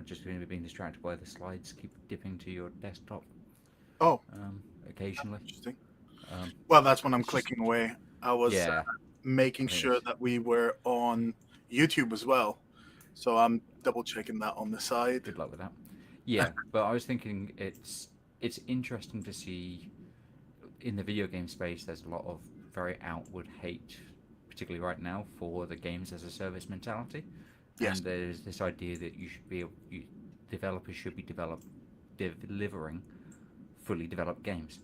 just going to be being distracted by the slides keep dipping to your desktop Oh, occasionally. interesting. Um, Well, that's when I'm it's just clicking away. I was yeah, making I think sure it's that we were on YouTube as well. So I'm double checking that on the side. good luck with that. Yeah, but I was thinking it's interesting to see in the video game space. There's a lot of very outward hate, particularly right now, for the games as a service mentality, Yes. and there's this idea that developers should be delivering fully developed games.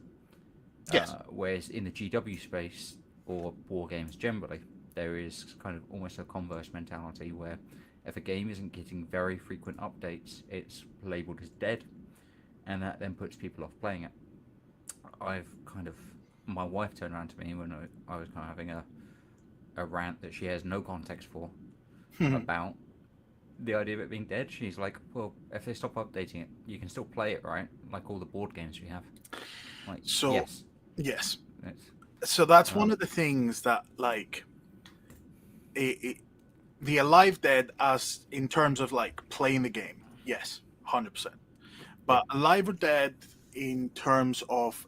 Yes. Whereas in the GW space or war games generally, there is kind of almost a converse mentality where if a game isn't getting very frequent updates, it's labeled as dead, and that then puts people off playing it. I've kind of my wife turned around to me when I was kind of having a rant that she has no context for about the idea of it being dead. She's like, well, if they stop updating it, you can still play it, right? Like all the board games we have. Like, So, yes, yes. it's So that's one um, of the things that, like, it, the Alive Dead, as in terms of like playing the game, yes, 100%. yeah, But Alive or Dead in terms of,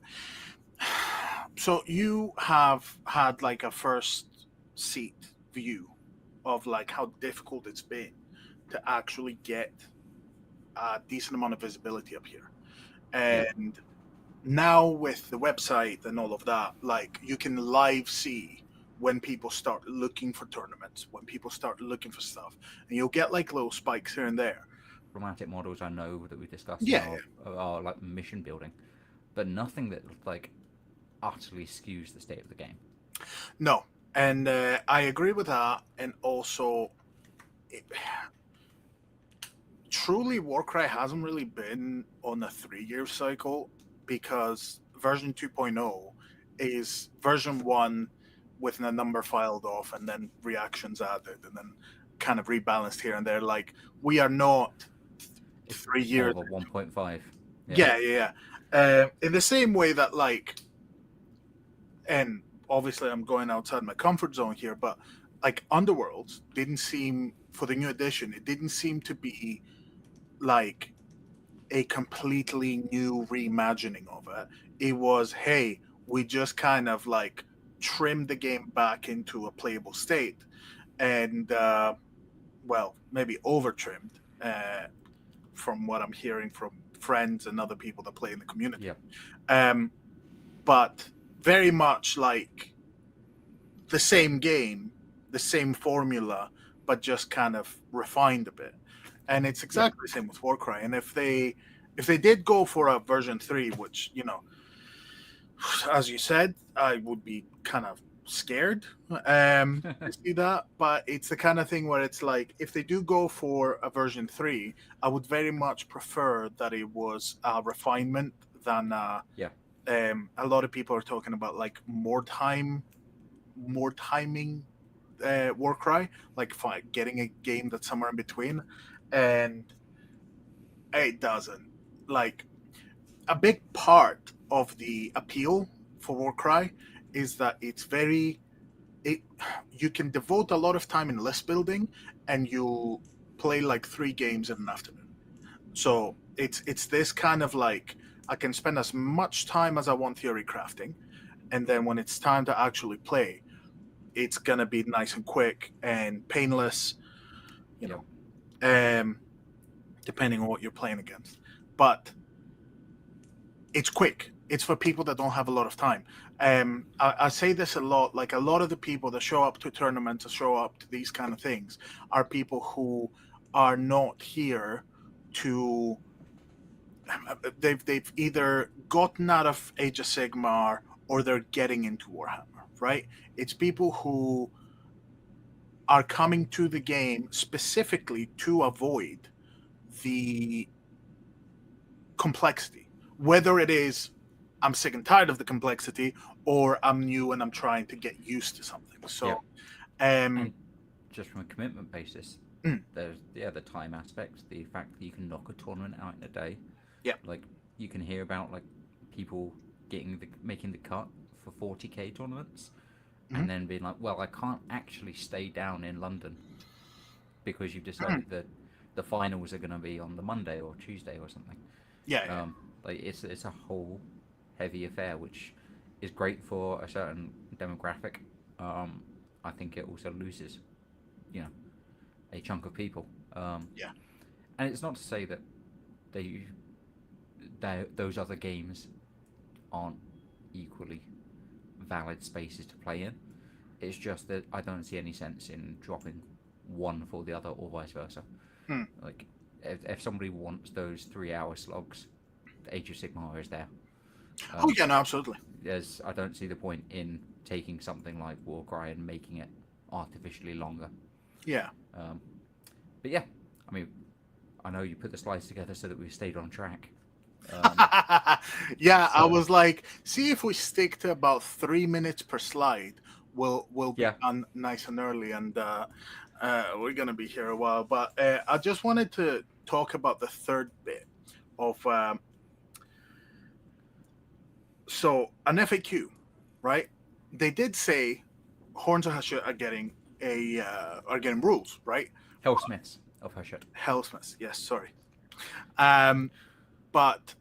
so you have had like a first seat view of like how difficult it's been to actually get a decent amount of visibility up here. yeah, And now with the website and all of that, like you can live see when people start looking for tournaments, when people start looking for stuff, and you'll get like little spikes here and there. dramatic models I know that we discussed Yeah, are like mission building, but nothing that like utterly skews the state of the game. no, and I agree with that. And also, it, truly, Warcry hasn't really been on a 3 year cycle because version 2.0 is version 1 with a number filed off and then reactions added and then kind of rebalanced here and there. Like, we are not It's 3 years. more of a 1.5. Yeah, Yeah, yeah, yeah. In the same way that, like, and obviously I'm going outside my comfort zone here, but like Underworld didn't seem, for the new edition, it didn't seem to be like a completely new reimagining of it. It was, hey, we just kind of like trimmed the game back into a playable state, and well, maybe over trimmed, from what I'm hearing from friends and other people that play in the community. yeah, Um, but very much like the same game, the same formula, but just kind of refined a bit. And it's yeah, exactly the same with Warcry. And if they did go for a version 3, which, as you said, I would be kind of scared to see that. But it's the kind of thing where it's like, if they do go for a version 3, I would very much prefer that it was a refinement than yeah, a lot of people are talking about like more timing Warcry, like getting a game that's somewhere in between, and it doesn't. Like, a big part of the appeal for Warcry is that it's very it. You can devote a lot of time in list building, and you'll play like 3 games in an afternoon. So it's this kind of like, I can spend as much time as I want theory crafting, and then when it's time to actually play, it's gonna be nice and quick and painless, you yeah, know, um, depending on what you're playing against. But it's quick. It's for people that don't have a lot of time. I say this a lot. Like, a lot of the people that show up to tournaments or show up to these kind of things are people who are not here to. They've either gotten out of Age of Sigmar or they're getting into Warhammer. Right? It's people who are coming to the game specifically to avoid the complexity. Whether it is, I'm sick and tired of the complexity, or I'm new and I'm trying to get used to something. yeah. So, um, And just from a commitment basis, mm, there's the time aspect, the fact that you can knock a tournament out in a day. yeah, Like you can hear about like people making the cut for 40k tournaments, mhm, and then being like, well, I can't actually stay down in London because you've mhm, decided that the finals are going to be on the Monday or Tuesday or something. Yeah, yeah. Like it's a whole heavy affair, which is great for a certain demographic. I think it also loses, you know, a chunk of people. Yeah. And it's not to say that they, those other games aren't equally valid spaces to play in. It's just that I don't see any sense in dropping one for the other or vice versa. Hmm. Like, if somebody wants those 3 hour slogs, the Age of Sigmar is there. Oh yeah, no, absolutely. I don't see the point in taking something like Warcry and making it artificially longer. Yeah. But yeah, I mean, I know you put the slides together so that we stayed on track. Yeah, I So was like, see if we stick to about 3 minutes per slide, we'll be yeah, done nice and early, and we're gonna be here a while. But I just wanted to talk about the third bit of so an FAQ, right? They did say Horns of Hashut are getting rules, right? Helsmiths of Hashut. Helsmith, yes, sorry. Um, but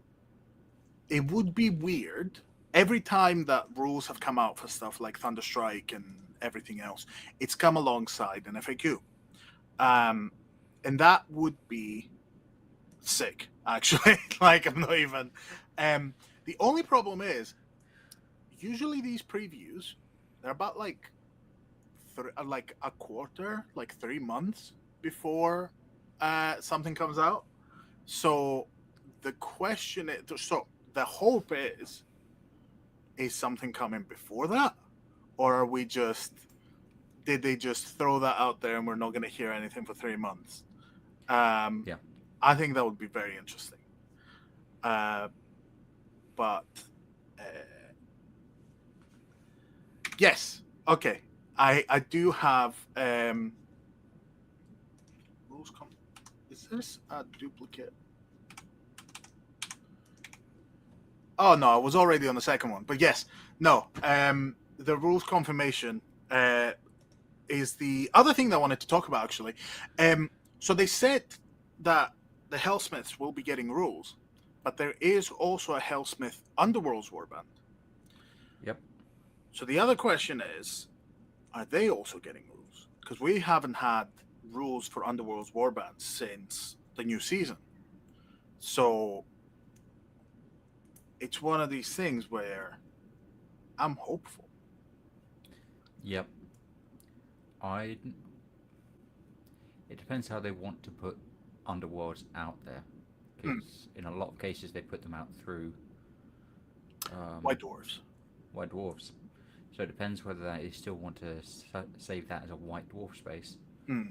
it would be weird every time that rules have come out for stuff like Thunderstrike and everything else. It's come alongside an FAQ, and that would be sick. Actually, like I'm not even. The only problem is usually these previews they're about like a quarter, like 3 months before something comes out. So the question is, so the hope is something coming before that, or are we just did they just throw that out there and we're not going to hear anything for 3 months? Yeah, I think that would be very interesting. But uh, yes, okay. I do have rules. Is this a duplicate? Oh no, I was already on the second one. But yes, no. The rules confirmation is the other thing that I wanted to talk about actually. So they said that the Helsmiths will be getting rules, but there is also a Helsmith Underworlds warband. yep. So the other question is, are they also getting rules? Because we haven't had rules for Underworld's warbands since the new season. So it's one of these things where I'm hopeful. Yep. I. It depends how they want to put underworlds out there, because in a lot of cases they put them out through White dwarves. white dwarfs. So it depends whether they still want to save that as a white dwarf space. Hmm.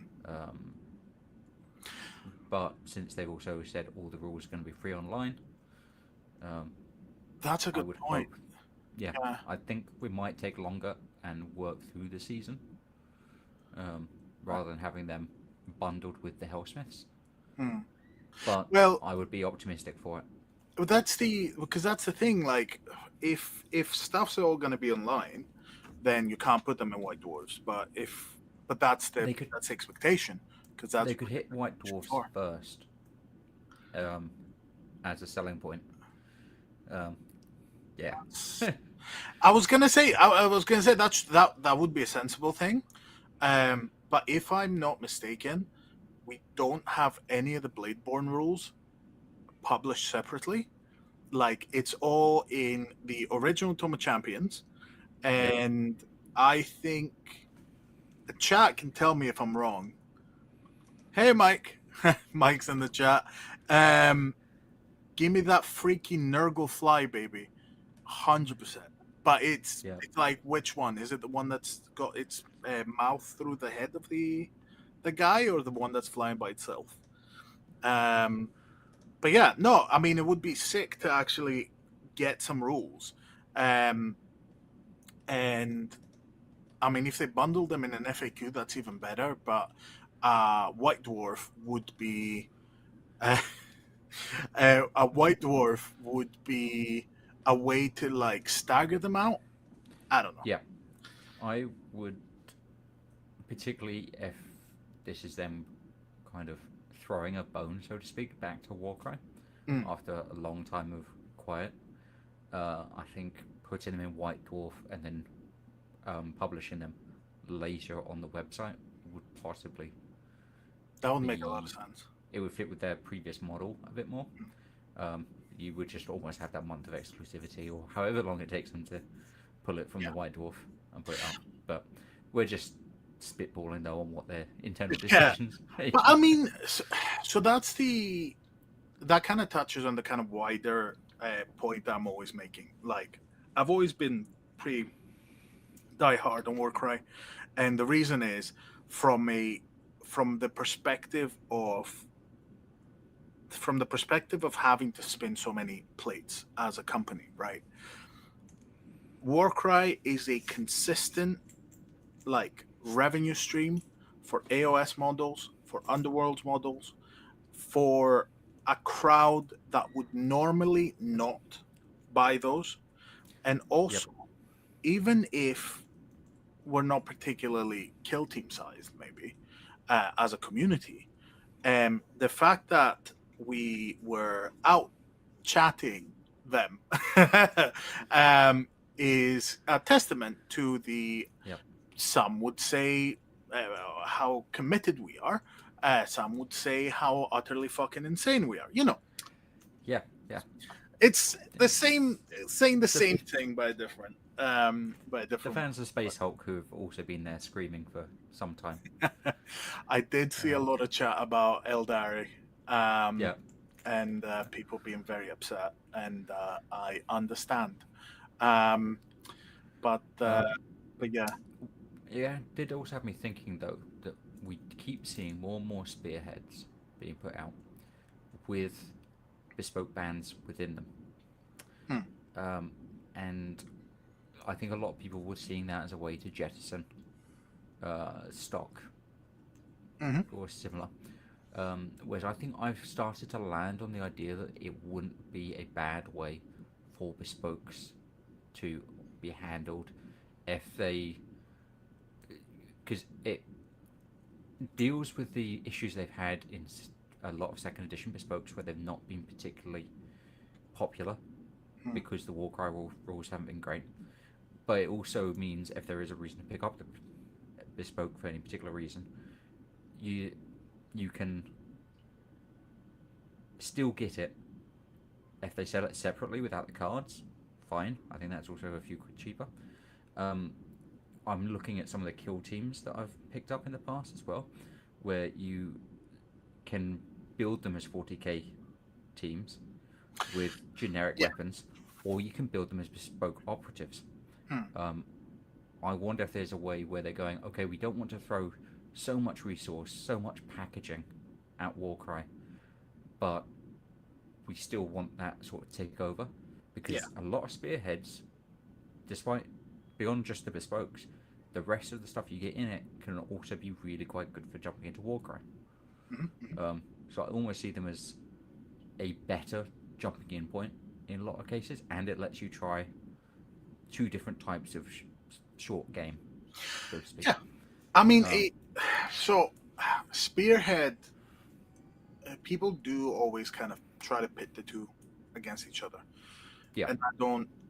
But since they've also said all the rules are going to be free online, That's a I good would point. hope. Yeah, Yeah. I think we might take longer and work through the season, rather than having them bundled with the Hellsmiths. Hmm. But Well, I would be optimistic for it. that's the thing. Like, if stuff's all going to be online, then you can't put them in white dwarves. But They could that's the expectation because that's they could what hit they're white pushing dwarfs for. first, as a selling point. Um, yeah. I was gonna say that would be a sensible thing. But if I'm not mistaken, we don't have any of the Bladeborn rules published separately. Like it's all in the original Tome of Champions, Yep. and I think the chat can tell me if I'm wrong. Hey, Mike. Mike's in the chat. Um, Give me that freaky Nurgle fly, baby. 100%. But Yeah. it's like which one? Is it the one that's got its mouth through the head of the guy, or the one that's flying by itself? Um, but yeah, no. I mean, it would be sick to actually get some rules, and I mean, if they bundle them in an FAQ, that's even better. But White Dwarf would be uh, a White Dwarf would be a way to like stagger them out. I don't know. Yeah. I would, particularly if this is them kind of throwing a bone, so to speak, back to Warcry Mm. after a long time of quiet. I think putting them in White Dwarf and then publishing them later on the website would possibly That would make a lot of be. sense. It would fit with their previous model a bit more. Um, you would just almost have that month of exclusivity, or however long it takes them to pull it from Yeah. the White Dwarf and put it up. But we're just spitballing though on what their internal Yeah. decisions. But I mean, so that kind of touches on the kind of wider point that I'm always making. Like, I've always been pretty diehard on Warcry, and the reason is from the perspective of having to spin so many plates as a company, right? Warcry is a consistent like revenue stream for AOS models, for Underworlds models, for a crowd that would normally not buy those. And Yep. also, even if we're not particularly kill team sized, maybe as a community, the fact that we were out chatting them um, is a testament to the, Yep. some would say, how committed we are. Some would say how utterly fucking insane we are. Yeah. Yeah. It's the same, saying the The, same thing by a different, the fans of Space Hulk who have also been there screaming for some time. I did see a lot of chat about Eldari, Yeah. and people being very upset, and I understand. Um, but Um, yeah, yeah. It did also have me thinking though that we keep seeing more and more spearheads being put out with bespoke bands within them. hmm, And I think a lot of people were seeing that as a way to jettison stock mhm, or similar. Whereas I think I've started to land on the idea that it wouldn't be a bad way for bespokes to be handled if they, because it deals with the issues they've had in a lot of second edition bespokes where they've not been particularly popular hmm, because the Warcry rules haven't been great. But it also means if there is a reason to pick up the bespoke for any particular reason, you you can still get it if they sell it separately without the cards. Fine, I think that's also a few quid cheaper. Um, I'm looking at some of the kill teams that I've picked up in the past as well, where you can build them as 40k teams with generic yeah, weapons, or you can build them as bespoke operatives. hmm, Um, I wonder if there's a way where they're going, okay, we don't want to throw so much resource, so much packaging at Warcry, but we still want that sort of takeover yeah, because a lot of spearheads, despite beyond just the bespokes, the rest of the stuff you get in it can also be really quite good for jumping into Warcry. mhm, mhm. So I almost see them as a better jumping in point in a lot of cases, and it lets you try two different types of short game, so to speak. Yeah. I mean, Um, so Spearhead, people do always kind of try to pit the two against each other, yeah, and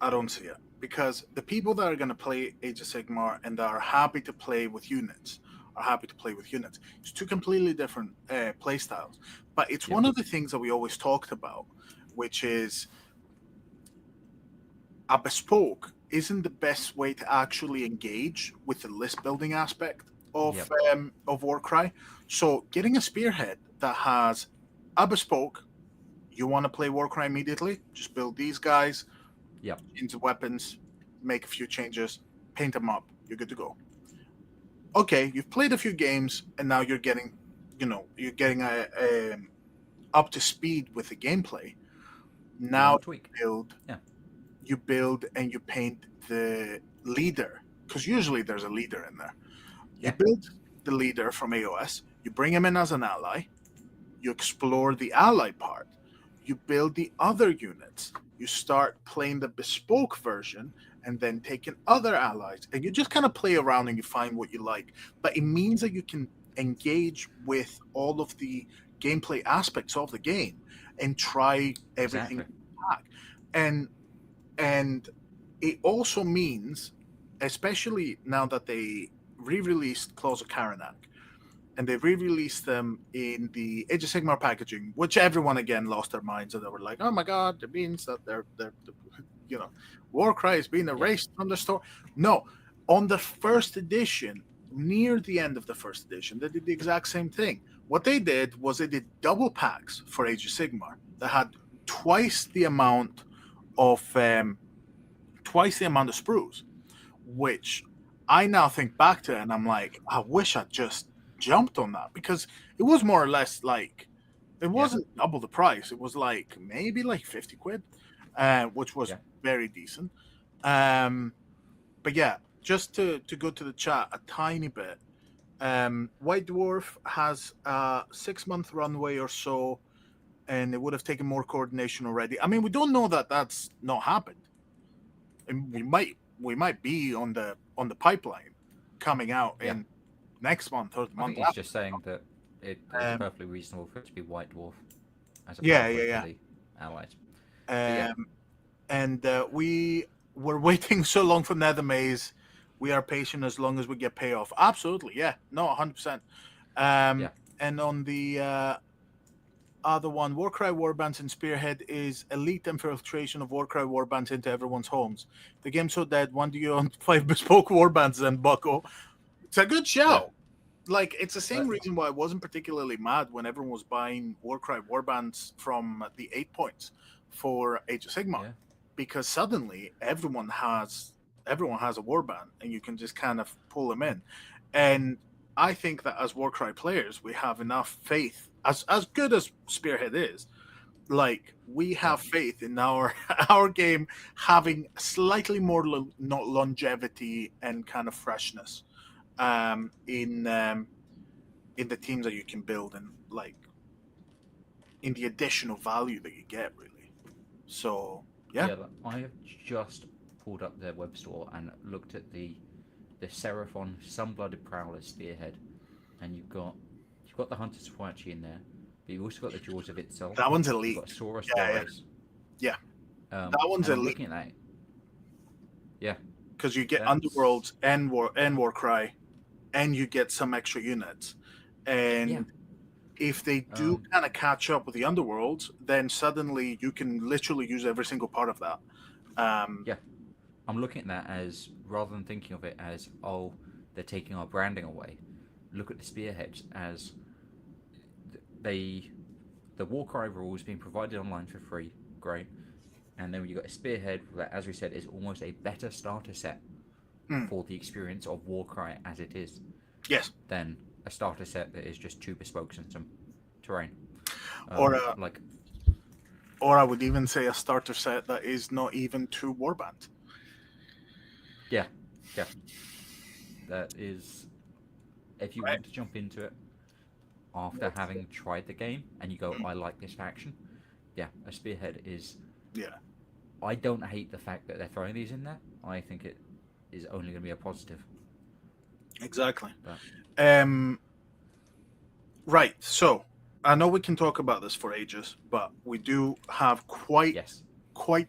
I don't see it, because the people that are going to play Age of Sigmar and that are happy to play with units are happy to play with units. It's two completely different play styles, but it's yeah, one of the things that we always talked about, which is a bespoke isn't the best way to actually engage with the list building aspect yeah, of Warcry. So getting a spearhead that has a bespoke, you want to play Warcry immediately, just build these guys yeah, into weapons, make a few changes, paint them up, you're good to go. Okay, you've played a few games and now you're getting a up to speed with the gameplay. you Now want to tweak. build Yeah, you build and you paint the leader, because usually there's a leader in there. You yeah, build the leader from AOS, you bring him in as an ally, you explore the ally part, you build the other units, you start playing the bespoke version, and then taking other allies, and you just kind of play around and you find what you like. But it means that you can engage with all of the gameplay aspects of the game and try everything Exactly. back. And it also means, especially now that they re-released Claws of Karanak, and they re-released them in the Age of Sigmar packaging, which everyone again lost their minds and they were like, "Oh my god, it means that they're you know, Warcry is being erased from the store." No, on the first edition, near the end of the first edition, they did the exact same thing. What they did was they did double packs for Age of Sigmar that had twice the amount of sprues, which I now think back to it and I'm like, I wish I'd just jumped on that, because it was more or less like, it wasn't double the price. It was like maybe like 50 quid, which was very decent. But yeah, just to go to the chat a tiny bit, White Dwarf has a 6-month runway or so, and it would have taken more coordination already. I mean, we don't know that that's not happened. And we might be on the pipeline coming out in next month or the I month think he's after. just saying that it's perfectly reasonable for it to be White Dwarf as a Yeah. the allies. And we were waiting so long for Nether Maze. We are patient as long as we get payoff. Absolutely, yeah. No, 100%. And on the other one, Warcry Warbands and Spearhead is elite infiltration of Warcry Warbands into everyone's homes. The game's so dead, why do you own 5 bespoke Warbands then, bucko? It's a good show. Like, it's the same reason why I wasn't particularly mad when everyone was buying Warcry Warbands from the 8 points for Age of Sigmar, because suddenly everyone has a warband and you can just kind of pull them in. And I think that as Warcry players, we have enough faith, as good as Spearhead is, like, we have faith in our game having slightly more longevity and kind of freshness in the teams that you can build, and like in the additional value that you get, really. So I have just pulled up their web store and looked at the Seraphon Sunblooded Prowler Spearhead, and you've got the Hunter Swachi in there, but you've also got the Jaws of itself. That one's elite. You've got Saurus Yeah. That one's elite. Looking at that, because you get Underworlds and Warcry, and you get some extra units, and if they do kind of catch up with the Underworlds, then suddenly you can literally use every single part of that. I'm looking at that as, rather than thinking of it as, oh, they're taking our branding away, look at the Spearheads as the Warcry rules being provided online for free, great, and then you got a Spearhead that, as we said, is almost a better starter set for the experience of Warcry as it is. Yes. Than a starter set that is just 2 bespokes and some terrain. Or I would even say a starter set that is not even 2 warbands. Yeah. That is, if you want to jump into it after having tried the game and you go, I like this faction, a Spearhead is... I don't hate the fact that they're throwing these in there. I think it is only going to be a positive. Exactly. Right, so I know we can talk about this for ages, but we do have quite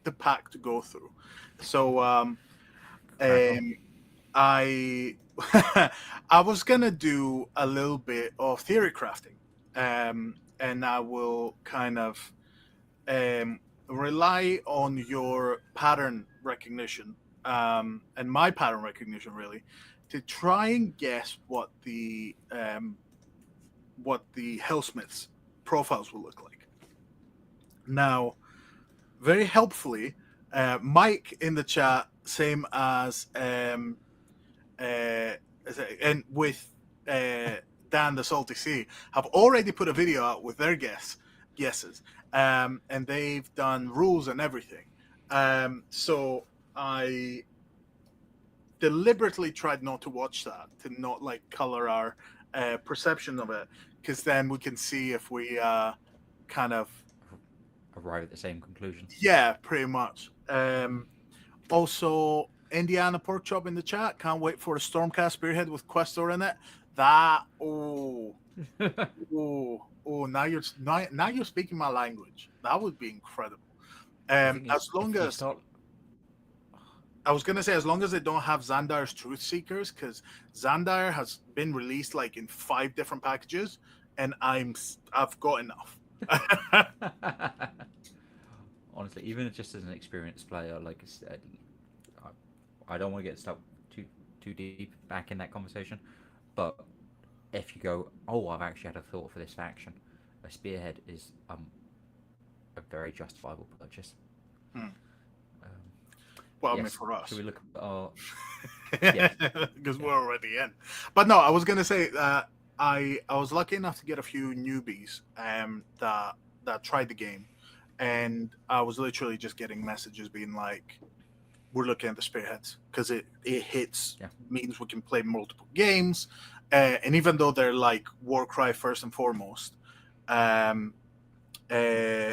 the pack to go through. So I was gonna do a little bit of theory crafting, and I will kind of rely on your pattern recognition and my pattern recognition, really, to try and guess what the Helsmith's profiles will look like. Now, very helpfully, Mike in the chat, same as and with Dan the Salty Sea, have already put a video out with their guesses, and they've done rules and everything. So I deliberately tried not to watch that, to not like color our perception of it, because then we can see if we kind of arrive at the same conclusion. Yeah, pretty much. Also, Indiana Porkchop in the chat, can't wait for a Stormcast Spearhead with Questor in it. That Oh, now you're speaking my language. That would be incredible. The thing is, As long if you as start, I was gonna say, as long as they don't have Xandar's Truth Seekers, because Xandar has been released like in 5 different packages, and I've got enough. honestly, even just as an experienced player, like I said, I don't want to get stuck too deep back in that conversation. But if you go, oh, I've actually had a thought for this faction, a spearhead is a very justifiable purchase. Hmm. Um, Well, I mean, yes. for us, Should we look at our? because Yes. we're already in. But no, I was gonna say that I was lucky enough to get a few newbies that tried the game, and I was literally just getting messages being like, "We're looking at the spearheads because it hits Yeah. means we can play multiple games, and even though they're like Warcry first and foremost, um, uh,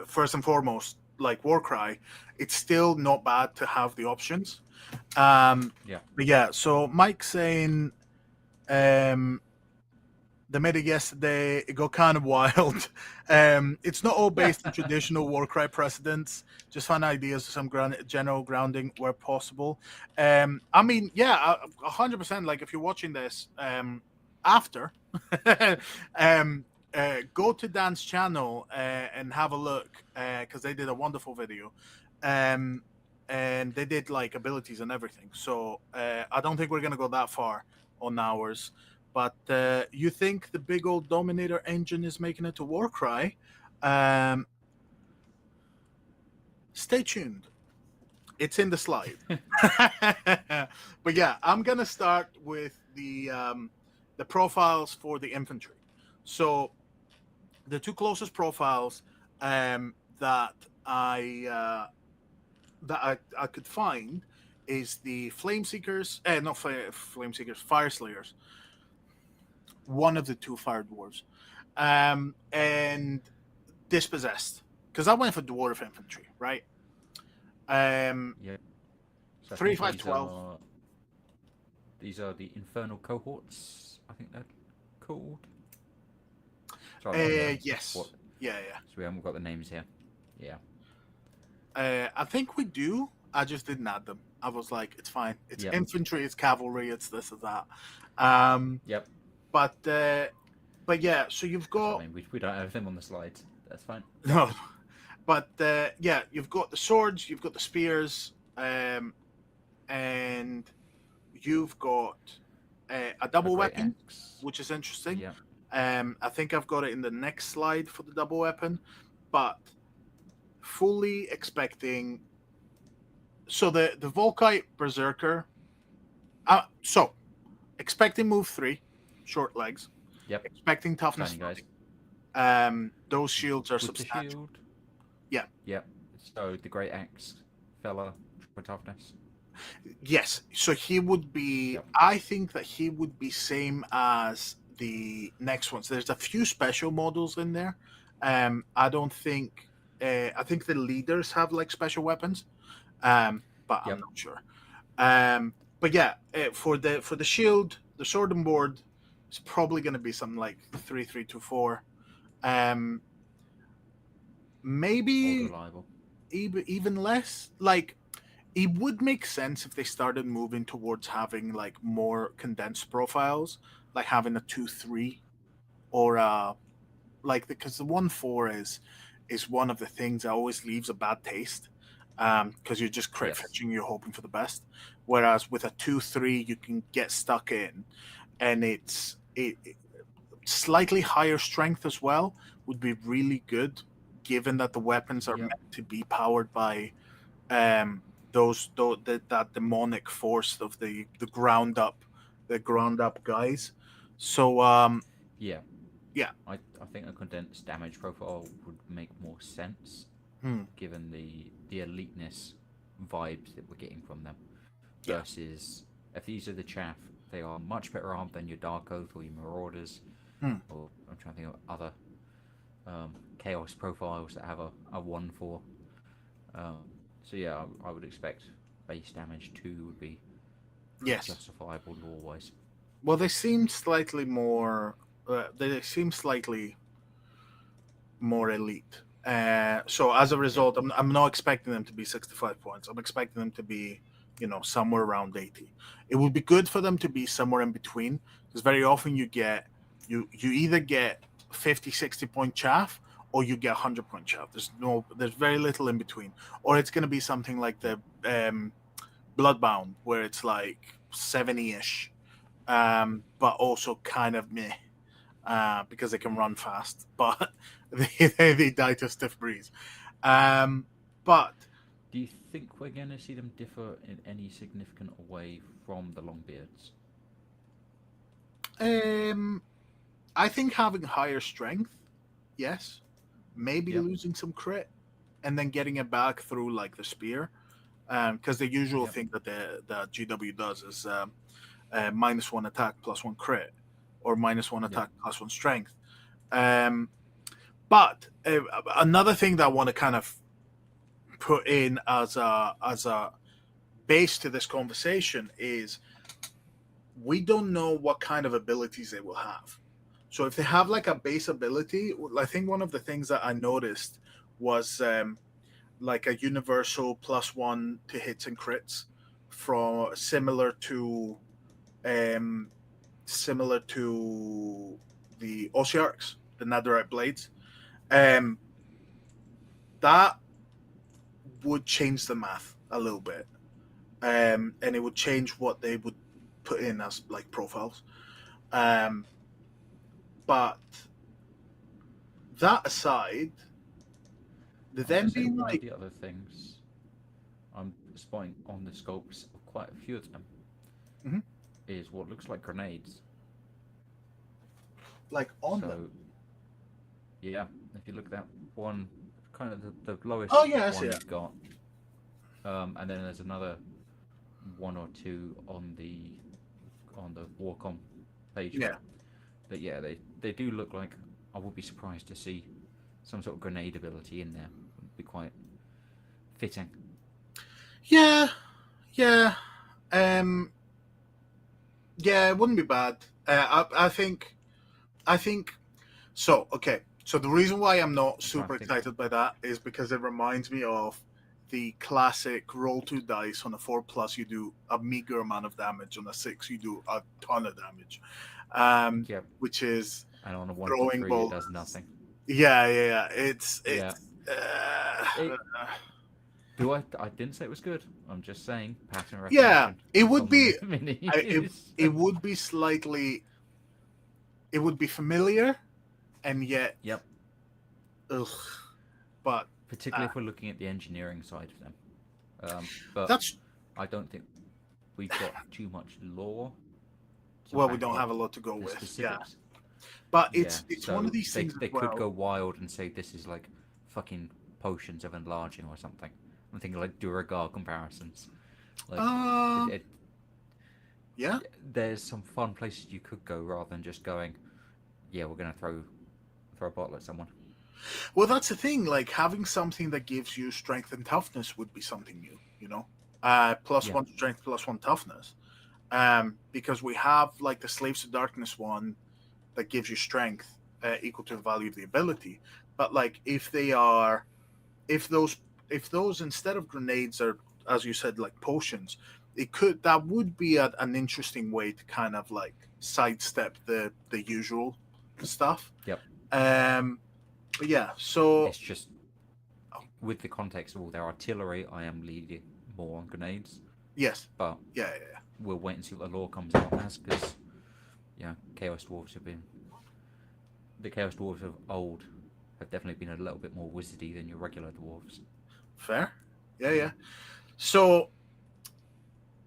first and foremost like Warcry, it's still not bad to have the options." Yeah. But yeah, so Mike's saying um, the meta yesterday it got kind of wild. It's not all based on traditional Warcry precedents. Just find ideas for some general grounding where possible. I mean, yeah, 100%. Like if you're watching this after, um, go to Dan's channel and have a look because they did a wonderful video. Um, and they did like abilities and everything. So I don't think we're gonna go that far on ours. But you think the big old Dominator engine is making it to Warcry? Um, Stay tuned. It's in the slide. But yeah, I'm gonna start with the profiles for the infantry. So the 2 closest profiles that I could find is the Flame Seekers, not Flame Seekers, Fire Slayers. One of the 2 Fire Dwarves, and Dispossessed. Because I went for Dwarf Infantry, right? Yeah. So I Three, think five, 12. these are the infernal cohorts. I think they're called. Yes. What? Yeah, yeah. So we haven't got the names here. Yeah. I think we do. I just didn't add them. I was like, it's fine. It's Yep. infantry, it's cavalry, it's this or that. Um, Yep. but yeah, so you've So, got I mean, we don't have them on the slides. That's fine. no, but yeah, you've got the swords, you've got the spears, and you've got a double great weapon, axe. which is interesting. Yeah. I think I've got it in the next slide for the double weapon, but fully expecting. So the Volkite Berserker. So expecting move 3, short legs. Yep. Expecting toughness Tiny guys. 3. Those shields are With substantial. the shield. Yeah. Yep. So the great axe fella for toughness. Yes. So he would be. Yep. I think that he would be same as the next ones. There's a few special models in there. I don't think. I think the leaders have like special weapons, but Yep. I'm not sure. But yeah, for the shield, the sword and board is probably going to be something like 3-3-2-4. Maybe Old reliable. even less. Like it would make sense if they started moving towards having like more condensed profiles, like having a 2-3 or like because the 1-4 is one of the things that always leaves a bad taste because you're just crit Yes. fetching, you're hoping for the best. Whereas with a 2-3, you can get stuck in, and it slightly higher strength as well would be really good, given that the weapons are Yep. meant to be powered by that demonic force of the ground up guys. So Yeah. Yeah. I think a condensed damage profile would make more sense, given the eliteness vibes that we're getting from them. Yeah. Versus if these are the chaff, they are much better armed than your Dark Oath or your Marauders. Or I'm trying to think of other chaos profiles that have a 1-4. So yeah, I would expect base damage 2 would be Yes. justifiable lore wise. Well, they seem slightly more They seem slightly more elite. So as a Yep. result, I'm not expecting them to be 65 points. I'm expecting them to be, somewhere around 80. It would be good for them to be somewhere in between, because very often you either get 50, 60 point chaff, or you get 100 point chaff. There's very little in between. Or it's going to be something like Yep. the Bloodbound, where it's like 70-ish, but also kind of meh, because they can run fast, but they die to stiff breeze. But Do you think we're going to see them differ in any significant way from the Longbeards? um, I think having higher strength, yes, maybe Yep. losing some crit and then getting it back through like the spear, because the usual Yep. thing that GW does is -1 attack +1 crit, or -1 Yep. attack +1 strength. Um, but another thing that I want to kind of put in as a base to this conversation is we don't know what kind of abilities they will have. So if they have like a base ability, I think one of the things that I noticed was like a universal +1 to hits and crits, from um, similar to the Osiarchs, the Netherite blades. Um, that would change the math a little bit, and it would change what they would put in as like profiles. Um, but that aside, the I was them going to say being one of like, the other things I'm spotting on the sculpts of quite a few of them Mhm. is what looks like grenades. like on them. So yeah, if you look at that one, kind of the Oh lowest yeah, I see one it. you've got, and then there's another one or two on the Warcom page Yeah, there. But yeah, they do look like, I would be surprised to see some sort of grenade ability in there. Would be quite fitting. yeah, yeah. Um, yeah, it wouldn't be bad. I think so. Okay, so the reason why I'm not I'm trying super to think. excited by that is because it reminds me of the classic roll 2 dice. On a 4+, you do a meager amount of damage. On a 6, you do a ton of damage, Yep. which is And on a one to throwing three, it ball. does nothing. Yeah, yeah, yeah. It's Yeah. it's. Uh, It do I didn't say it was good. I'm just saying pattern yeah, recognition it would from the be. It minis. it would be slightly. It would be familiar, and yet, Yep. ugh. But Particularly uh, if we're looking at the engineering side of them. But that's I don't think we've got too much lore to well, we back don't up have a lot to go the with. Yeah, specifics. but Yeah, it's one of so these things as they could well. go wild and say this is like fucking potions of enlarging or something. I'm thinking like Duragar comparisons. Like it, Uh, it yeah. there's some fun places you could go rather than just going, yeah, we're gonna throw a bottle at someone. Well, that's the thing. Like having something that gives you strength and toughness would be something new. Plus Yeah, 1 strength, +1 toughness. Because we have like the Slaves to Darkness one that gives you strength equal to the value of the ability. But like if those if those instead of grenades are, as you said, like potions, that would be an interesting way to kind of like sidestep the usual stuff. yep. Um, but yeah, so It's just with the context of all their artillery, I am leading more on grenades, yes, but yeah, yeah, yeah. we'll wait and see what the law comes out as because yeah, Chaos Dwarves have been the Chaos Dwarves of old have definitely been a little bit more wizardy than your regular dwarves. Fair, yeah, yeah. So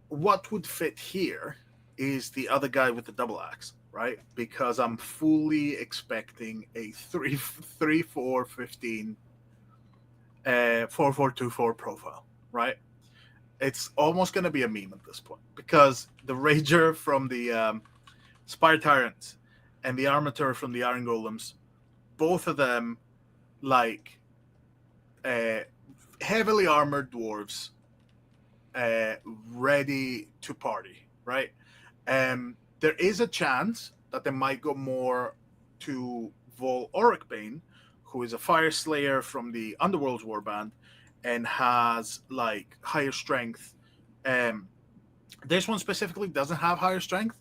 what would fit here is the other guy with the double axe, right? Because I'm fully expecting a 3-4-15 4-4-2-4 profile, right? It's almost going to be a meme at this point because the Rager from the Spire Tyrants and the Armature from the Iron Golems, both of them like uh, heavily armored dwarves, uh, ready to party, right? There is a chance that they might go more to Vol Oricbane, who is a fire slayer from the Underworld's warband and has like higher strength. This one specifically doesn't have higher strength,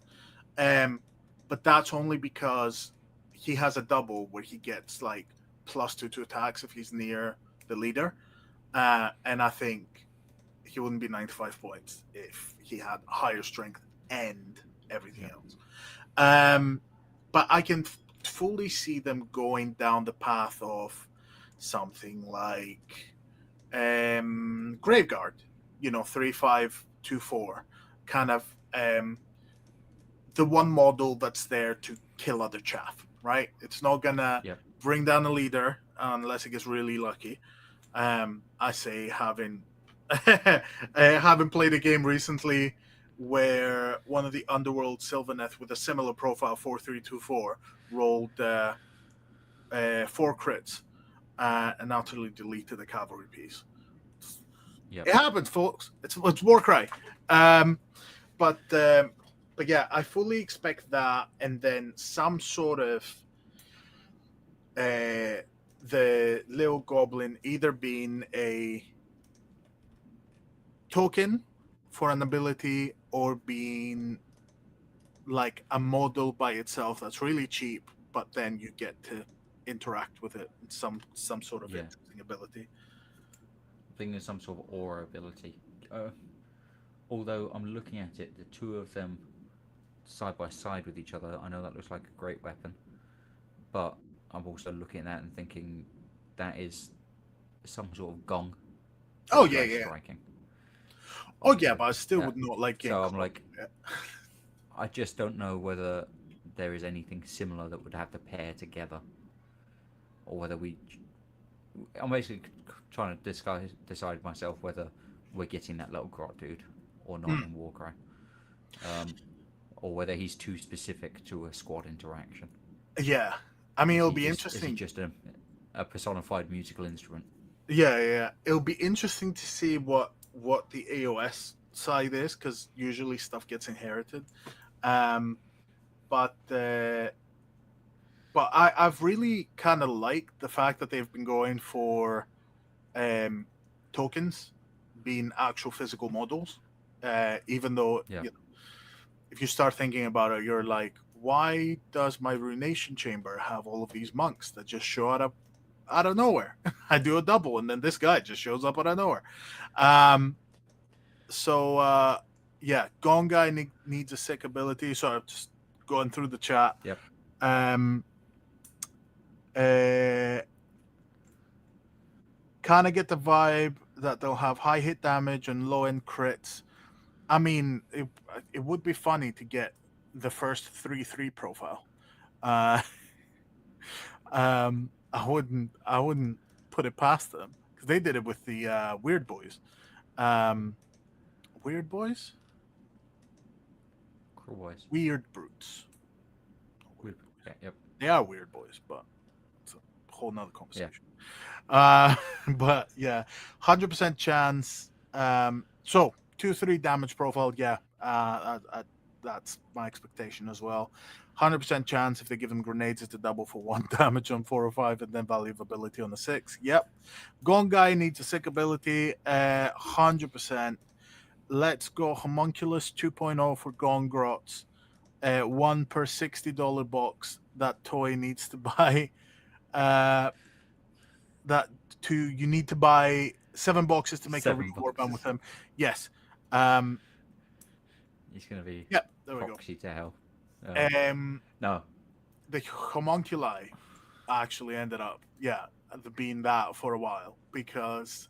but that's only because he has a double where he gets like +2 to attacks if he's near the leader. And I think he wouldn't be 95 points if he had higher strength and everything else. But I can fully see them going down the path of something like Graveguard, 3-5-2-4, kind of the one model that's there to kill other chaff, right? It's not gonna bring down a leader unless it gets really lucky. I say having played a game recently where one of the Underworld Sylvaneth with a similar profile 4-3-2-4 rolled 4 crits and utterly deleted the cavalry piece. It happens, folks. It's Warcry. But yeah, I fully expect that, and then some sort of the little goblin either being a token for an ability or being like a model by itself that's really cheap, but then you get to interact with it in some sort of interesting ability. I think there's some sort of aura ability. Although I'm looking at it, the two of them side by side with each other, I know that looks like a great weapon, but I'm also looking at that and thinking that is some sort of gong. Oh yeah. Striking. Oh yeah, but I still would not like it. So I'm like, I just don't know whether there is anything similar that would have to pair together, or whether I'm basically trying to decide myself whether we're getting that little grot dude or not in Warcry, or whether he's too specific to a squad interaction. Yeah, I mean, it'll be interesting. Is he just a personified musical instrument? Yeah. It'll be interesting to see what the AOS side is, because usually stuff gets inherited. But I've really kind of liked the fact that they've been going for tokens being actual physical models. Even though, if you start thinking about it, you're like, why does my Ruination Chamber have all of these monks that just show up out of nowhere? I do a double, and then this guy just shows up out of nowhere. Gong Guy needs a sick ability. So I'm just going through the chat. Yep. Kind of get the vibe that they'll have high hit damage and low end crits. I mean, it would be funny to get the first 3/3 profile. I wouldn't put it past them, because they did it with the Weird Boys. Weird Boys? Cruel Boys. Weird Brutes. Yep. They are Weird Boys, but it's a whole nother conversation. Yeah. But yeah, 100% chance. So 2-3 damage profile. Yeah, that's my expectation as well. 100% chance if they give them grenades, it's a double for 1 damage on 4 or 5, and then value of ability on the 6. Yep. Gong Guy needs a sick ability. 100%. Let's go Homunculus 2.0 for Gong Grots. 1 per $60 box. That toy needs to buy. You need to buy 7 boxes to make a warband with him. Yes. He's going to be there we proxy to hell. No. The homunculi actually ended up, being that for a while, because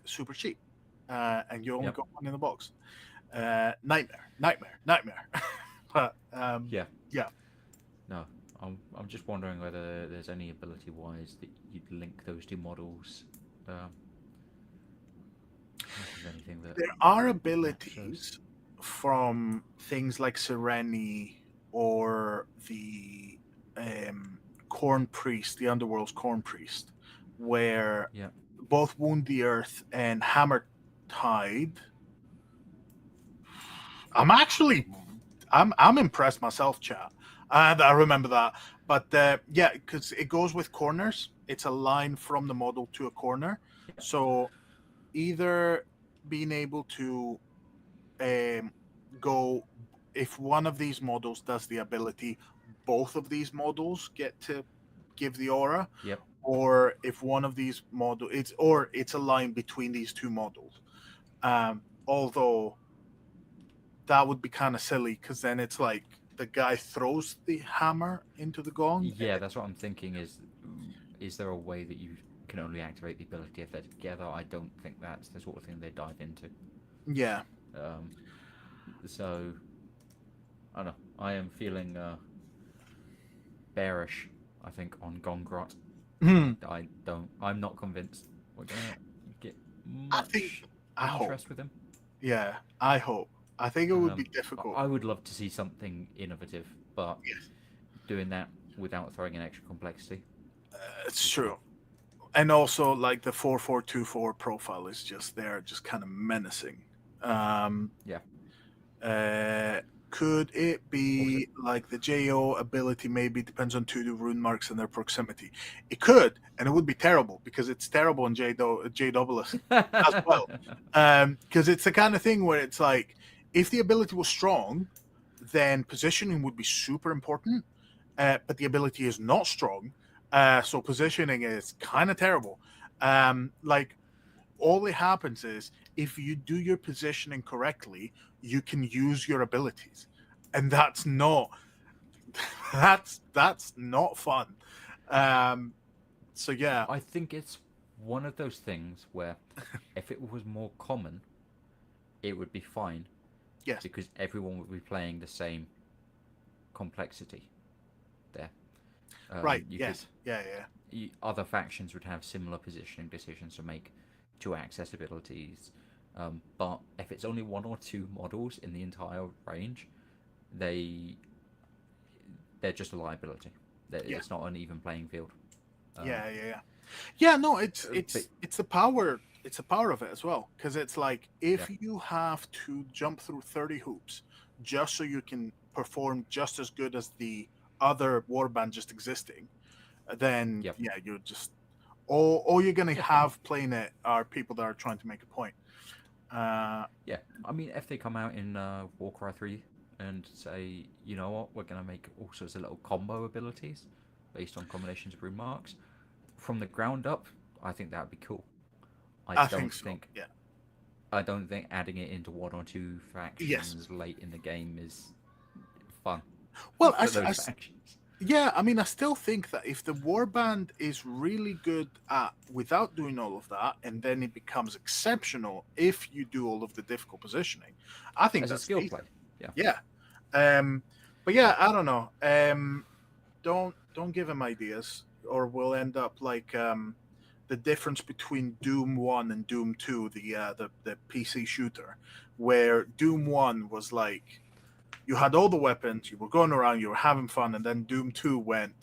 super cheap. And you only got one in the box. Nightmare. But, No, I'm just wondering whether there's any ability-wise that you'd link those two models. Anything that there are abilities from things like Sereni or the Corn Priest, the Underworld's Corn Priest, where both Wound the Earth and Hammer Tide. I'm impressed myself, chat. And I remember that. But yeah, because it goes with corners. It's a line from the model to a corner. Yeah. So either being able to um, go, if one of these models does the ability, both of these models get to give the aura, Yep. or if one of these model it's a line between these two models. Although that would be kind of silly because then it's like the guy throws the hammer into the gong. Yeah, that's what I'm thinking. Is there a way that you can only activate the ability if they're together? I don't think that's the sort of thing they dive into. Yeah. Um, so I don't know. I am feeling bearish. I think on Gongrot. Hmm. I don't. I'm not convinced we're gonna get I think, much I hope. interest with him. Yeah, I hope. I think it would be But difficult. I would love to see something innovative, but Yes, doing that without throwing in extra complexity it's is true. tough. And also, like the 4424 profile is just there, just kind of menacing. Um, Yeah. uh, could it Also, be like the JO ability maybe depends on two rune marks and their proximity? It could, and it would be terrible because it's terrible in J doubles as well. Because it's the kind of thing where it's like if the ability was strong, then positioning would be super important. But the ability is not strong, so positioning is kind of terrible. Like all that happens is if you do your positioning correctly, you can use your abilities, and that's not that's not fun. Um, so yeah, I think it's one of those things where if it was more common, it would be fine yes, because everyone would be playing the same complexity there. right, You could yes, yeah, yeah, other factions would have similar positioning decisions to make to access abilities. But if it's only one or two models in the entire range, they they're just a liability. yeah, It's not an even playing field. Um, yeah, yeah, yeah. Yeah, no, it's but it's the power. It's the power of it as well, because it's like yeah, if you have to jump through 30 hoops just so you can perform just as good as the other warband just existing, then yeah, yeah, you're just all you're gonna yeah, have playing it are people that are trying to make a point. yeah. I mean, if they come out in Warcry 3 and say, you know what, we're gonna make all sorts of little combo abilities based on combinations of remarks from the ground up, I think that would be cool. I I think don't so. think Yeah. I don't think adding it into one or two Yes. factions late in the game is fun Well, for those factions. yeah, I mean, I still think that if the warband is really good at without doing all of that, and then it becomes exceptional if you do all of the difficult positioning, I think As a that's skill play, decent. yeah, Yeah. But yeah, yeah, I don't know. Don't give him ideas, or we'll end up like the difference between Doom One and Doom Two, the PC shooter, where Doom One was like you had all the weapons, you were going around, you were having fun, and then Doom 2 went,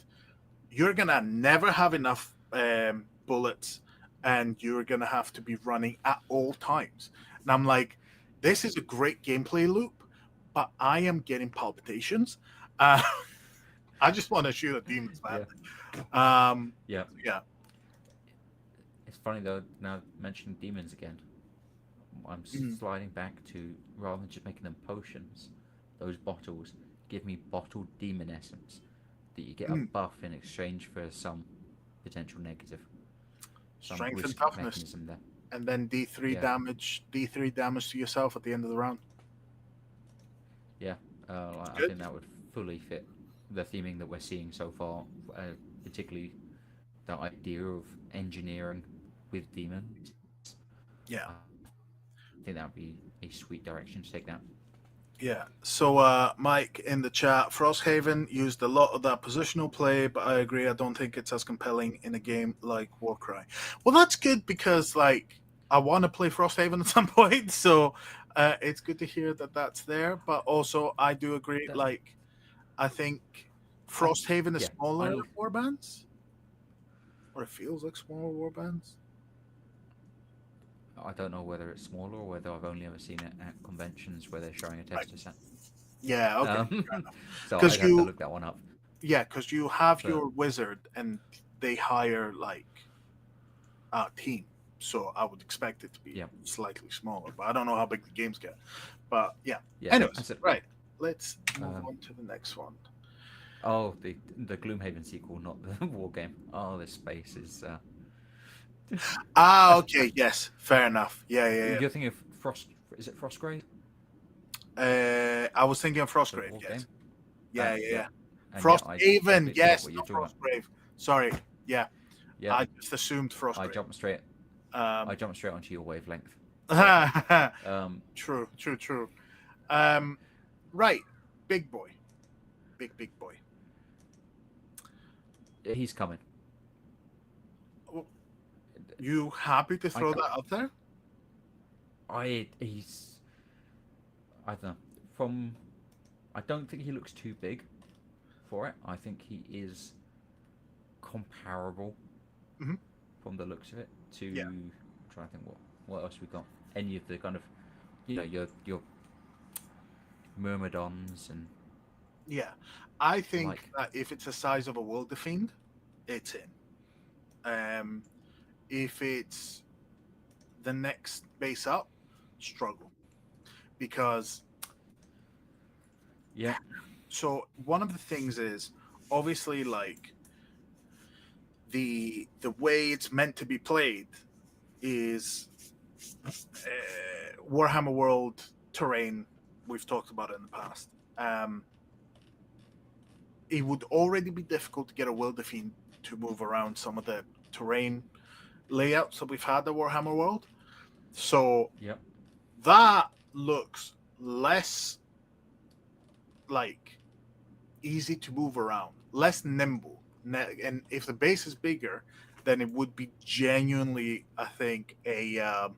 you're going to never have enough bullets, and you're going to have to be running at all times. And I'm like, yeah, this is a great gameplay loop, but I am getting palpitations. Uh, I just want to shoot at demons, man. yeah, yeah. Yeah. It's funny though. Now mentioning demons again, I'm Mm. sliding back to rather than just making them potions, those bottles give me bottled demon essence that you get a Mm. buff in exchange for some potential negative, some Strength and risk toughness. mechanism there. And then Yeah, D3 damage to yourself at the end of the round. yeah. I Good. think that would fully fit the theming that we're seeing so far, particularly the idea of engineering with demons. Yeah. I think that would be a sweet direction to take that. Yeah. So, Mike in the chat, Frosthaven used a lot of that positional play, but I agree. I don't think it's as compelling in a game like Warcry. Well, that's good because, like, I want to play Frosthaven at some point. So, it's good to hear that that's there. But also, I do agree. That Like, I think I Frosthaven is yeah smaller I warbands, or it feels like smaller warbands. I don't know whether it's smaller or whether I've only ever seen it at conventions where they're showing a Right. tester set. Yeah, okay, fair Um, enough. so Because I'd have to you, look that one up. yeah, because you have But your wizard and they hire like a team, so I would expect it to be yeah, slightly smaller. But I don't know how big the games get. But yeah. yeah, Anyways, that's it. right. Let's move Um, on to the next one. oh, the Gloomhaven sequel, not the war game. Oh, this space is. Ah, okay, yes, fair enough. Yeah, yeah, You're thinking of Frost? Is it Frostgrave, yeah. I was thinking of the Frostgrave. war Yes. game? Yeah, yeah, Yeah, yeah. and yeah, I Frosthaven. completely forgot Yes, what you're not talking about. Frostgrave. Sorry. Yeah, Yeah, I just assumed I Frostgrave. jumped straight. I Um, jumped straight onto your wavelength. Sorry. Um, true, true, true. Um, right, big boy, big boy. he's coming. Oh, you happy to I, throw that out there? he's. I don't know. From, I don't think he looks too big for it. I think he is comparable Hmm. from the looks of it to. Yeah, I'm trying to think what else we got. Any of the kind of, your myrmidons and yeah. I think like. that if it's the size of a world fiend, it's in. Um, if it's the next base up, struggle because Yeah. so one of the things is obviously like the way it's meant to be played is Warhammer World terrain. We've talked about it in the past. It would already be difficult to get a World Fiend to move around some of the terrain layouts that we've had at Warhammer World. So Yep. that looks less like easy to move around, less nimble. And if the base is bigger, then it would be genuinely, I think, a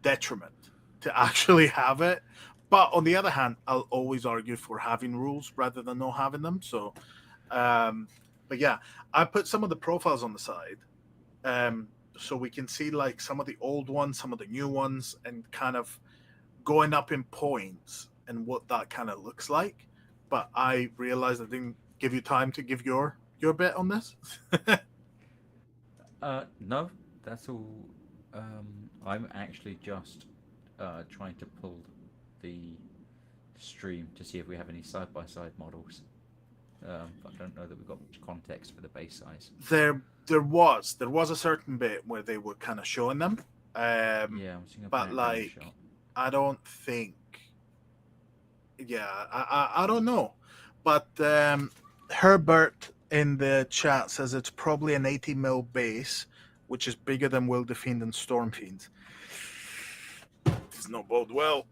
detriment to actually have it. But on the other hand, I'll always argue for having rules rather than not having them. So, um, but yeah, I put some of the profiles on the side, so we can see like some of the old ones, some of the new ones, and kind of going up in points and what that kind of looks like. But I realized I didn't give you time to give your bit on this. No, that's all. I'm actually just trying to pull the stream to see if we have any side by side models. But I don't know that we've got much context for the base size. There was a certain bit where they were kind of showing them, Yeah, I'm seeing a but background like shot. I don't think. Yeah, I don't know, but Herbert in the chat says it's probably an 80 mil base, which is bigger than Will Fiend and Storm Fiend. Does not bode well.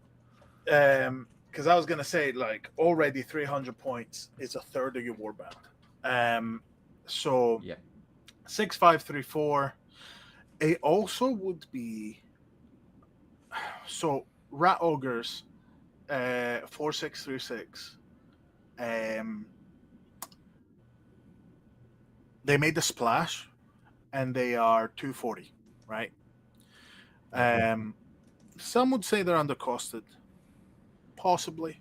Because I was gonna say like already 300 points is a third of your warband. So Yeah, 6534. It also would be so Rat Ogres 4636. Um, they made the splash, and they are 240, right? yeah, Um, some would say they're undercosted, possibly,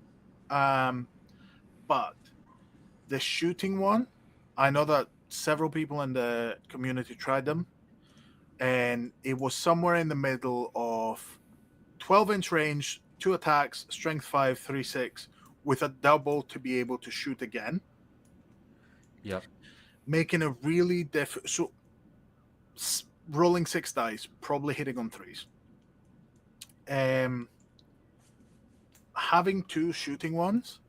but the shooting one, I know that several people in the community tried them, and it was somewhere in the middle of 12-inch range, 2 attacks, strength 5, 3, 6, with a double to be able to shoot again, yep, making a really so rolling 6 dice, probably hitting on 3s. Having 2 shooting ones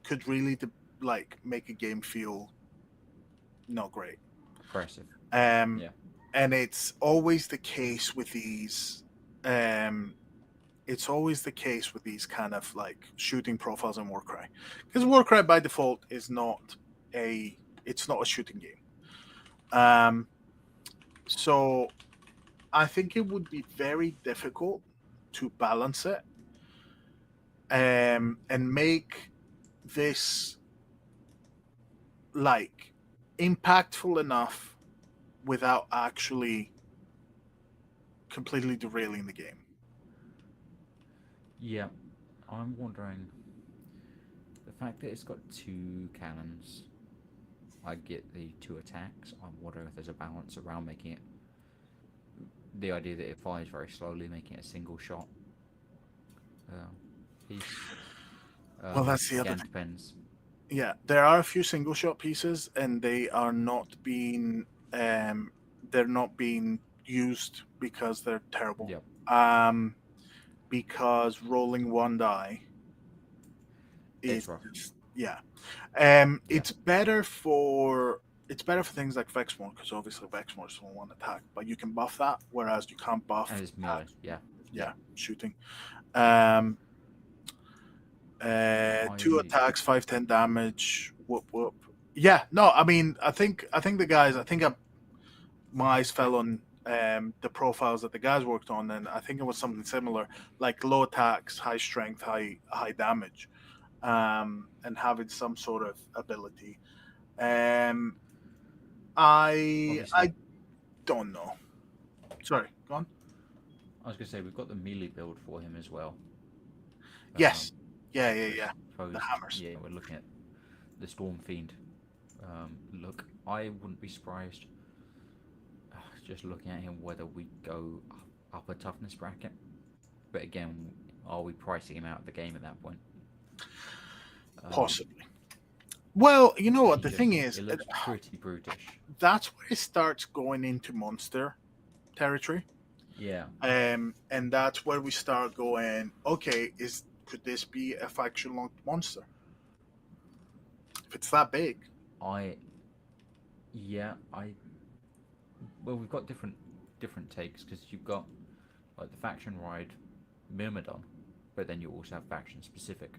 could really like make a game feel not great. impressive. Um, Yeah, and it's always the case with these. It's always the case with these kind of like shooting profiles in Warcry, because Warcry by default is not it's not a shooting game. So I think it would be very difficult to balance it, and make this like impactful enough without actually completely derailing the game. yeah. I'm wondering the fact that it's got two cannons. I get the two attacks. I'm wondering if there's a balance around making it the idea that it fires very slowly, making it a single shot piece. Well, that's the other Again, thing. depends. Yeah, there are a few single shot pieces, and they are not being they're not being used because they're terrible. Yep. Because rolling one die It's is rough. just, yeah. Yeah. It's better for things like Vexmore because obviously Vexmore is only one attack, but you can buff that, whereas you can't buff And it's melee. Yeah. yeah, shooting. Um, two I attacks, 5-10 damage. Whoop whoop. Yeah, no, I think the guys, my eyes fell on the profiles that the guys worked on, and I think it was something similar, like low attacks, high strength, high damage, and having some sort of ability. Um, I obviously don't know. Sorry, go on. I was gonna say we've got the melee build for him as well. Yes, yeah, So yeah, I yeah. The suppose hammers. yeah, we're looking at the Storm Fiend. Look, I wouldn't be surprised just looking at him whether we go up a toughness bracket. But again, are we pricing him out of the game at that point? Possibly. Well, you know what? He The just thing is, it looks pretty brutish. that's where it starts going into monster territory. Yeah, And that's where we start going. Okay, could this be a faction locked monster? If it's that big, I I well we've got different takes because you've got like the faction ride Myrmidon, but then you also have faction specific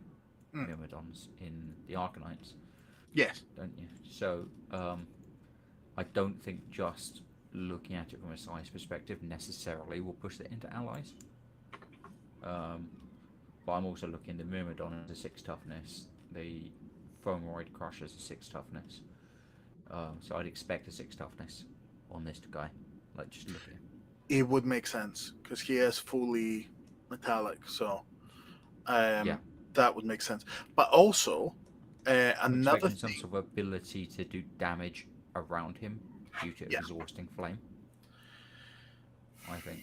mm, Myrmidons in the Arcanites, yes, don't you? So I don't think just looking at it from a size perspective necessarily will push it into allies. Um, but I'm also looking the Myrmidon as a 6 toughness, the Foamoid Crush as a 6 toughness. So I'd expect a 6 toughness on this guy. Like just look at him. it would make sense because he is fully metallic, so Yeah, that would make sense. But also, I'm another expecting some thing, sort of ability to do damage around him due to yeah, exhausting flame. I think.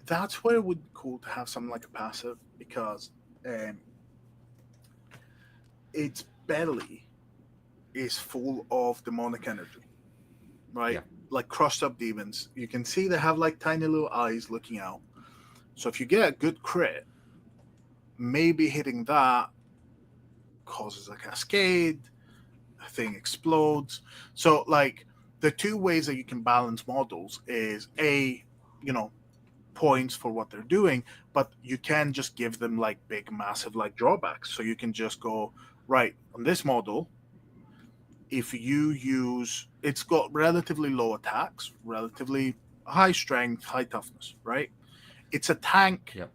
that's where it would be cool to have something like a passive because um, its belly is full of demonic energy, right? Yeah. Like crushed up demons. You can see they have like tiny little eyes looking out. So if you get a good crit, maybe hitting that causes a cascade, the thing explodes. So like the two ways that you can balance models is you know, points for what they're doing, but you can just give them like big, massive like drawbacks. So you can just go, right, on this model, if you use it's got relatively low attacks, relatively high strength, high toughness, right? It's a tank Yep.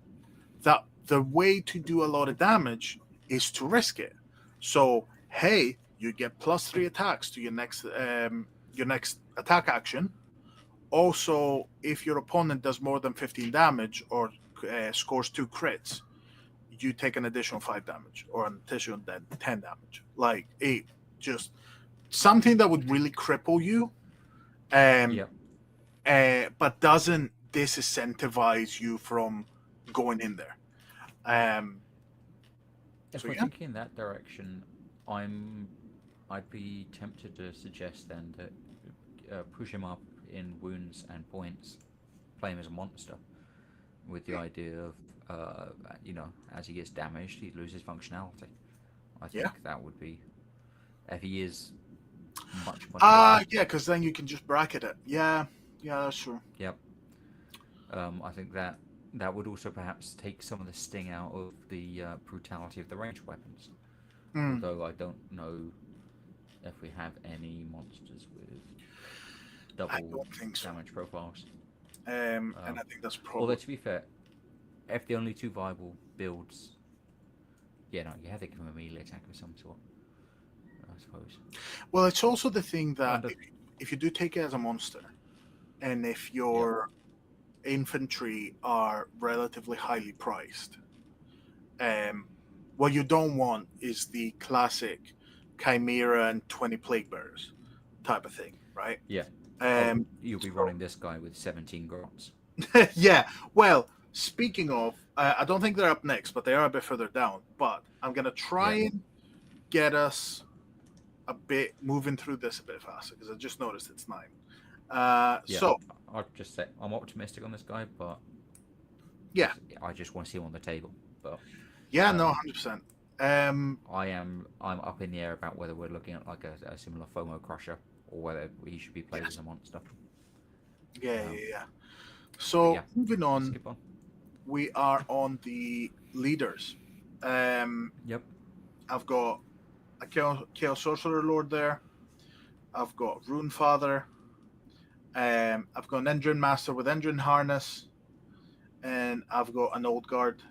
that the way to do a lot of damage is to risk it. So, hey, you get +3 attacks to your next attack action. Also, if your opponent does more than 15 damage or scores 2 crits, you take an additional 5 damage or an additional 10 damage. Like, just something that would really cripple you, um, Yep. but doesn't disincentivize you from going in there. Um, If so we're yeah, thinking in that direction, I'd be tempted to suggest then that push him up in wounds and points, play him as a monster, with the idea of as he gets damaged, he loses functionality. I think yeah, that would be if he is much bigger. yeah, because then you can just bracket it. Yeah, yeah, that's true. Yep. I think that would also perhaps take some of the sting out of the brutality of the ranged weapons. Mm, Although I don't know if we have any monsters with I double don't think so. damage profiles. And I think that's Although probably to be fair, if the only two viable builds, yeah, no, you have to give him a melee attack of some sort, I suppose. well. It's also the thing that Under, if you do take it as a monster, and if yep, your infantry are relatively highly priced, um, What you don't want is the classic Chimera and 20 Plague Bearers type of thing, right? Yeah. Oh, Um, you'll be so- running this guy with 17 grots. yeah. Well, speaking of, I don't think they're up next, but they are a bit further down. But I'm gonna try Yeah. and get us a bit moving through this a bit faster because I just noticed it's 9. Yeah. So I'll just say I'm optimistic on this guy, but yeah, I just want to see him on the table. But yeah, no, um, 100%. I'm up in the air about whether we're looking at like a similar FOMO crusher or whether he should be played as Yes, a monster. yeah, Um, yeah, yeah. but So yeah, moving let's on, skip on. we are on the leaders. Um, Yep. I've got a Chaos Sorcerer Lord there. I've got Rune Father. I've got an Engine Master with Engine Harness, and I've got an Old Guard.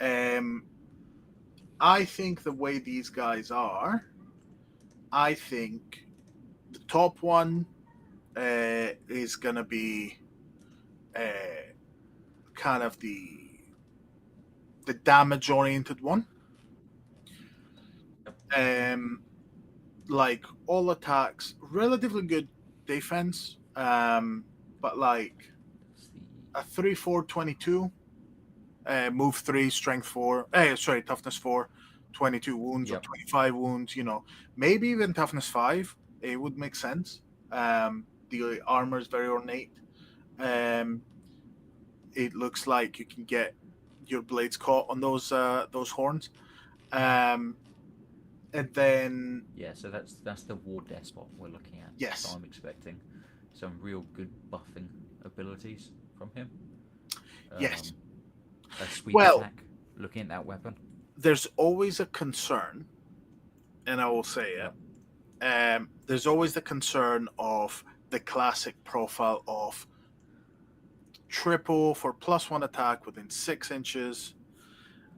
Um, I think the way these guys are, I think the top one is going to be uh, kind of the damage oriented one. Yep. Um, like all attacks, relatively good defense. But like That's the a 3-4-22, move 3, strength 4, sorry, toughness 4, 22 wounds or yep. 25 wounds, maybe even toughness 5. It would make sense. The armor is very ornate. Um, it looks like you can get your blades caught on those horns. Um, and then Yeah. So that's the War Despot we're looking at. So yes, I'm expecting some real good buffing abilities from him. yes. Um, a sweep Well, attack. Looking at that weapon. there's always a concern, and I will say it. Yep. There's always the concern of the classic profile of triple for +1 attack within 6 inches.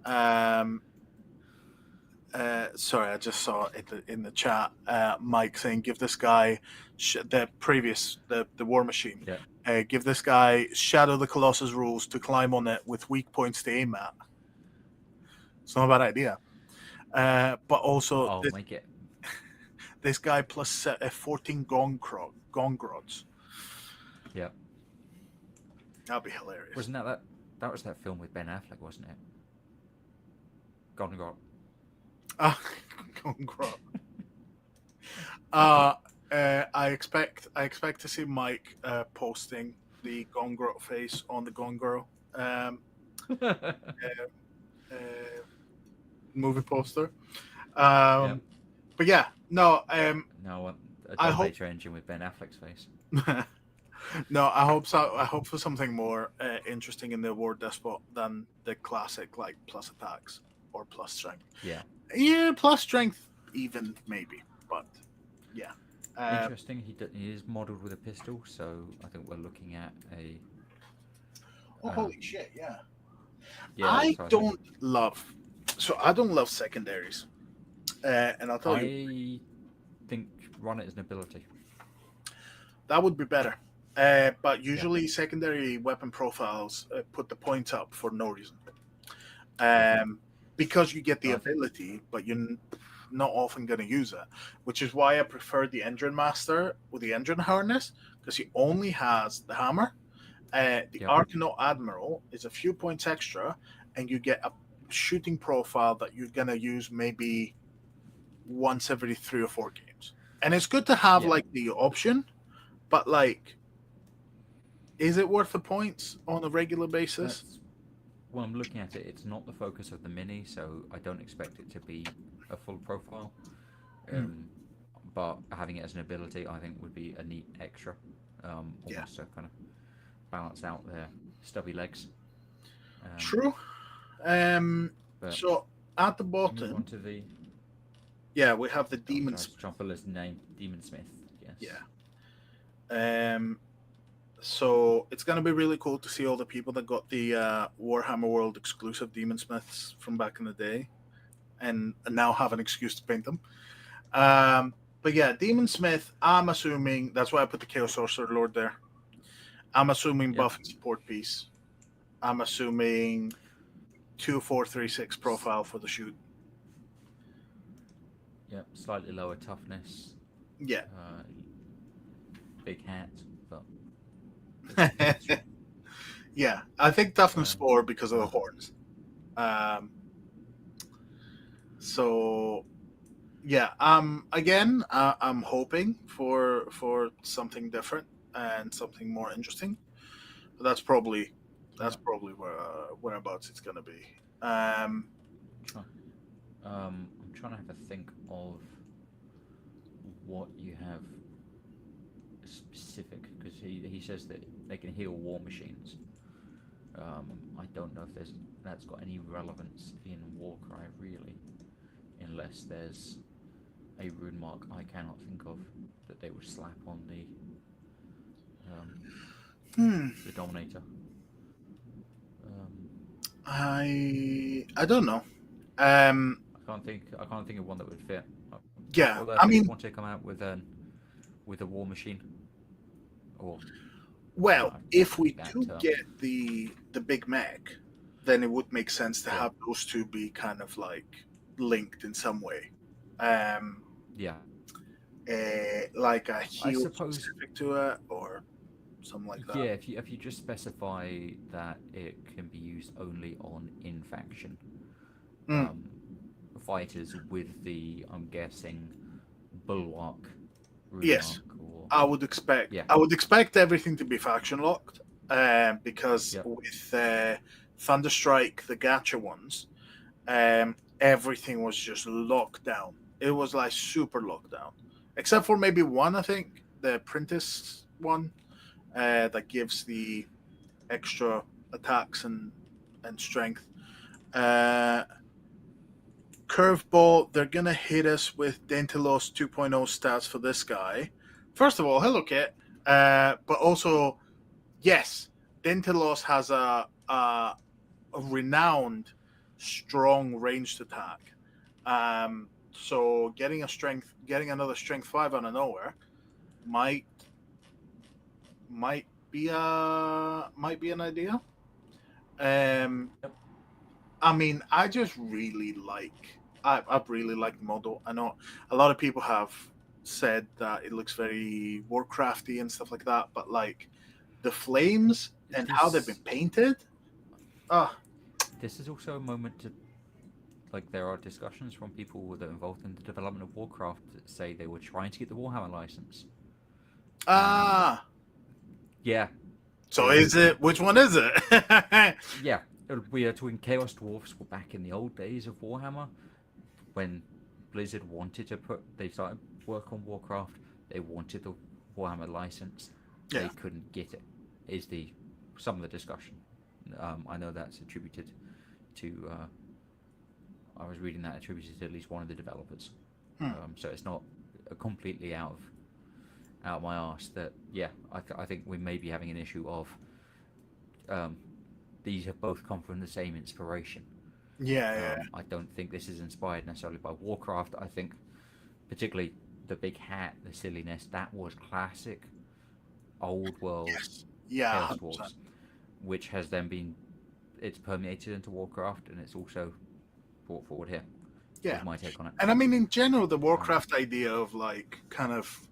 Um, sorry, I just saw it in the chat. Mike saying, "Give this guy the War Machine. Yeah. Give this guy Shadow the Colossus rules to climb on it with weak points to aim at." It's not a bad idea. But also I'll make it. this guy plus 14 Gongrods. Yeah. That'd be hilarious. Wasn't that was that film with Ben Affleck, wasn't it? Gone Got. Gongrod. I expect to see Mike posting the Gongrot face on the Gongro uh, uh, movie poster. Yep. But yeah, no. No, a I hope Dominator engine with Ben Affleck's face. no. I hope so. I hope for something more interesting in the War Despot than the classic like plus attacks or plus strength. Yeah. Yeah, plus strength even maybe, but yeah. Interesting. He is modelled with a pistol, so I think we're looking at a. Oh, holy shit! Yeah. Yeah. I So don't love. So I don't love secondaries, and I'll tell you I think run it as an ability. that would be better. But usually secondary weapon profiles put the points up for no reason. Because you get the I think- ability, but you're not often going to use it, which is why I prefer the Engine Master with the Engine Harness because he only has the hammer. The Yep. Arcanaut Admiral is a few points extra, and you get a shooting profile that you're going to use maybe once every 3 or 4 games. And it's good to have Yeah. like the option, but like, is it worth the points on a regular basis? That's, when I'm looking at it, it's not the focus of the mini, so I don't expect it to be a full profile. But having it as an ability, I think, would be a neat extra. Almost to kind of balance out their stubby legs. True. But So at the move bottom, on to the. yeah, we have the Demon. Chomper's name, Demon Smith. Yes. Yeah. So it's gonna be really cool to see all the people that got the Warhammer World exclusive Demon Smiths from back in the day, and now have an excuse to paint them. But yeah, Demon Smith. I'm assuming that's why I put the Chaos Sorcerer Lord there. I'm assuming buff and support piece. I'm assuming 2436 profile for the shoot. Yep, slightly lower toughness, Yeah. big hat, but Yeah, I think toughness um, 4 because of the horns. Um, so yeah, again, I'm hoping for something different and something more interesting. But yeah. that's probably whereabouts it's gonna be. Try, I'm trying to have a think of what you have specific because he says that they can heal war machines. I don't know if that's got any relevance in Warcry really, unless there's a rune mark I cannot think of that they would slap on um, Hmm. the Dominator. Um, I don't know. Um, I can't think of one that would fit. yeah, Although I if they mean, want to come out with a war machine, or well, I if we hate that do term. get the Big Mac, then it would make sense to Yeah, have those two be kind of like linked in some way. Um, yeah. like a I heal suppose. specific to it or something like that. Yeah, if you just specify that it can be used only on in faction Mm, um, fighters with the, I'm guessing, bulwark rune yes, mark, or I yeah, would expect everything to be faction locked, because yep, with Thunderstrike, the gacha ones, everything was just locked down. It was like super locked down, except for maybe one. I think the Apprentice one that gives the extra attacks and strength. Uh, Curveball, they're gonna hit us with Dentalos 2.0 stats for this guy. First of all, hello Kit. But also, yes, Dentalos has a renowned strong ranged attack. So getting another strength 5 out of nowhere might might be an idea. Um, yep. I mean, I just really like. I've really liked the model. I know a lot of people have said that it looks very Warcrafty and stuff like that, but like the flames and how they've been This painted. Ah, this is also a moment to, like, there are discussions from people that are involved in the development of Warcraft that say they were trying to get the Warhammer license, and ah. yeah, So they is it? Which one is it? yeah, we are talking Chaos Dwarfs were back in the old days of Warhammer when Blizzard wanted to they started work on Warcraft. They wanted the Warhammer license. They Yeah. couldn't get it. Is the some of the discussion. I know that's attributed to. I was reading that attributed to at least one of the developers. Hmm. So it's not completely out of my arse that yeah. I think we may be having an issue of um, these have both come from the same inspiration. Yeah. Yeah. I don't think this is inspired necessarily by Warcraft. I think particularly the big hat, the silliness, that was classic old world Yes. Yeah. Chaos 100%. Dwarfs, which has then been it's permeated into Warcraft and it's also brought forward here. Yeah. Is my take on it. And I mean, in general, the Um, Warcraft idea of like kind of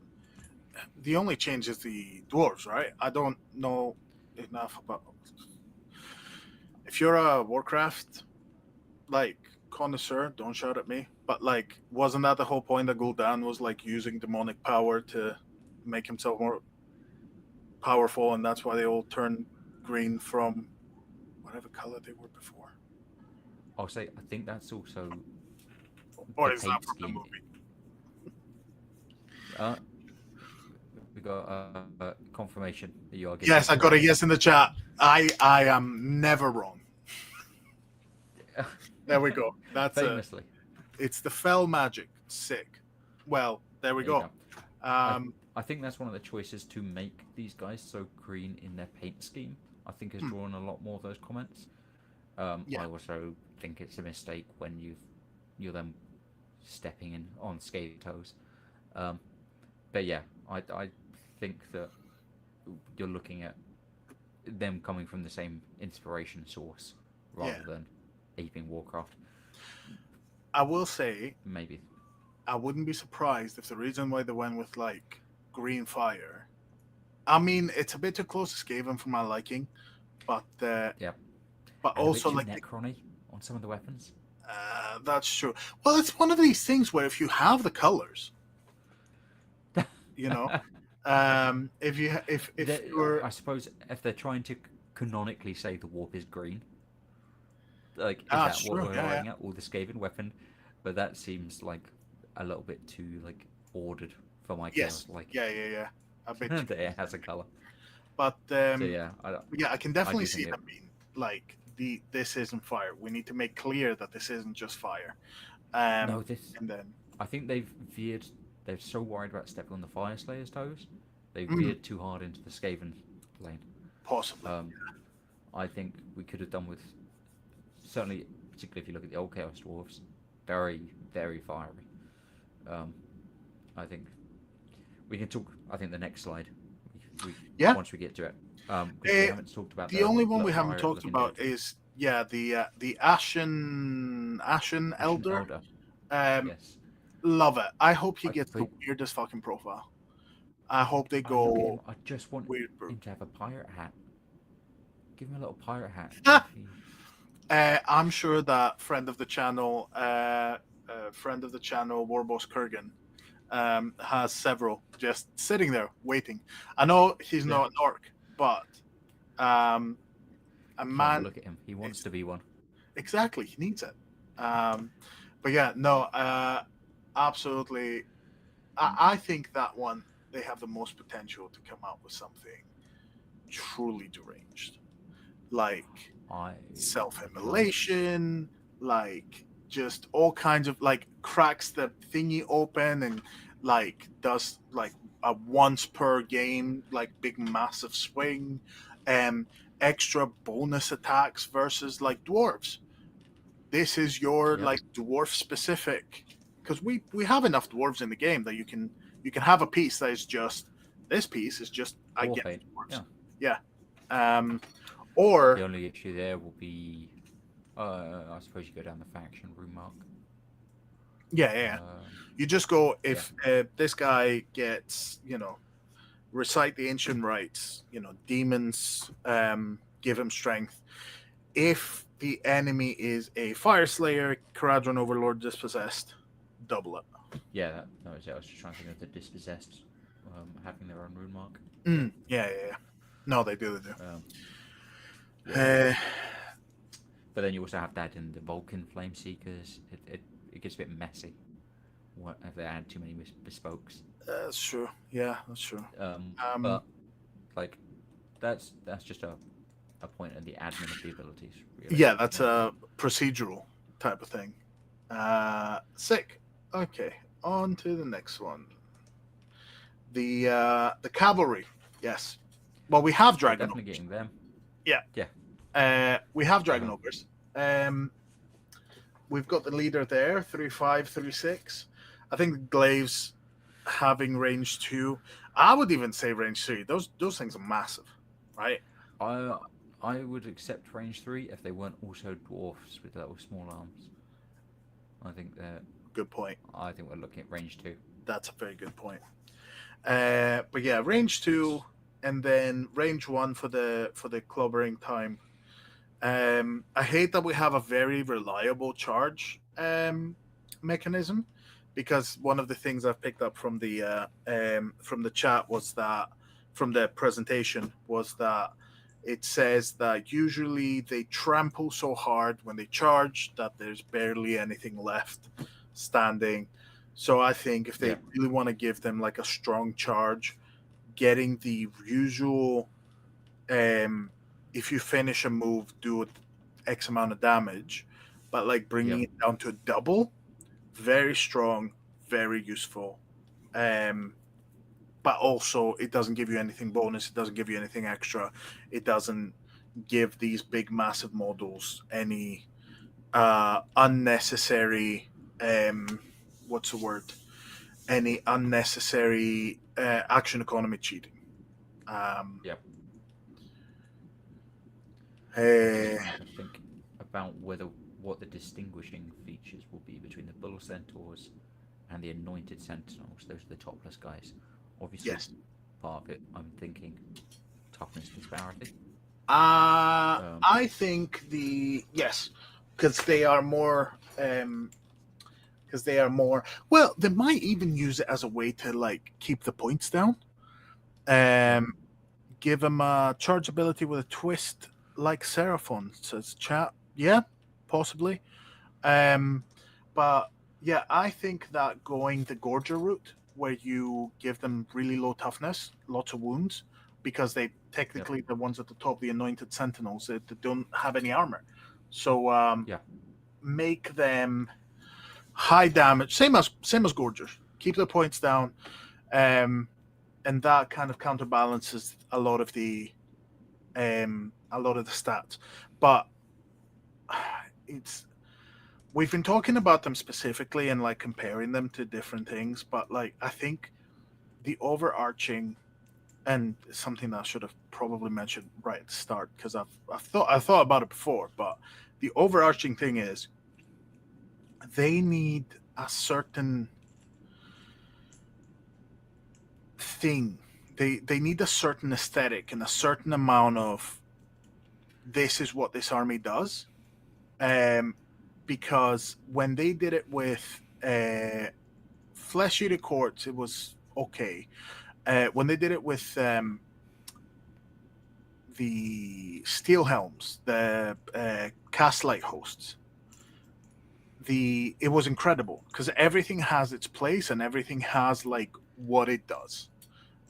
the only change is the dwarves, right? I don't know enough about. If you're a Warcraft like connoisseur, don't shout at me. But like, wasn't that the whole point that Gul'dan was like using demonic power to make himself more powerful, and that's why they all turned green from whatever color they were before? I'll say I think that's also Or the is that paint from the scheme. movie? Uh, we got confirmation that you are getting Yes, it I got a correct. yes in the chat. I am never wrong. There we go. That's it. Famously, It's the fell magic. Sick. Well, there we there you go. go. I Um, I think that's one of the choices to make these guys so green in their paint scheme. I think has hmm, drawn a lot more of those comments. yeah, I also think it's a mistake when you're then stepping in on scaly toes. Um, but yeah, I think that you're looking at them coming from the same inspiration source yeah. rather than aping Warcraft. I will say Maybe. I wouldn't be surprised if the reason why they went with like green fire. I mean, it's a bit too close to Skaven for my liking, but Yeah. And a bit also too like Necron-y on some of the weapons. that's true. Well, it's one of these things where if you have the colors, you know, if you if you're I suppose if they're trying to canonically say the warp is green, like, is that's that what true. we're Yeah, yeah. arriving at? Or the Skaven weapon? But that seems like a little bit too like ordered for my Yes. chaos liking. Yeah, yeah, yeah. A bit too. That it has a color. But So yeah, yeah, I can I definitely do see think it. them being like this isn't fire. We need to make clear that this isn't just fire. No, this. And then I think they've veered. They're so worried about stepping on the Fire Slayer's toes. They mm, veered too hard into the Skaven lane. possibly. Um, I think we could have done with certainly, particularly if you look at the old Chaos Dwarves, very very fiery. Um, I think we can talk. I think the next slide, Yeah. once we get to it, because we haven't talked about The the only one we little haven't pirate talked looking about dude, is the Ashen Ashen Elder. Elder. Um, Yes, love it. I hope he I, gets the but weirdest fucking profile. I hope they look at him. go I just want weird brute. him to have a pirate hat. Give him a little pirate hat. I'm sure that friend of the channel, Warboss Kurgan, has several just sitting there waiting. I know he's Yeah. not an orc, but um, a Yeah, but man look at him. He wants is to be one. exactly he needs it. But yeah, no, absolutely. I think that one they have the most potential to come out with something truly deranged, like I love. self-immolation, like just all kinds of like cracks the thingy open and like does like a once per game like big massive swing, um, extra bonus attacks versus like dwarves. This is your Yep. like dwarf specific because we have enough dwarves in the game that you can have a piece that is just this piece is just against Warfade. dwarves. Yeah. Yeah. Um, or The only issue there will be, I suppose you go down the faction room mark. yeah, yeah, yeah. Um, You just go yeah. if this guy gets recite the ancient rites, demons give him strength. If the enemy is a fire slayer, Caradron Overlord dispossessed, double it. Yeah, that was it. I was just trying to think of the dispossessed having their own rune mark. Yeah, yeah, yeah. No, they do, they do. Yeah. But then you also have that in the Vulcan Flame Seekers. It gets a bit messy. What if they add too many bespokes? That's true. Yeah, that's true. But like that's just a point in the admin of the abilities. Really. Yeah, that's a procedural type of thing. Sick. Okay, on to the next one. The cavalry. Yes. Well, we have We're dragon definitely ogres. getting them. Yeah. Yeah. We have dragon ogres. We've got the leader there, 3-5, 3-6. I think the glaives having range 2. I would even say range 3. Those things are massive, right? I would accept range 3 if they weren't also dwarfs with little small arms. I think that. Good point. I think we're looking at range 2. That's a very good point. But yeah, range 2 and then range 1 for the clobbering time. I hate that we have a very reliable charge mechanism, because one of the things I've picked up from the chat was that from the presentation was that it says that usually they trample so hard when they charge that there's barely anything left standing. So I think if they really want to give them like a strong charge, getting the usual if you finish a move, do X amount of damage, but like bringing it down to a double, very strong, very useful. But also, it doesn't give you anything bonus. It doesn't give you anything extra. It doesn't give these big, massive models any unnecessary. What's the word? Any unnecessary action economy cheating. I think about whether what the distinguishing features will be between the Bull Centaurs and the Anointed Sentinels. Those are the topless guys. Obviously, Yes. part of it, I'm thinking toughness disparity. I think yes, because they are more. Because they are more. Well, they might even use it as a way to like keep the points down. Yeah, Give them a charge ability with a twist, like Seraphon says. Chat, yeah, possibly. Um, but yeah, I think that going the Gorger route, where you give them really low toughness, lots of wounds, because they yep, technically the ones at the top, the Anointed Sentinels, they don't have any armor. So yeah, make them high damage, same as Gorgers. Keep the points down, um, and that kind of counterbalances a lot of the stats. But it's we've been talking about them specifically and like comparing them to different things, but like I think the overarching and something that I should have probably mentioned right at the start because I thought about it before, but the overarching thing is they need a certain thing. They need a certain aesthetic and a certain amount of this is what this army does. Um, because when they did it with Flesh Eater Courts, it was okay. When they did it with the Steel Helms, the Castlight hosts, it was incredible because everything has its place and everything has like what it does.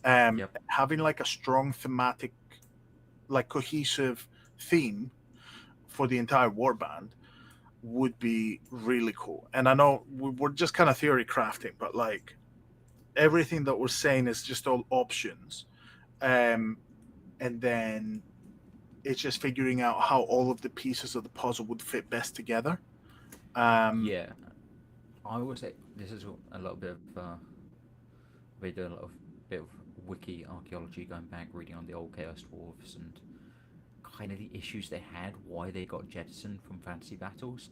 yep. Having like a strong thematic, like cohesive theme for the entire warband would be really cool. And I know we're just kind of theory crafting, but like everything that we're saying is just all options. Um, and then it's just figuring out how all of the pieces of the puzzle would fit best together. Um, Yeah, I would say this is a little bit of we do a lot of bit of wiki archaeology, going back reading on the old Chaos Dwarves and kind of the issues they had, why they got jettisoned from fantasy battles,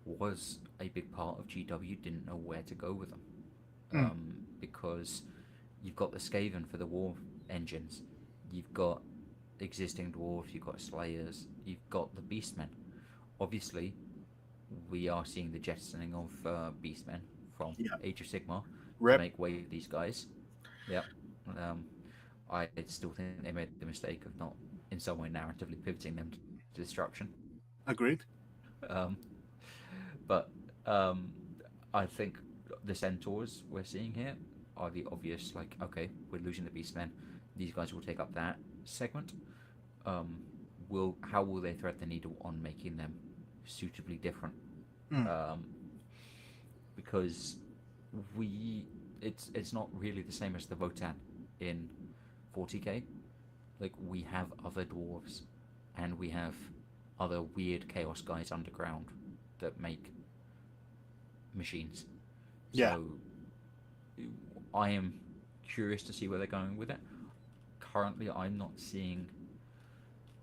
was a big part of GW didn't know where to go with them, mm, because you've got the Skaven for the war engines, you've got existing dwarves, you've got slayers, you've got the beastmen. Obviously, we are seeing the jettisoning of beastmen from yeah, Age of Sigmar to rip, make way for these guys. Yep. Um, I still think they made the mistake of not, in some way, narratively pivoting them to destruction. agreed. Um, but um, I think the centaurs we're seeing here are the obvious, like, okay, we're losing the beastmen. These guys will take up that segment. Um, how will they thread the needle on making them suitably different? Mm, Um, because it's not really the same as the Votan in 40k. Like, we have other dwarves, and we have other weird chaos guys underground that make machines. yeah, So I am curious to see where they're going with it. Currently, I'm not seeing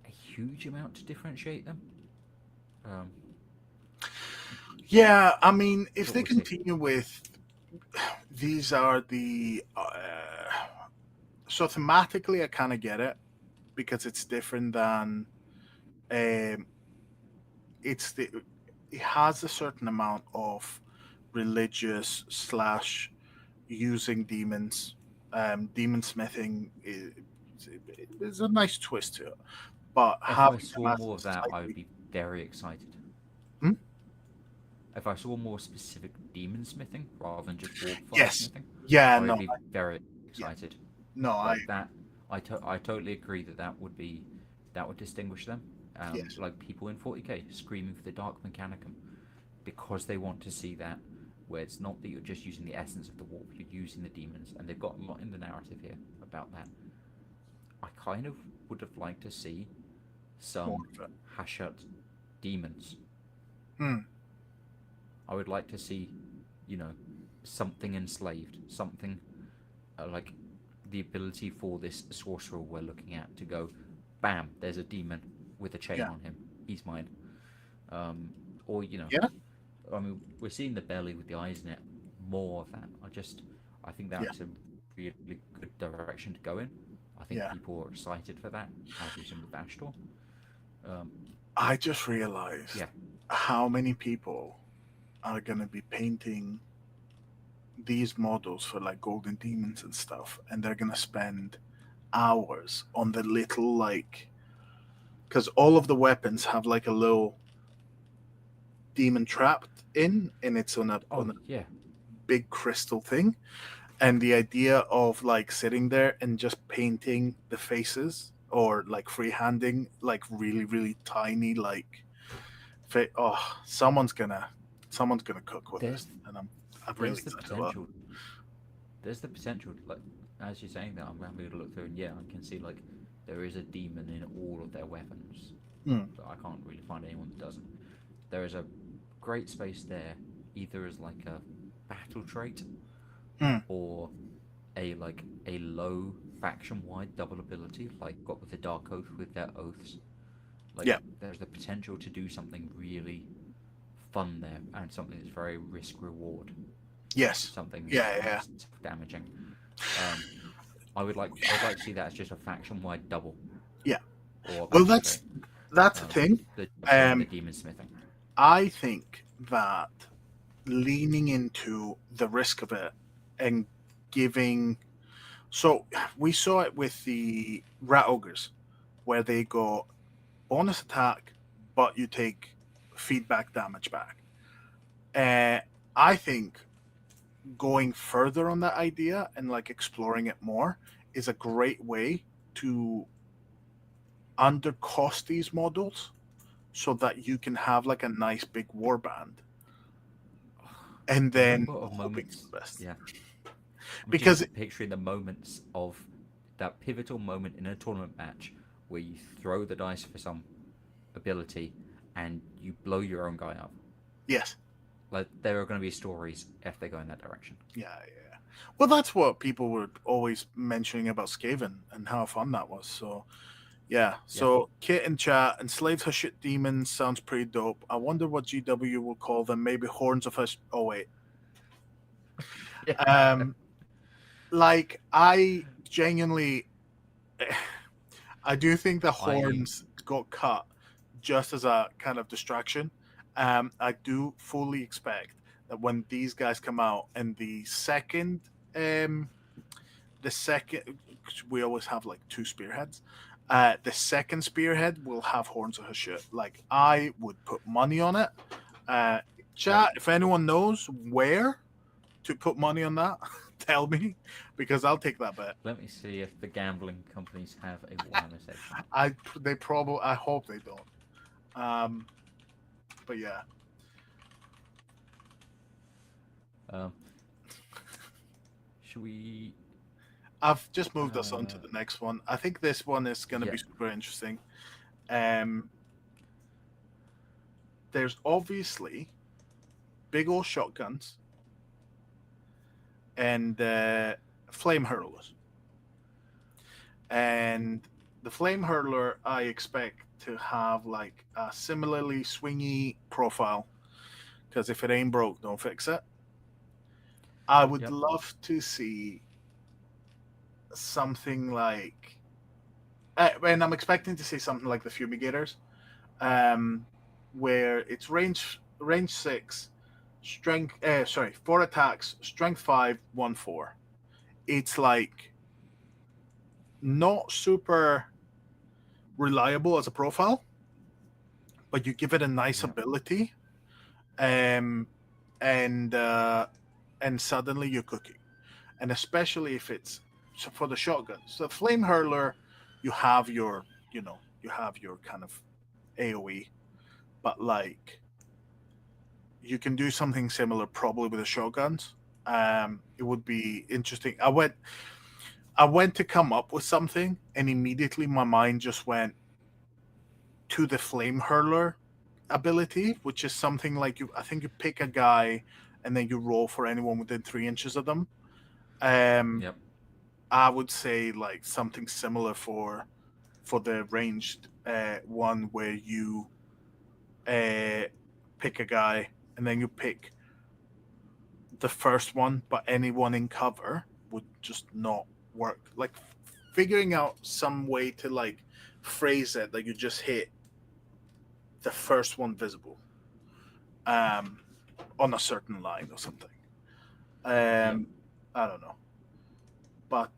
a huge amount to differentiate them. Um, yeah. I mean, if but they we'll see. continue with these are the so thematically, I kind of get it because it's different than um, it's the it has a certain amount of religious slash using demons, demon smithing is a nice twist to it, but If I having them saw as more of that, I would slightly be very excited. hmm? If I saw more specific demon smithing rather than just warp fire Yes, smithing, yeah, I would no, be very yeah, excited. no, Like that, I totally agree that that would distinguish them. yes, Like people in 40k screaming for the Dark Mechanicum because they want to see that, where it's not that you're just using the essence of the warp, you're using the demons, and they've got a lot in the narrative here about that. I kind of would have liked to see more some of it. Hashut demons. Hmm, I would like to see, you know, something enslaved, something like the ability for this sorcerer we're looking at to go, bam, there's a demon with a chain yeah, on him. He's mine. Um, or Yeah, I mean, we're seeing the belly with the eyes in it, more of that. I think yeah, that's a really good direction to go in. I think yeah. people are excited for that, as we've seen with Astor. Um, I just realized yeah. how many people are gonna be painting these models for like golden demons and stuff, and they're gonna spend hours on the little like, because all of the weapons have like a little demon trapped in, and it's on Oh a yeah. big crystal thing. And the idea of like sitting there and just painting the faces, or like freehanding like really really tiny like oh, someone's gonna cook with this, There's and I'm really there's the excited about it. potential. There's the potential. Like as you're saying that, I'm having to look through, and yeah, I can see like there is a demon in all of their weapons, Mm, but I can't really find anyone that doesn't. There is a great space there, either as like a battle trait mm, or a low faction wide double ability, like got with the Dark Oath with their oaths. Like yeah. there's the potential to do something really fun there, and something that's very risk reward, Yes. something Yeah. Yeah. that's damaging. Um, I'd like to see that as just a faction wide double Yeah. or a Well, battle trait. that's the thing. The doing the Um, demon smithing. I think that leaning into the risk of it and giving, so we saw it with the rat ogres, where they go bonus attack, but you take feedback damage back. Uh, I think going further on that idea and like exploring it more is a great way to undercost these models so that you can have like a nice big war band, and The then number of hoping for moments, the best. yeah. I'm Because just picturing the moments of that pivotal moment in a tournament match where you throw the dice for some ability and you blow your own guy up. yes, Like there are going to be stories if they go in that direction. yeah, yeah. Well, that's what people were always mentioning about Skaven and how fun that was. So yeah. Yeah. So Kit in chat, enslaved Hashit demons sounds pretty dope. I wonder what GW will call them. Maybe horns of Hash. Oh wait. Yeah. Um, like I genuinely, I do think the I horns got cut just as a kind of distraction. I do fully expect that when these guys come out and um, the second, we always have like two spearheads. The second spearhead will have horns of her shit. Like I would put money on it. Uh, yep. Chat, if anyone knows where to put money on that, tell me because I'll take that bet. Let me see if the gambling companies have a Warhammer section. I hope they don't. Um, but yeah, Um, should we? I've just moved us on to the next one. I think this one is going to Yeah. be super interesting. Um, there's obviously big old shotguns and flame hurlers, and the flame hurler I expect to have like a similarly swingy profile, because if it ain't broke, don't fix it. I would Yep. love to see something like, and I'm expecting to see something like the Fumigators, um, where it's range 6, strength. Sorry, 4 attacks, strength 5, 1/4. It's like not super reliable as a profile, but you give it a nice Yep. ability, um, and suddenly you're cooking. And especially if it's, so for the shotgun, so the flame hurler, you have your, you have your kind of AOE, but like you can do something similar probably with the shotguns. It would be interesting. I went to come up with something, and immediately my mind just went to the flame hurler ability, which is something like I think you pick a guy and then you roll for anyone within 3 inches of them. Um, Yep. I would say like something similar for the ranged one, where you uh, pick a guy, and then you pick the first one, but anyone in cover would just not work. Like figuring out some way to like phrase it that you just hit the first one visible um, on a certain line or something. Yep. I don't know, but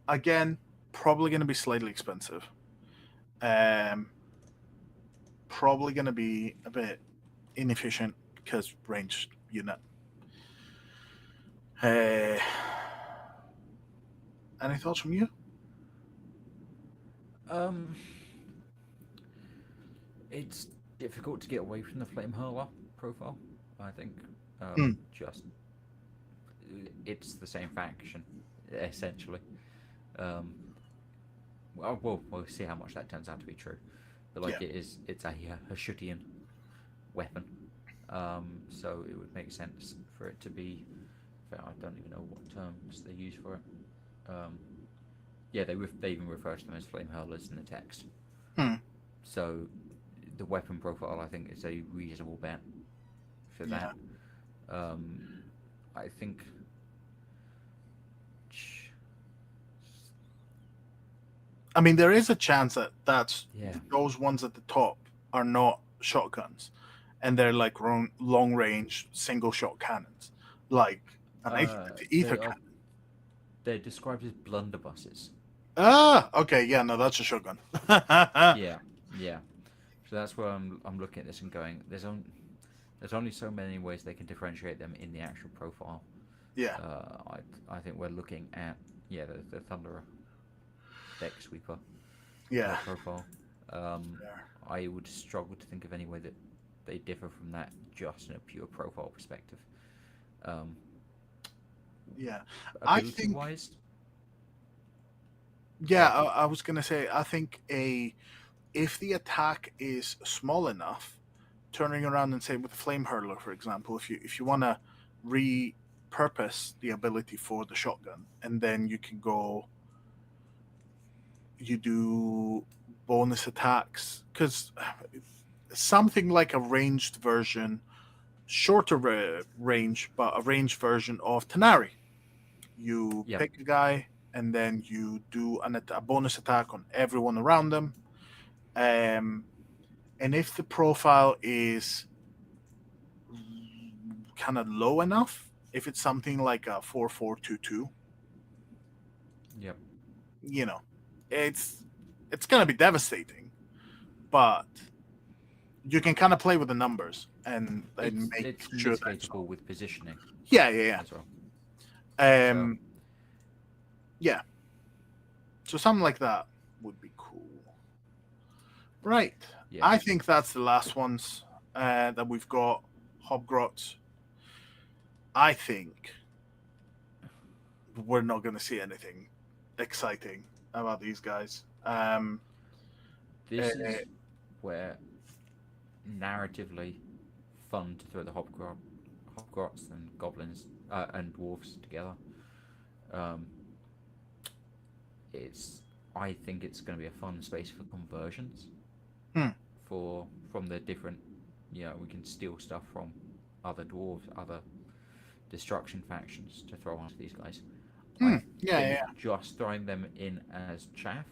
again, probably going to be slightly expensive. Um, Probably going to be a bit inefficient because ranged unit. Uh, any thoughts from you? Um, it's difficult to get away from the flame hurler profile. I think Hmm. just it's the same faction essentially. Um, we'll see how much that turns out to be true. But Yeah. like it's a Hashutian weapon. So it would make sense for it to be. I don't even know what terms they use for it. Um, yeah, they even refer to them as flame hurlers in the text. Hmm. So the weapon profile I think is a reasonable bet for Yeah. that. Um, I think. I mean, there is a chance that Yeah. those ones at the top are not shotguns, and they're like long range single shot cannons, like an ether They are. cannon. They're described as blunderbusses. Ah, okay, yeah, no, that's a shotgun. Yeah, yeah. So that's where I'm looking at this and going. There's only so many ways they can differentiate them in the actual profile. Yeah, I think we're looking at the Thunderer deck sweeper yeah, profile. Um, fair. I would struggle to think of any way that they differ from that just in a pure profile perspective. Um, Yeah. I ability think, wise, yeah, sorry. I was gonna say, I think if the attack is small enough, turning around and say with the flame hurler, for example, if you want to repurpose the ability for the shotgun, and then you can go, you do bonus attacks because something like a ranged version, shorter range, but a ranged version of Tanari. You Yep. pick a guy, and then you do a bonus attack on everyone around them. Um, and if the profile is kind of low enough, if it's something like a 4422, Yep. you know, it's it's gonna be devastating, but you can kind of play with the numbers and make It's sure that's mitigatable with positioning yeah, yeah, as well. yeah. So Yeah. So something like that would be cool. Right. yeah, I think that's the last ones that we've got. Hobgrots. I think we're not going to see anything exciting about these guys. Uh, this is where narratively fun to throw the hobgrots and goblins and dwarves together. Um, it's I think it's going to be a fun space for conversions hmm, from the different. We can steal stuff from other dwarves, other destruction factions to throw onto these guys. I yeah, think yeah. just throwing them in as chaff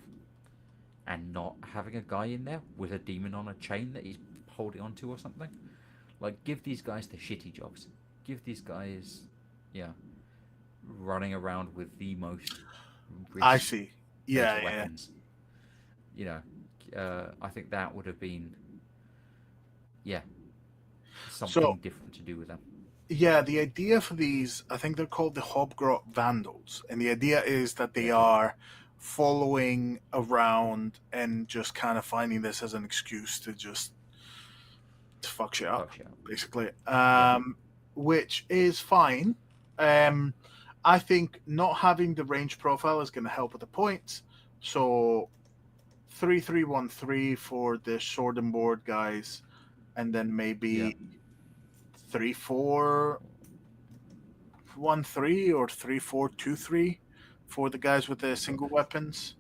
and not having a guy in there with a demon on a chain that he's holding onto or something. Like, give these guys the shitty jobs. Give these guys, yeah, running around with the most I risk-based see. Yeah, yeah. weapons. You know, I think that would have been, yeah, So something different to do with them. yeah, the idea for these, I think they're called the Hobgrot Vandals, and the idea is that they Yeah, are following around and just kind of finding this as an excuse to just fuck shit up, fuck shit up. basically. Yeah, Which is fine. Um, I think not having the range profile is going to help with the points. So 3313 for the sword and board guys, and then yeah. maybe 3413 or 3423 for the guys with the We've got single weapons.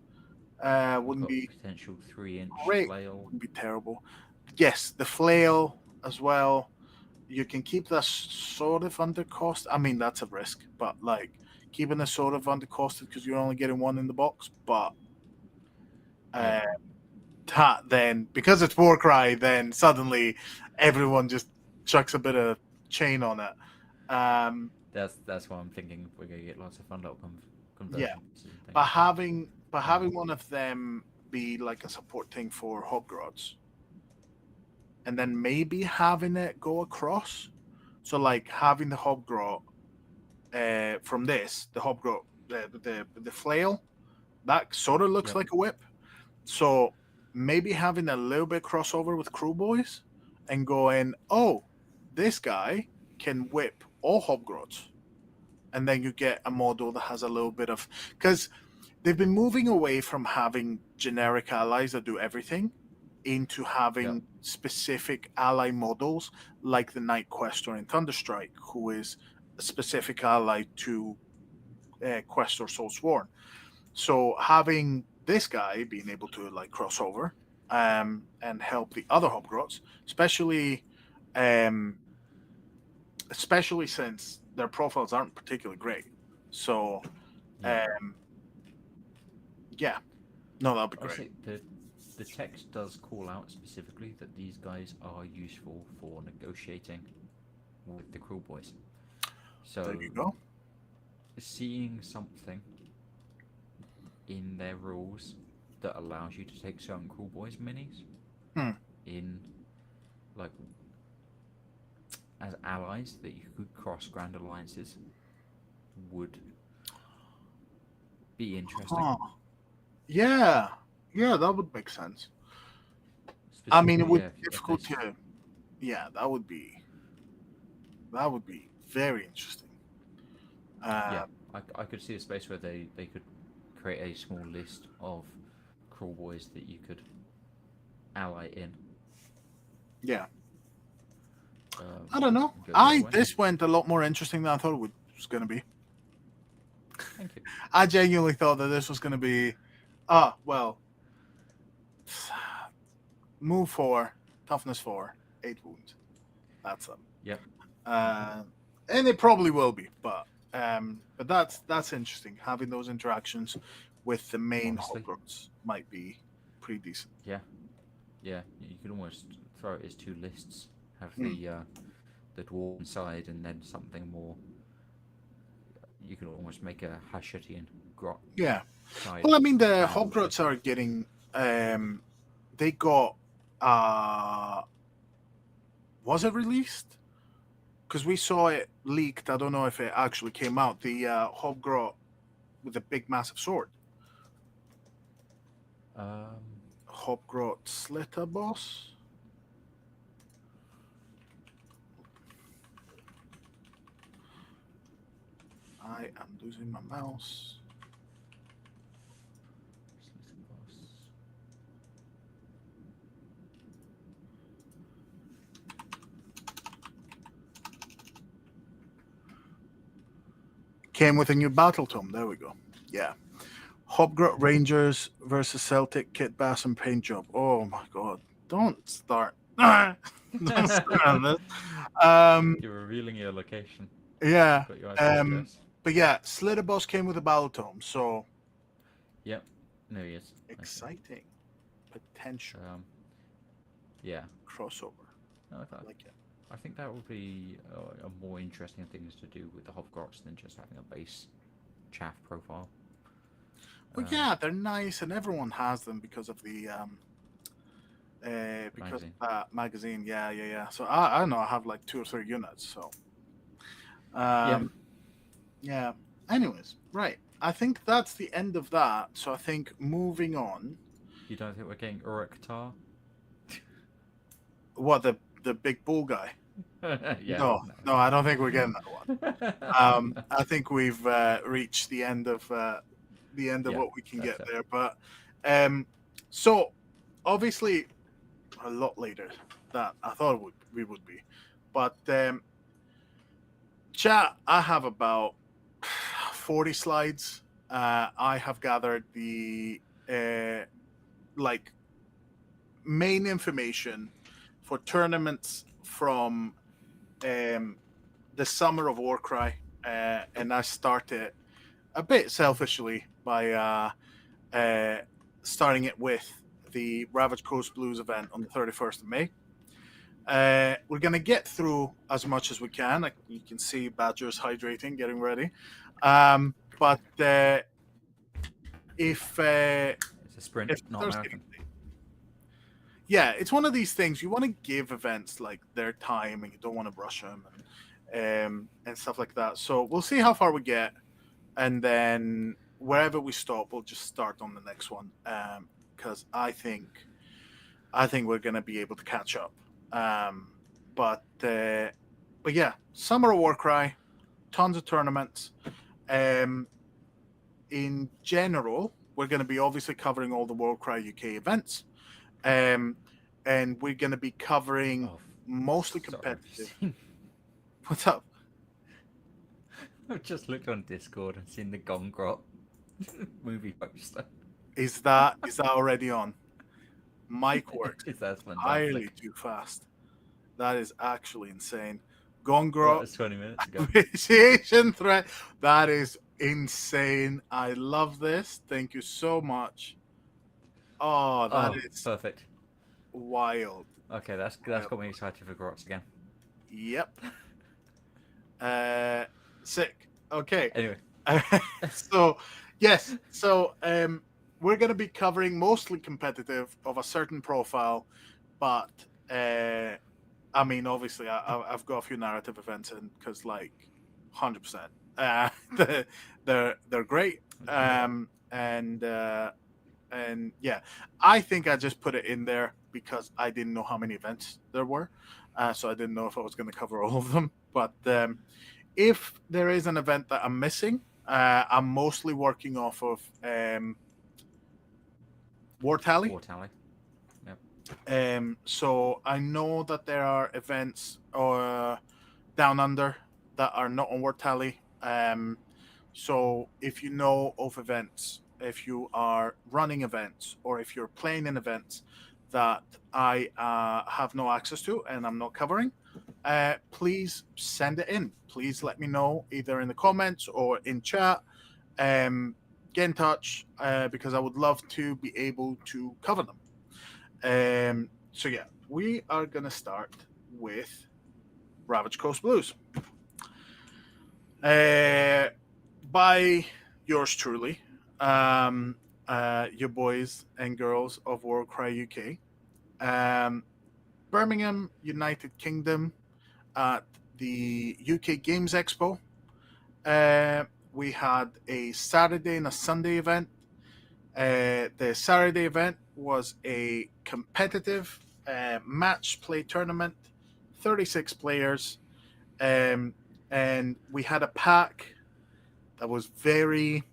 we've Wouldn't got be potential 3-inch great. flail. Wouldn't be terrible. yes, the flail as well. You can keep that sort of under cost. I mean, that's a risk, but like keeping it sort of under costed because you're only getting one in the box. But Yeah, uh, then because it's Warcry, then suddenly everyone just chucks a bit of chain on it. Um, that's why I'm thinking we're gonna get lots of fun little yeah, conversions and but things. having one of them be like a support thing for Hobgrots, and then maybe having it go across. So like having the Hobgrot from this, the Hobgrot, the flail, that sort of looks Yep. like a whip. So maybe having a little bit crossover with Crew Boys and going, oh, this guy can whip all Hobgrots. And then you get a model that has a little bit of. Because they've been moving away from having generic allies that do everything into Yep. having specific ally models like the Night Questor in Thunderstrike, who is a specific ally to Questor Soulsworn. So having this guy being able to like cross over and help the other Hobgrots, um, especially since their profiles aren't particularly great. So Yeah. um, yeah, no, that'll be I great. say the text does call out specifically that these guys are useful for negotiating with the Cruel Boys. There So you go. seeing something in their rules that allows you to take certain Cruel Boys minis Hmm. in like as allies that you could cross Grand Alliances would be interesting. Huh. Yeah, yeah, that would make sense. I mean, it Specifically, would yeah, be if they difficult to. Yeah, that would be very interesting. yeah, Uh, I could see a space where they could create a small list of Cruel Boys that you could ally in. yeah, Um, I don't know. and go their I way. This went a lot more interesting than I thought was going to be. Thank you. I genuinely thought that this was going to be, well, move 4, toughness 4, 8 wounds. That's them. Yep. Uh, and it probably will be, but that's interesting. Having those interactions with the main Honestly, Hogwarts might be pretty decent. yeah, yeah. You could almost throw it as two lists. Have Hmm. the dwarven side and then something more. You could almost make a Hashetian grot Yeah. side. Well, I mean, the And also, Hogwarts are getting. They got. Uh, was it released? Because we saw it leaked. I don't know if it actually came out. The Hobgrot with the big, massive sword. um, Hobgrot Slitter boss. I am losing my mouse. Came with a new battle tome. There we go. Yeah. Hobgrot Rangers versus Celtic Kit Bass and Paint Job. Oh my god. Don't start. Don't start on this. Um, You're revealing your location. yeah. Got your eyes closed, Um, yes. but yeah, Slitter Boss came with a battle tome, so Yep. There he is. I see. exciting potential Um, yeah. crossover. No, I like it. I think that would be a more interesting things to do with the Hobgrots than just having a base chaff profile. Well, yeah, they're nice, and everyone has them because of the because Magazine. of that magazine. Yeah, yeah, yeah. So I don't know. I have like 2 or 3 units. So Yeah. um, yeah. Anyways, right. I think that's the end of that. So I think moving on. You don't think we're getting Tar? What the big bull guy? Yeah. No, No. no, I don't think we're getting that one. I think we've reached the end of Yeah, what we can that's get it. there. But so obviously a lot later than I thought we would be. But chat, I have about 40 slides. I have gathered the like main information for tournaments from the summer of Warcry, and I started a bit selfishly by starting it with the Ravage Coast Blues event on the 31st of May. We're going to get through as much as we can. Like you can see Badger's hydrating, getting ready. But if It's a sprint, not a marathon. Yeah, it's one of these things. You want to give events like their time, and you don't want to rush them and stuff like that. So we'll see how far we get, and then wherever we stop, we'll just start on the next one. Because I think we're going to be able to catch up. But yeah, Summer of Warcry, tons of tournaments. In general, we're going to be obviously covering all the WorldCryUK events. And we're going to be covering mostly competitive. What's up? I've just looked on Discord and seen the Gone Grot movie poster. Is that already on? Mic works That's entirely too fast. That is actually insane. Gone Grot. That was 20 minutes ago. Appreciation threat. That is insane. I love this. Thank you so much. Oh, that is perfect. Wild. Okay, that's got me excited for Grots again. Yep. Sick. Okay. Anyway. So, yes. So, we're going to be covering mostly competitive of a certain profile, but I mean, obviously, I've got a few narrative events in because, like, 100%, they're great, and yeah, I think I just put it in there because I didn't know how many events there were, so I didn't know if I was going to cover all of them. But if there is an event that I'm missing, I'm mostly working off of War Tally. War Tally. So I know that there are events down under that are not on War Tally. So if you know of events, if you are running events, or if you're playing in events that I have no access to and I'm not covering, please send it in. Please let me know either in the comments or in chat. Get in touch because I would love to be able to cover them. So yeah, we are gonna start with Ravage Coast Blues. By yours truly, your boys and girls of WorldCryUK, Birmingham, United Kingdom, at the UK Games Expo. We had a Saturday and a Sunday event. The Saturday event was a competitive match play tournament, 36 players, and we had a pack that was very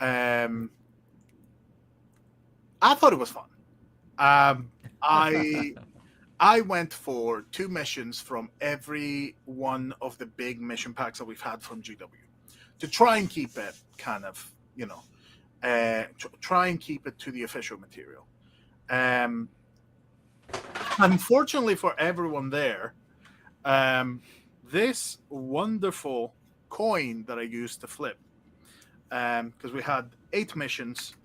I thought it was fun. I went for 2 missions from every one of the big mission packs that we've had from GW to try and keep it kind of, try and keep it to the official material. Unfortunately for everyone there, this wonderful coin that I used to flip, because we had 8 missions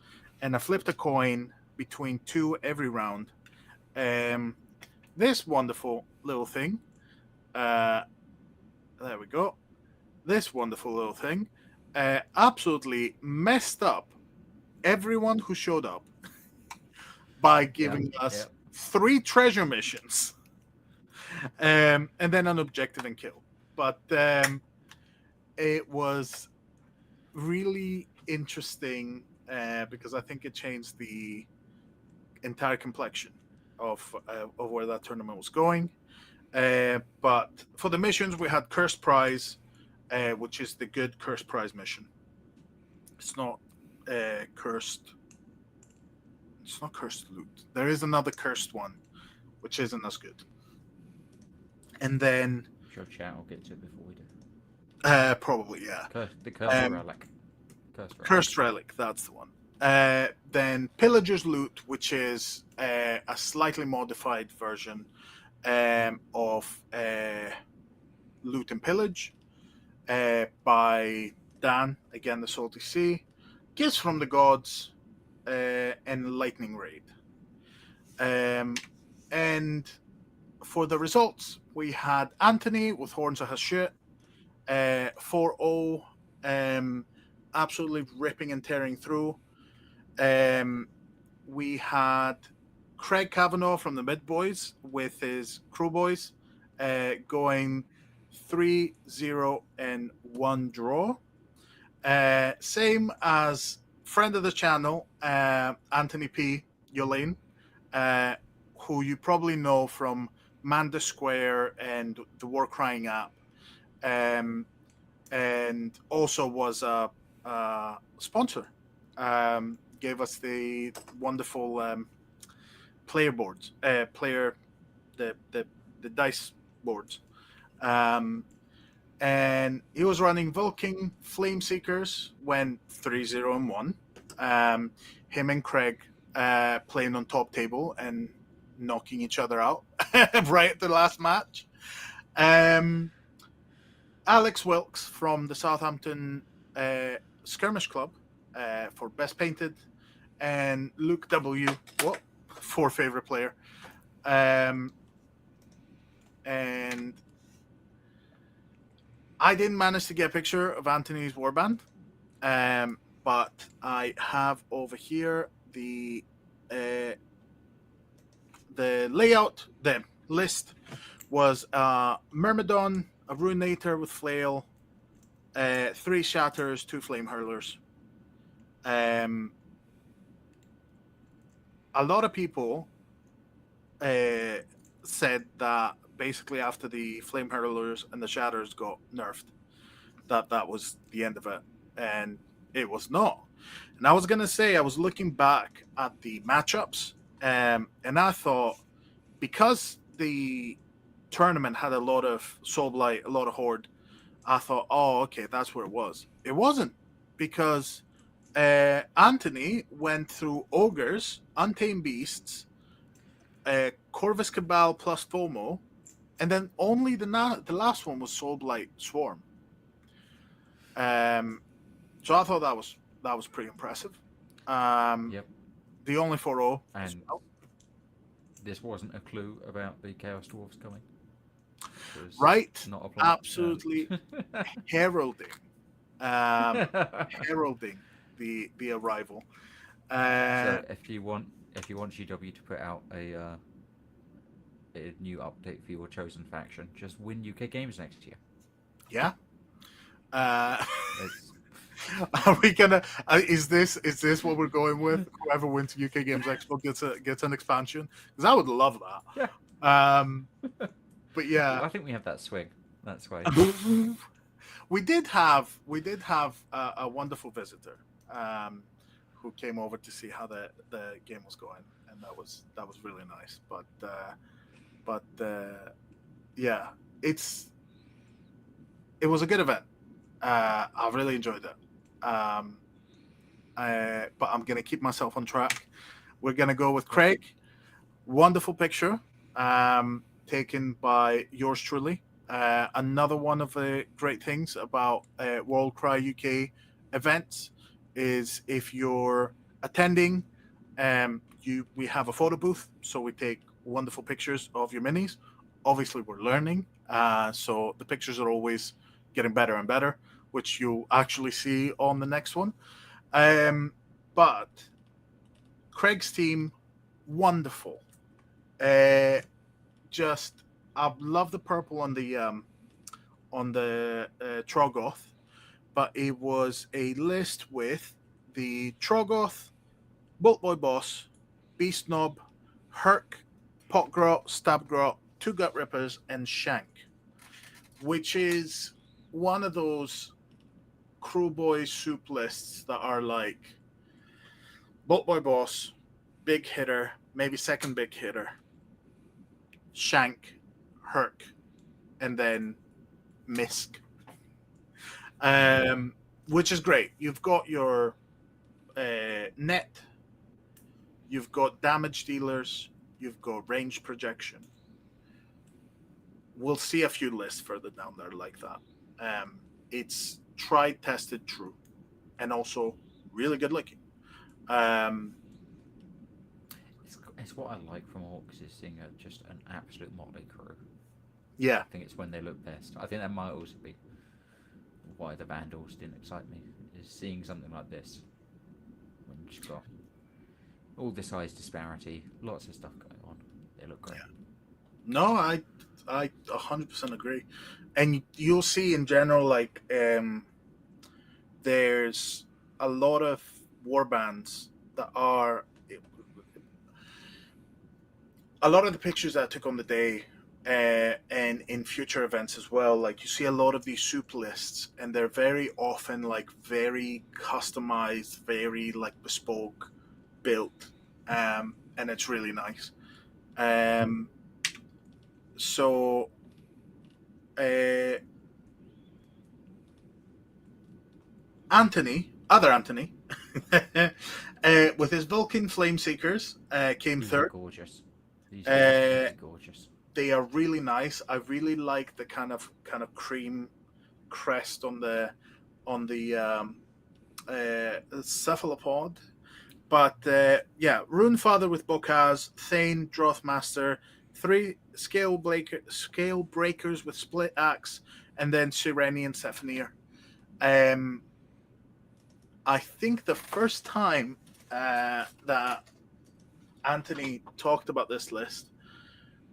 and I flipped a coin between 2 every round. This wonderful little thing, there we go. This wonderful little thing absolutely messed up everyone who showed up by giving us 3 treasure missions and then an objective and kill. But it was really interesting because I think it changed the entire complexion of where that tournament was going. But for the missions, we had Cursed Prize, which is the good Cursed Prize mission. It's not cursed. It's not cursed loot. There is another cursed one, which isn't as good. And then Sure, chat will get to it before we do. Probably, yeah. The Cursed Relic. Cursed Relic, that's the one. Then Pillager's Loot, which is a slightly modified version of Loot and Pillage by Dan, again, the Salty Sea, Gifts from the Gods, and Lightning Raid. And for the results, we had Anthony with Horns of Hashut, 4-0, absolutely ripping and tearing through. We had Craig Kavanagh from the Mid Boys with his Crew Boys going 3-0 and 1 draw. Same as friend of the channel, Anthony P. Yolaine, who you probably know from Manda Square and the Warcrying app, and also was a sponsor. Gave us the wonderful player boards, the dice boards. And he was running Vulking Flame Seekers, went 3-0 and 1. Him and Craig playing on top table and knocking each other out right at the last match. Alex Wilkes from the Southampton Skirmish Club for Best Painted, and Luke W. For favorite player. And I didn't manage to get a picture of Anthony's warband, but I have over here the layout. The list was Myrmidon, a Ruinator with Flail, 3 Shatters, 2 Flame Hurlers. A lot of people said that basically after the Flame Hurlers and the Shatters got nerfed, that was the end of it, and it was not. And I was going to say, I was looking back at the matchups, and I thought, because the tournament had a lot of Soulblight, a lot of Horde, I thought, oh, okay, that's where it was. It wasn't, because Anthony went through Ogres, Untamed Beasts, Corvus Cabal plus FOMO, and then only the last one was Soulblight Swarm. So I thought that was pretty impressive. Yep. The only 4-0. And this wasn't a clue about the Chaos Dwarves coming. Right. Not a plan. Absolutely heralding. Heralding the arrival. So if you want GW to put out a new update for your chosen faction, just win UK Games next year. Yeah. Are we gonna? Is this what we're going with? Whoever wins UK Games Expo gets an expansion, because I would love that. Yeah. But yeah, I think we have that swing. That's why. we did have a wonderful visitor who came over to see how the game was going, and that was really nice. But yeah, it was a good event. I really enjoyed it. But I'm gonna keep myself on track. We're gonna go with Craig. Wonderful picture, taken by yours truly. Another one of the great things about WorldCryUK events is, if you're attending, we have a photo booth, so we take wonderful pictures of your minis. Obviously, we're learning, so the pictures are always getting better and better, which you'll actually see on the next one. But Craig's team, wonderful. Just, I love the purple on the Trogoth, but it was a list with the Trogoth, Boltboy Boss, Beast Knob, Herc, Potgrot, Stabgrot, 2 Gut Rippers, and Shank, which is one of those Crew Boy soup lists that are like Boltboy Boss, big hitter, maybe second big hitter, Shank, Herc, and then Misk. Which is great. You've got your net, you've got damage dealers, you've got range projection. We'll see a few lists further down there like that. It's tried, tested, true, and also really good looking. Um, It's what I like from Orcs is seeing just an absolute motley crew. yeah, I think it's when they look best. I think that might also be why the Vandals didn't excite me, is seeing something like this when you've got all the size disparity, lots of stuff going on. They look great. yeah. No, I 100% agree. And you'll see in general, like, there's a lot of war bands that are a lot of the pictures that I took on the day, and in future events as well. Like, you see a lot of these soup lists, and they're very often like very customized, very like bespoke built, and it's really nice. Um, so, uh, other Anthony, with his Vulcan Flameseekers, came These are third. gorgeous. These are Uh, absolutely gorgeous. they are really nice. I really like the kind of cream crest on the cephalopod. But yeah, Runefather with Bokaz, Thane, Drothmaster, three scale breakers with split axe, and then Sireni and Sephonir. Um, I think the first time that Anthony talked about this list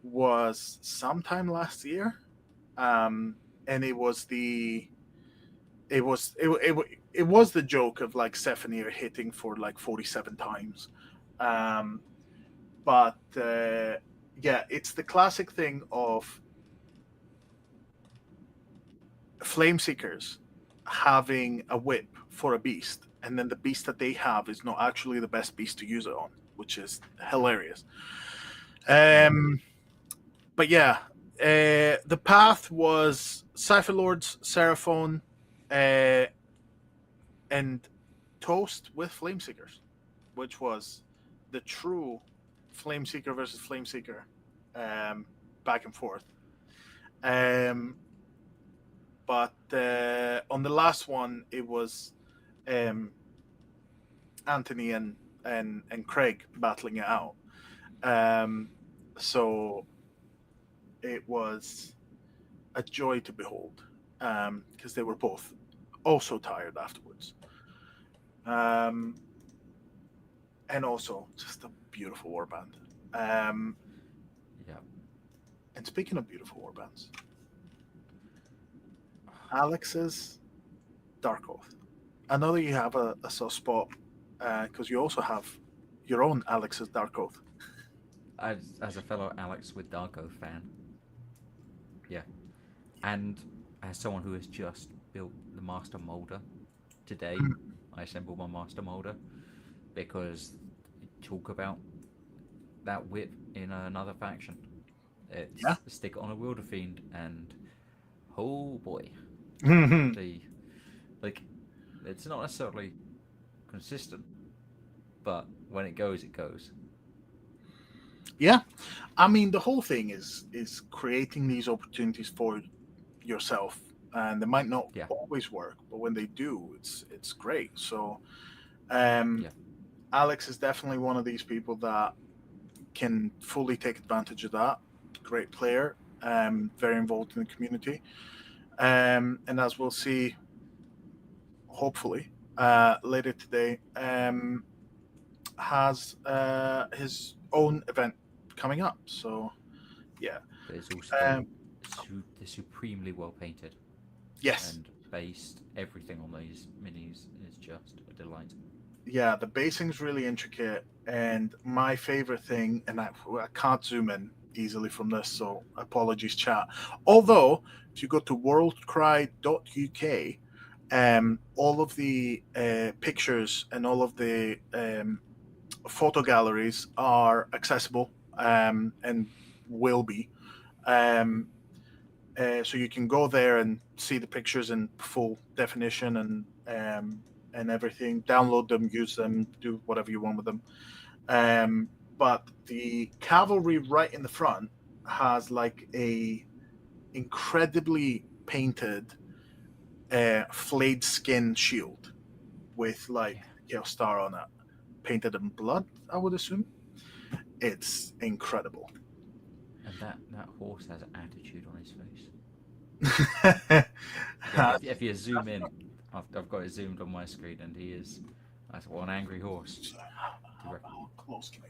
was sometime last year, and it was the joke of like Sephonir hitting for like 47 times, um, but yeah, it's the classic thing of flame seekers having a whip for a beast, and then the beast that they have is not actually the best beast to use it on, which is hilarious. Um, but yeah, the path was Cypher Lords, Seraphon, uh, and Toast with Flameseekers, which was the true Flameseeker versus Flameseeker, back and forth. Um, but on the last one, it was um, Anthony and Craig battling it out. Um, so it was a joy to behold, because they were both also tired afterwards. Um, and also just a beautiful warband. Um, Yeah. and speaking of beautiful warbands, Alex's Dark Oath. I know that you have a soft spot, because you also have your own Alex's Dark Oath. As a fellow Alex with Darko fan, yeah, and as someone who has just built the Master Molder today, I assembled my Master Molder because talk about that whip in another faction. Yeah. It's stick it on a Wilder Fiend, and oh boy, Mhm. the like it's not necessarily consistent, but when it goes, it goes. Yeah. I mean, the whole thing is creating these opportunities for yourself, and they might not Yeah, always work, but when they do, it's great. So, um, yeah, Alex is definitely one of these people that can fully take advantage of that. Great player, very involved in the community, and as we'll see, hopefully, later today, has his own event coming up. So, yeah, but it's also um, they're supremely well painted yes, and based. Everything on these minis is just a delight. yeah, the basing's really intricate, and my favorite thing, and I can't zoom in easily from this, so apologies, chat. Although, if you go to WorldCryUK, all of the pictures and all of the photo galleries are accessible, and will be. Um, so you can go there and see the pictures in full definition, and and everything. Download them, use them, do whatever you want with them. But the cavalry right in the front has like a incredibly painted flayed skin shield with like Yeah. Chaos Star on it, painted in blood, I would assume. It's incredible. And that horse has attitude on his face. That's Yeah, if you zoom in, I've got it zoomed on my screen, and he is. That's what an angry horse. how close can I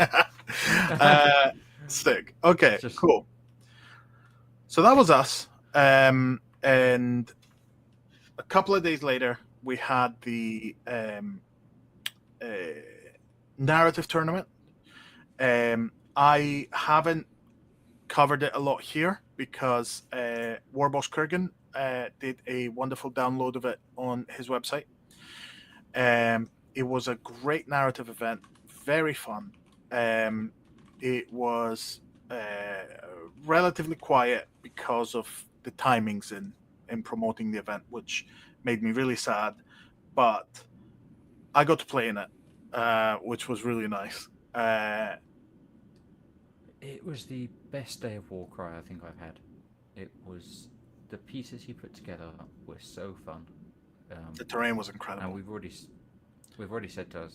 get? Sick. Okay, It's just cool. So that was us. And a couple of days later, we had the uh, narrative tournament. I haven't covered it a lot here because Warboss Kurgan did a wonderful download of it on his website. It was a great narrative event, very fun. It was relatively quiet because of the timings in promoting the event, which made me really sad. But I got to play in it, which was really nice. it was the best day of Warcry I think I've had. It was the pieces he put together were so fun. The terrain was And incredible. we've already said to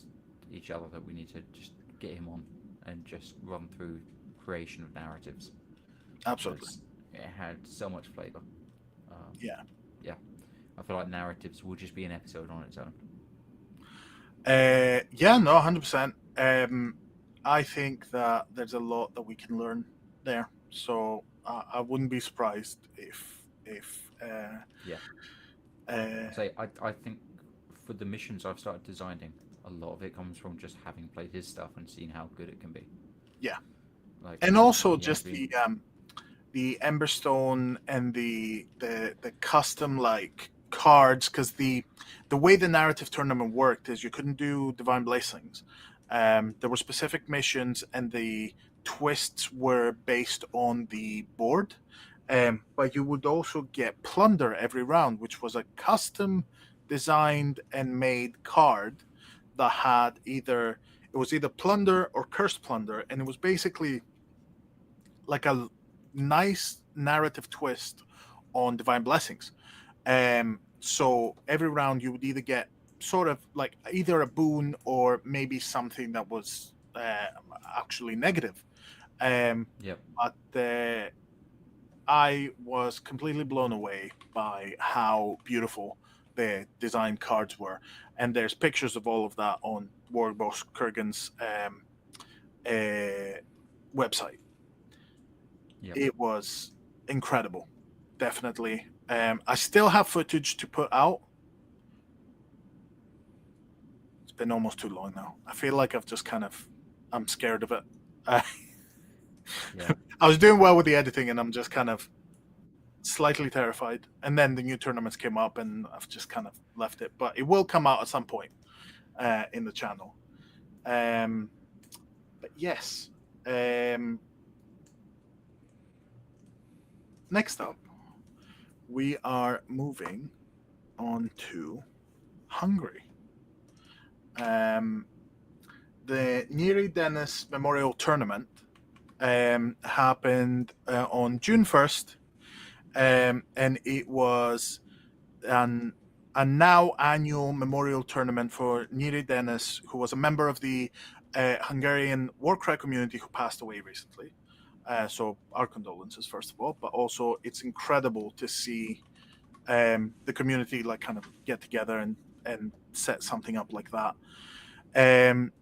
each other that we need to just get him on and just run through creation of narratives. Absolutely. It had so much flavour. Yeah. Yeah, I feel like narratives will just be an episode on its own. Yeah, no, 100%. I think that there's a lot that we can learn there. So I wouldn't be surprised if Yeah, uh, I think for the missions I've started designing, a lot of it comes from just having played his stuff and seen how good it can be. yeah, Like and also he has just been. the Emberstone and the custom like cards, because the way the narrative tournament worked is you couldn't do divine blessings. There were specific missions, and the twists were based on the board. But you would also get plunder every round, which was a custom designed and made card that had either plunder or cursed plunder, and it was basically like a nice narrative twist on divine blessings. So every round you would either get sort of like either a boon or maybe something that was actually negative. Yep. But I was completely blown away by how beautiful the design cards were, and there's pictures of all of that on Warboss Kurgan's website. Yep. It was incredible, definitely. I still have footage to put out. It's been almost too long now. I feel like I'm scared of it. Uh, Yeah. I was doing well with the editing, and I'm just kind of slightly terrified. And then the new tournaments came up, and I've just kind of left it. But it will come out at some point in the channel. But yes. Next up, we are moving on to Hungary. The Neri Dennis Memorial Tournament happened on June 1st, and it was a now annual memorial tournament for Neri Dennis, who was a member of the Hungarian Warcry community who passed away recently. So our condolences, first of all, but also it's incredible to see the community like kind of get together and set something up like that.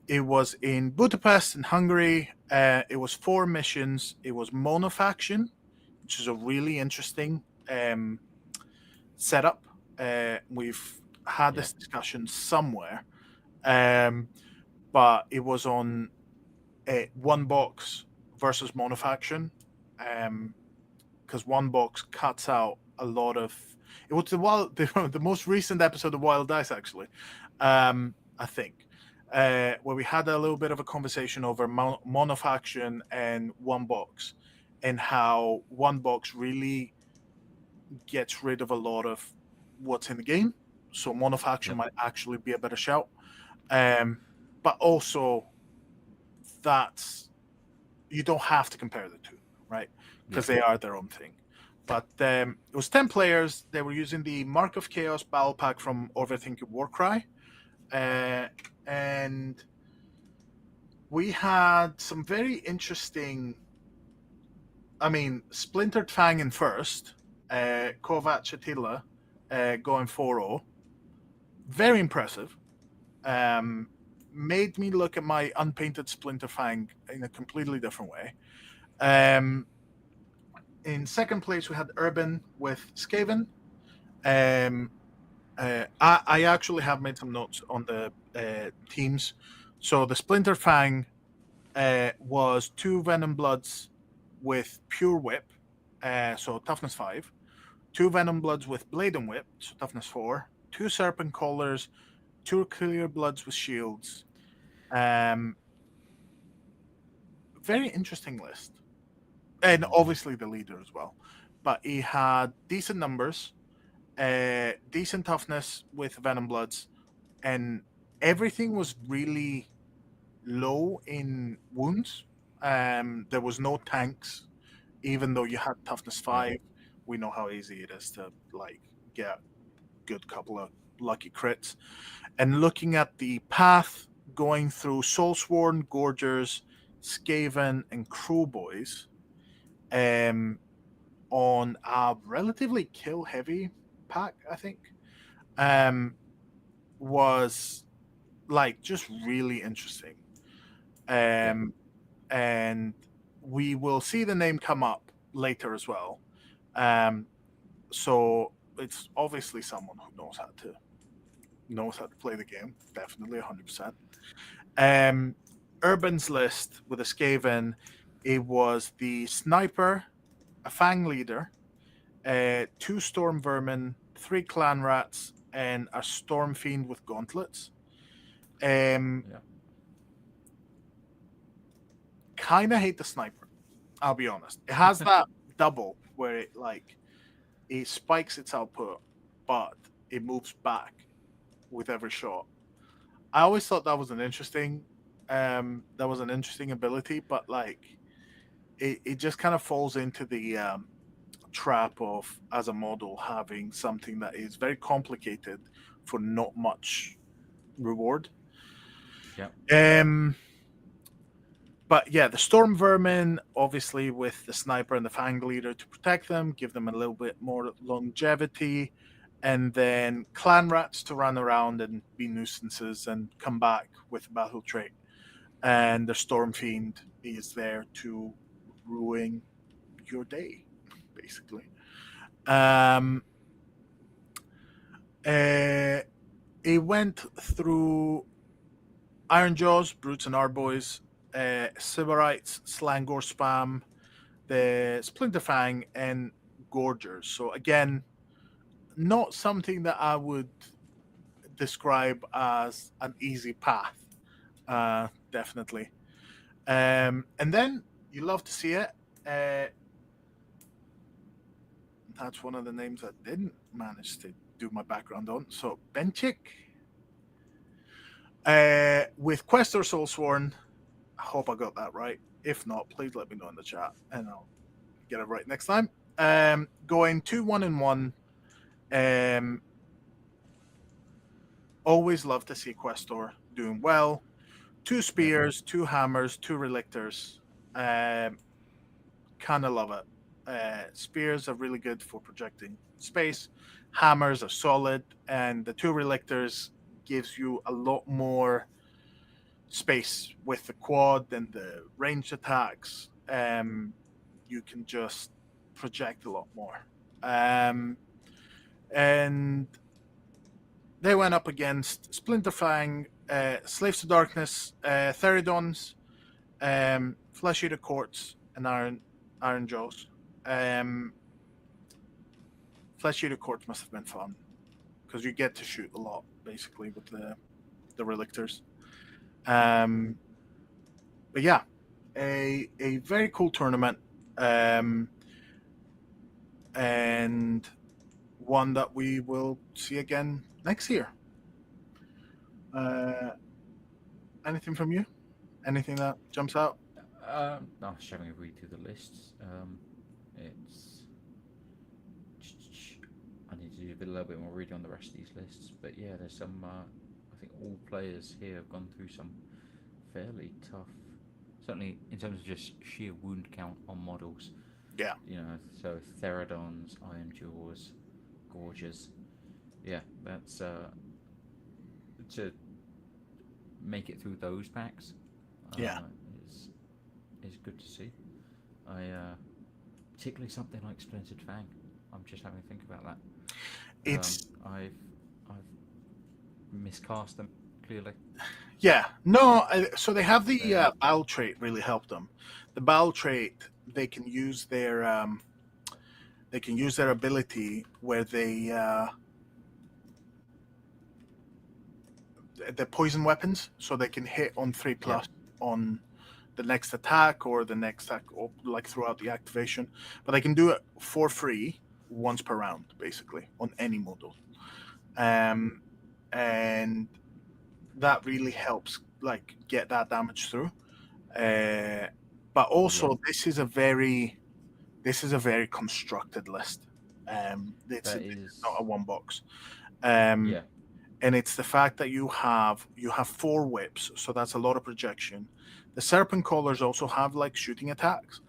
It was in Budapest in Hungary. It was 4 missions. It was monofaction, which is a really interesting setup. We've had this discussion somewhere, but it was on one box versus monofaction, because one box cuts out a lot of. It was the most recent episode of Wild Dice, actually. I think, where we had a little bit of a conversation over monofaction and one box, and how one box really gets rid of a lot of what's in the game. so monofaction Yep. might actually be a better shout. But also, that's you don't have to compare the two, right? Because Yep. they are their own thing. But it was 10 players. They were using the Mark of Chaos battle pack from Overthinking Warcry. And we had some very interesting. I mean, Splintered Fang in first, Kovat Chatila going 4-0. Very impressive. Um, Made me look at my unpainted Splinter Fang in a completely different way. Um, in second place, we had Urban with Skaven. Um, I actually have made some notes on the teams. So the Splinter Fang was 2 Venom Bloods with Pure Whip, so toughness 5. 2 Venom Bloods with Blade and Whip, so toughness 4. 2 Serpent Collars, 2 Clear Bloods with Shields. Very interesting list. And obviously the leader as well. But he had decent numbers, decent toughness with Venom Bloods, and everything was really low in wounds. There was no tanks, even though you had toughness 5. We know how easy it is to like get good couple of lucky crits. And looking at the path going through Soulsworn, Gorgers, Skaven, and Crewboys, on a relatively kill heavy pack, I think, was like just really interesting. And we will see the name come up later as well. So it's obviously someone who knows how to play the game, definitely 100%. Urban's list with a Skaven, it was the sniper, a Fang leader, 2 Storm Vermin, 3 Clan Rats, and a Storm Fiend with gauntlets. Kind of hate the sniper, I'll be honest. It has that double where it spikes its output, but it moves back with every shot. I always thought that was an interesting ability, but it just kind of falls into the trap of, as a model, having something that is very complicated for not much reward. But yeah, the Storm Vermin, obviously with the Sniper and the Fang Leader to protect them, give them a little bit more longevity, and then Clan Rats to run around and be nuisances and come back with a battle trait. And the Storm Fiend is there to ruin your day, basically. It went through Iron Jaws, Brutes and Arboys, Sybarites, Slangor Spam, the Splinter Fang, and Gorgers. So again, not something that I would describe as an easy path. Definitely. And then you love to see it. That's one of the names I didn't manage to do my background on. So Benchik. With Quest or Soulsworn, I hope I got that right. If not, please let me know in the chat and I'll get it right next time. Going 2-1-1. Always love to see Questor doing well. 2 spears, 2 hammers, 2 relictors. Kind of love it. Spears are really good for projecting space. Hammers are solid, and the 2 relictors gives you a lot more space with the quad and the ranged attacks. You can just project a lot more. And they went up against Splinter Fang, Slaves to Darkness, Theridons, Flesh Eater Courts, and Iron Jaws. Flesh Eater Courts must have been fun because you get to shoot a lot, basically, with the relictors. But yeah, a very cool tournament, and one that we will see again next year. Anything from you? Anything that jumps out? No, I was having a read through the lists. It's I need to do a little bit more reading on the rest of these lists, but yeah, there's some. I think all players here have gone through some fairly tough. Certainly, in terms of just sheer wound count on models, Yeah, so Therodons, Iron Jaws, Gorges. Yeah, that's to make it through those packs. yeah. Is is good to see. I particularly something like Splintered Fang. I'm just having to think about that. It's I've miscast them clearly. Yeah, no. So they have the They're battle trait really helped them. The battle trait they can use their ability where the poison weapons, so they can hit on 3+ yeah on the next attack or the next attack, or like throughout the activation. But they can do it for free once per round, basically on any model, um, and that really helps like get that damage through. But yeah also, this is a very constructed list. It's that not a is one box. Um, yeah and it's the fact that you have 4 whips, so that's a lot of projection. The serpent callers also have like shooting attacks.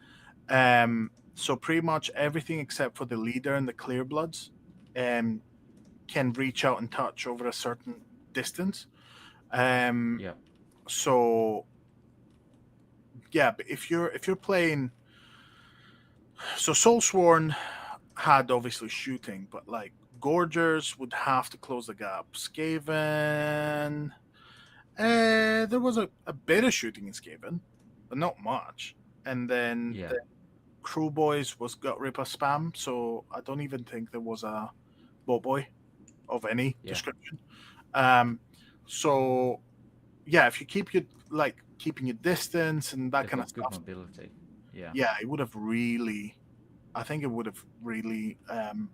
So pretty much everything except for the leader and the clear bloods um, can reach out and touch over a certain distance. Um, yeah so yeah, but if you're playing, so Soulsworn had obviously shooting, but like Gorgers would have to close the gap. Skaven, there was a bit of shooting in Skaven, but not much. And then yeah the Crew Boys was Gut Ripper spam, so I don't even think there was a Boat Boy of any yeah. description. Um, so yeah, if you keep your like keeping your distance and that They've kind of got good stuff, mobility. Yeah, yeah, it would have really. I think it would have really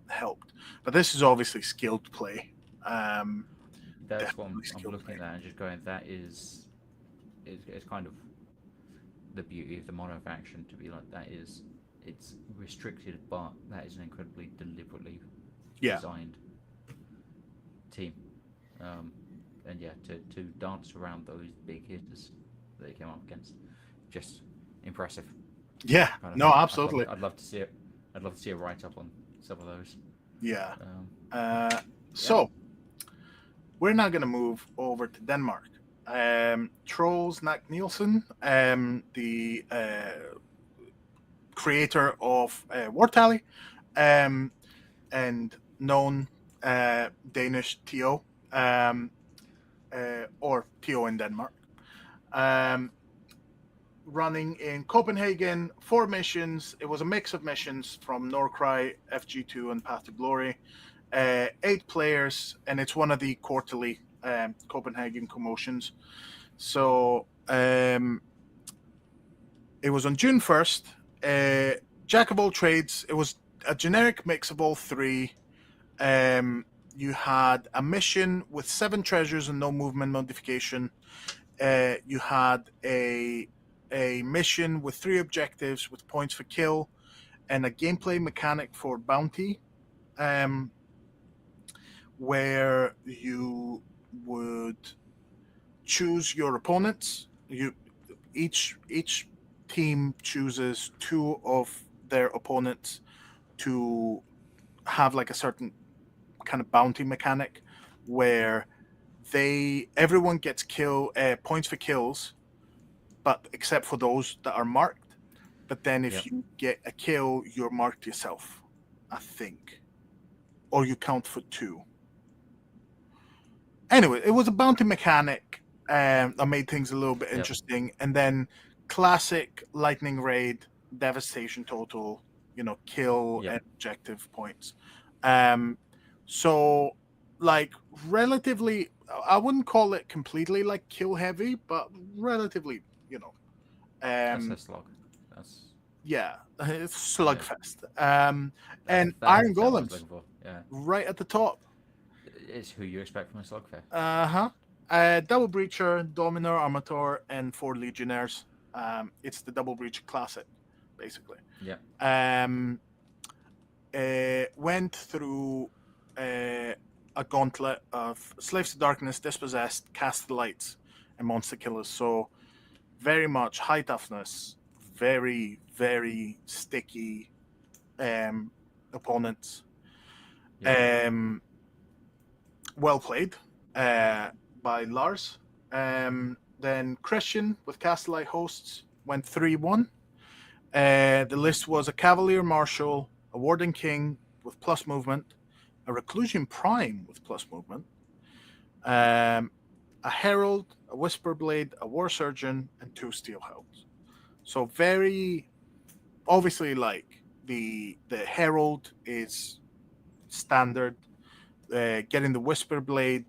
helped. But this is obviously skilled play. Um, that's what Definitely I'm skilled looking play. at that and just going. That is kind of the beauty of the mono faction to be like that is it's restricted, but that is an incredibly deliberately Yeah, designed team. Um, and yeah, to dance around those big hitters that they came up against, just impressive yeah, kind of no, thing. absolutely, I'd love to see it. I'd love to see a write up on some of those. yeah. Um, Uh, yeah, so we're now going to move over to Denmark. Trolls Knack Nielsen, the creator of War Tally, um, and known Danish TO, or TO in Denmark. Um, Running in Copenhagen, 4 missions. It was a mix of missions from Warcry, FG2, and Path to Glory. 8 players, and it's one of the quarterly Copenhagen commotions. So it was on June 1st. Jack of all trades. It was a generic mix of all 3. You had a mission with 7 treasures and no movement modification. You had a mission with 3 objectives with points for kill, and a gameplay mechanic for bounty, where you would choose your opponents. Each team chooses 2 of their opponents to have like a certain kind of bounty mechanic where everyone gets points for kills, but except for those that are marked. But then if yep, you get a kill, you're marked yourself, I think, or you count for 2. Anyway, it was a bounty mechanic that made things a little bit yep, interesting. And then classic lightning raid, devastation total, kill yep. and objective points. Um, so like relatively, I wouldn't call it completely like kill heavy, but relatively, That's um, a slog. That's yeah, it's yeah. slugfest. That And that is Iron the term I was Golems looking for. Yeah. right at the top. It's who you expect from a Slugfair. Uh-huh. Double Breacher, Dominor, Armator, and 4 Legionnaires. It's the Double Breacher Classic, basically. Yeah. Went through a gauntlet of Slaves to Darkness, Dispossessed, Cast the Lights, and Monster Killers. So very much high toughness, very, very sticky opponents. Yeah. Well played by Lars. Then Christian with Castlelight Hosts went 3-1. The list was a Cavalier Marshal, a Warden King with plus movement, a Reclusion Prime with plus movement, a Herald, a Whisper Blade, a War Surgeon, and 2 Steel Helms. So very obviously, like the Herald is standard. Getting the Whisper Blade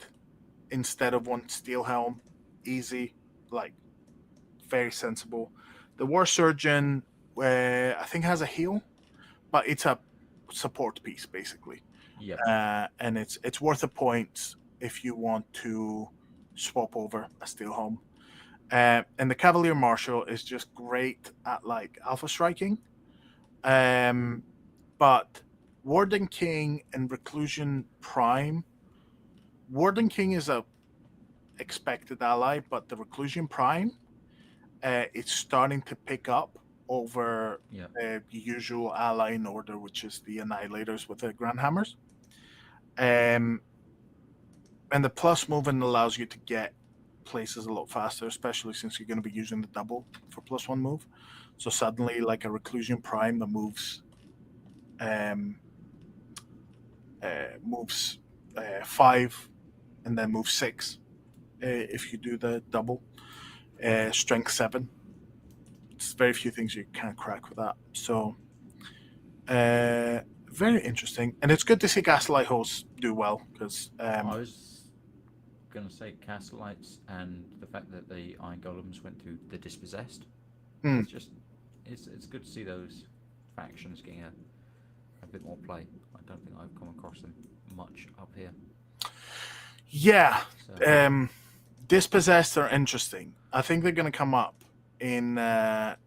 instead of 1 Steel Helm, easy, like very sensible. The War Surgeon, I think, has a heal, but it's a support piece basically. Yeah. And it's worth a point if you want to swap over a Steel Helm. And the Cavalier Marshal is just great at like alpha striking. But Warden King and Reclusion Prime. Warden King is a expected ally, but the Reclusion Prime, it's starting to pick up over Yeah. the usual ally in order, which is the Annihilators with the Grand Hammers. And the plus movement allows you to get places a lot faster, especially since you're going to be using the double for +1 move. So suddenly, like a Reclusion Prime that moves 5 and then moves 6 if you do the double. Strength 7. It's very few things you can crack with that. So very interesting, and it's good to see Gaslight Hosts do well because I was gonna say Castleites and the fact that the Iron Golems went to the Dispossessed. It's just it's good to see those factions getting a bit more play. I don't think I've come across them much up here. Yeah, So, Dispossessed are interesting. I think they're going to come up in the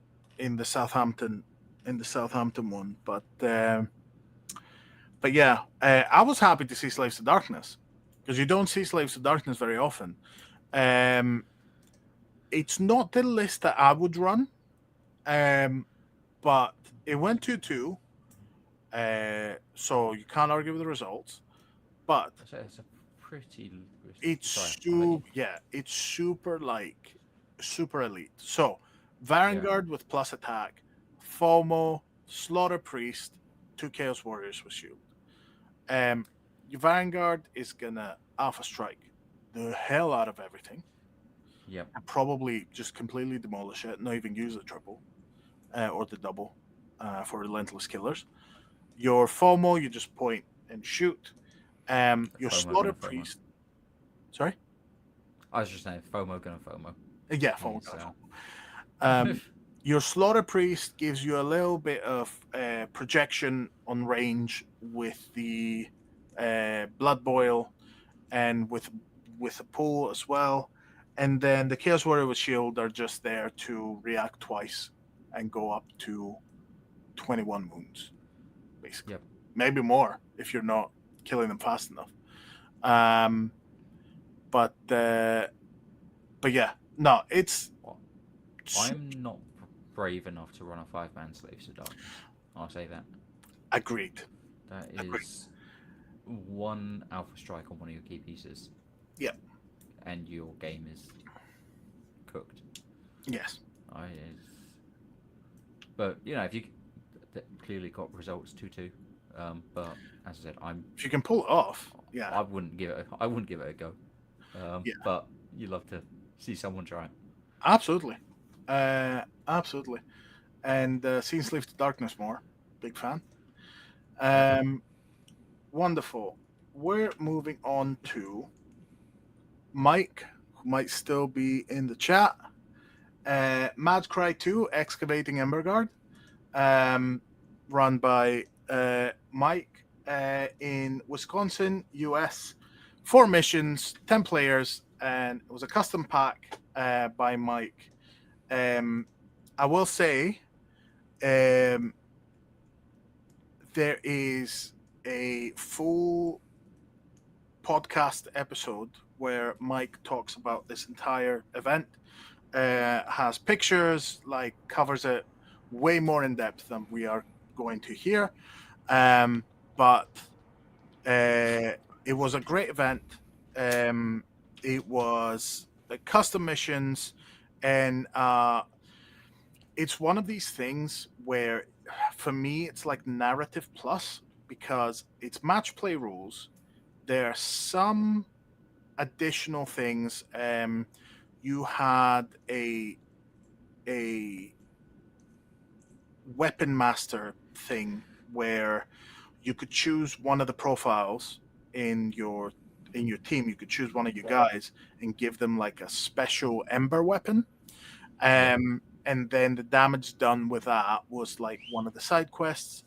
Southampton one, but yeah, I was happy to see Slaves to Darkness because you don't see Slaves to Darkness very often. It's not the list that I would run, but it went 2-2, so you can't argue with the results. But it's a pretty. it's it's super elite. So Vanguard with plus attack, FOMO, Slaughter Priest, 2 Chaos Warriors with shield. Your Vanguard is gonna alpha strike the hell out of everything. Yep. And probably just completely demolish it, not even use the triple or the double for relentless killers. Your FOMO, you just point and shoot. Your Slaughter Priest. Sorry? I was just saying FOMO gonna FOMO. Yeah, FOMO gonna FOMO. Your Slaughter Priest gives you a little bit of projection on range with the Blood Boil and with a pull as well. And then the Chaos Warrior with Shield are just there to react twice and go up to 21 wounds, basically. Yep. Maybe more if you're not killing them fast enough. But yeah, no, it's. I'm not brave enough to run a 5-man Slaves to Darkness. I'll say that. Agreed. That is 1 alpha strike on one of your key pieces. Yep. And your game is cooked. Yes. But if you clearly got results 2-2. But as I said, if you can pull it off, yeah. I wouldn't give it a go. But you love to see someone try. Absolutely. Absolutely. And seeing Slave to Darkness more. Big fan. Wonderful. We're moving on to Mike, who might still be in the chat. Mad Cry 2, Excavating Emberguard, run by Mike in Wisconsin, US, 4 missions, 10 players, and it was a custom pack by Mike. I will say um, there is a full podcast episode where Mike talks about this entire event. Has pictures, like covers it way more in depth than we are going to here. But it was a great event. It was custom missions, and it's one of these things where, for me, it's like narrative plus because it's match play rules. There are some additional things. You had a weapon master thing where you could choose one of the profiles in your team. You could choose one of your guys and give them like a special ember weapon. And then the damage done with that was like one of the side quests.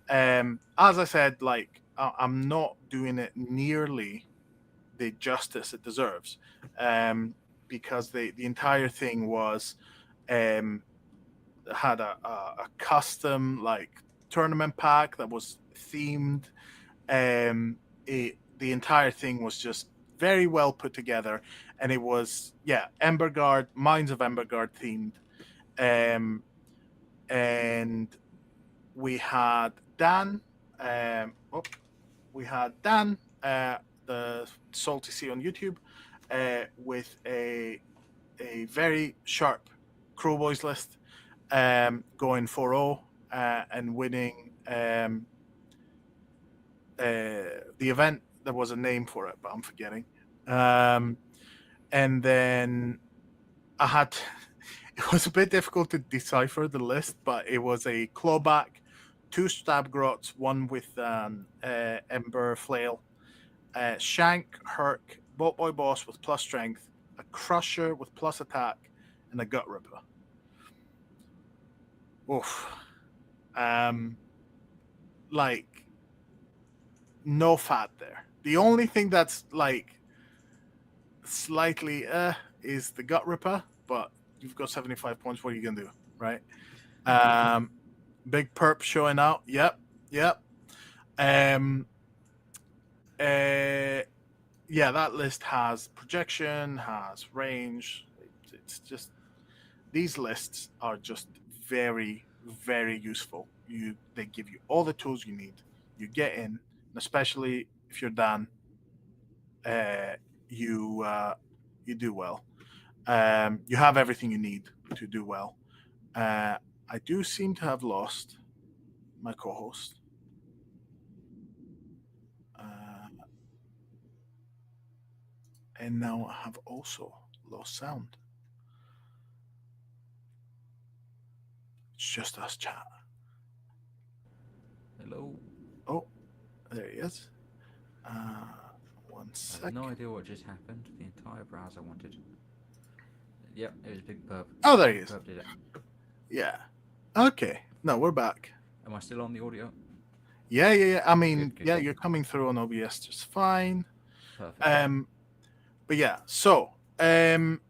As I said, like I'm not doing it nearly the justice it deserves, because the entire thing was um, had a custom like tournament pack that was themed. The entire thing was just very well put together, and it was Emberguard, Mines of Emberguard themed. Um, and we had Dan. We had Dan, the Salty Sea on YouTube, with a very sharp Crowboys list, going 4-0 and winning the event. There was a name for it, but I'm forgetting. And then I had it was a bit difficult to decipher the list, but it was a clawback, 2 stab grots, one with ember flail, shank, herc, boat boy boss with plus strength, a crusher with plus attack, and a gut ripper. Oof. Like no fat there. The only thing that's like slightly is the gut ripper, but you've got 75 points. What are you gonna do, right? Big perp showing out. Yep. Um, that list has projection, has range. It's just these lists are just very, very useful. They give you all the tools you need. You get in, and especially if you're Dan, uh, you do well. You have everything you need to do well. I do seem to have lost my co-host. And now I have also lost sound. It's just us chat. Hello. Oh, there he is. One I have sec. no idea what just happened. The entire browser wanted. Yep, it was Big Perp. Oh, there he is. Perp did it. Yeah. Okay. No, we're back. Am I still on the audio? Yeah. I mean, Good. you're coming through on OBS just fine. Perfect. But yeah, so in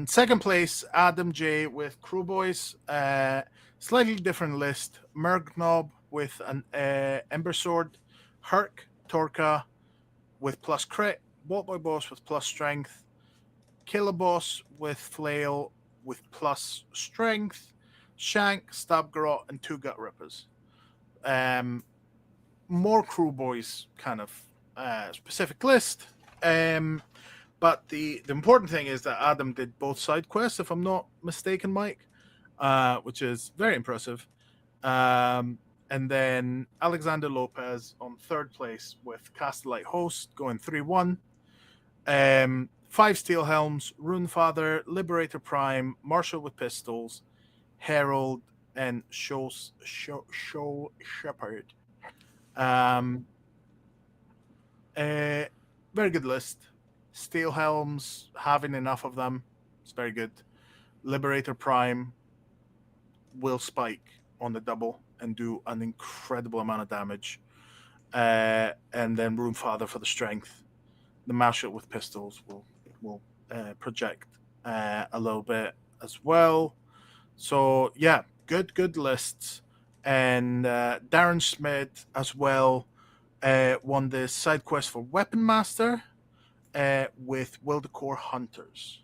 second place, Adam J with Crew Boys. Slightly different list. Mergnob with an Ember Sword. Herc Torka with plus crit. Bolt Boy Boss with plus strength. Killer Boss with flail with plus strength. Shank, Stab Garrot, and 2 Gut Rippers. More Crew Boys kind of specific list. But the important thing is that Adam did both side quests, if I'm not mistaken, Mike, which is very impressive. And then Alexander Lopez on third place with Castellite Host going 3-1. 5 Steel Helms, Runefather, Liberator Prime, Marshal with Pistols, Herald, and Show Shepherd. Very good list. Steel Helms, having enough of them, it's very good. Liberator Prime will spike on the double and do an incredible amount of damage. and then Rune Father for the strength. The Mouthshot with pistols will project a little bit as well. So yeah, good lists. And Darren Smith as well won the side quest for Weapon Master with Wildercore Hunters.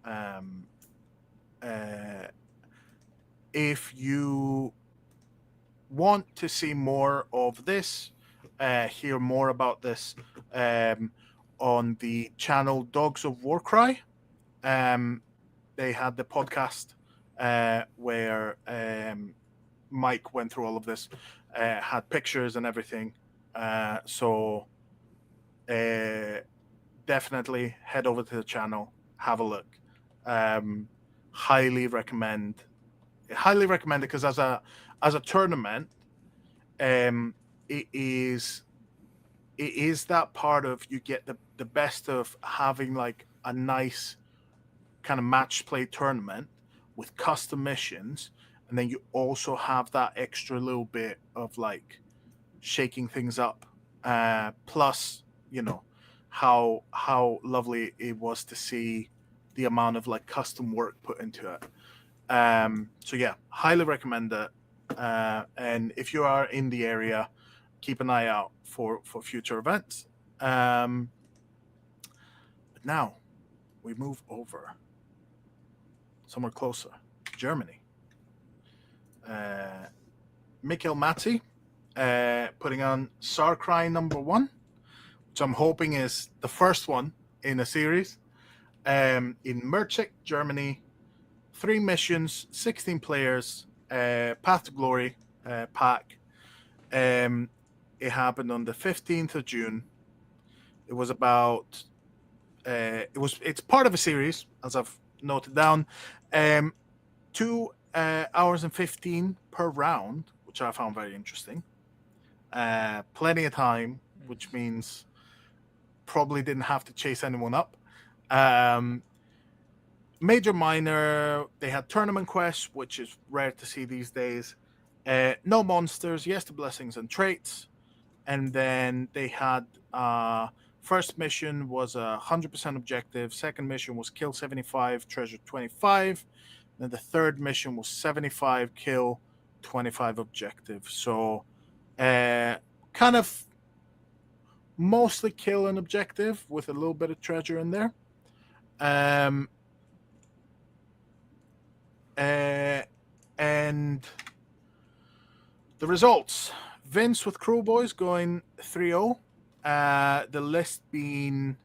Um, uh, if you want to see more of this, hear more about this on the channel Dogs of Warcry, they had the podcast where Mike went through all of this, had pictures and everything. So definitely head over to the channel, have a look. Um, highly recommend. Highly recommend it because as a tournament, um, it is that part of you get the best of having like a nice kind of match play tournament with custom missions, and then you also have that extra little bit of like shaking things up. Plus, how lovely it was to see the amount of like custom work put into it. So yeah, highly recommend it. And if you are in the area, keep an eye out for future events. But now we move over somewhere closer, Germany. Mikkel Matti putting on Warcry #1, which I'm hoping is the first one in a series. In Merchik, Germany, 3 missions, 16 players, Path to Glory pack. It happened on the 15th of June. It was about. It's part of a series, as I've noted down. 2 hours and 15 per round, which I found very interesting. Plenty of time, which means probably didn't have to chase anyone up. Major, minor, they had tournament quests, which is rare to see these days. No monsters, yes to blessings and traits. And then they had first mission was 100% objective. Second mission was kill 75, treasure 25. Then the third mission was 75 kill, 25 objective. So kind of mostly kill and objective with a little bit of treasure in there. And the results. Vince with Cruel Boys going 3-0. The list being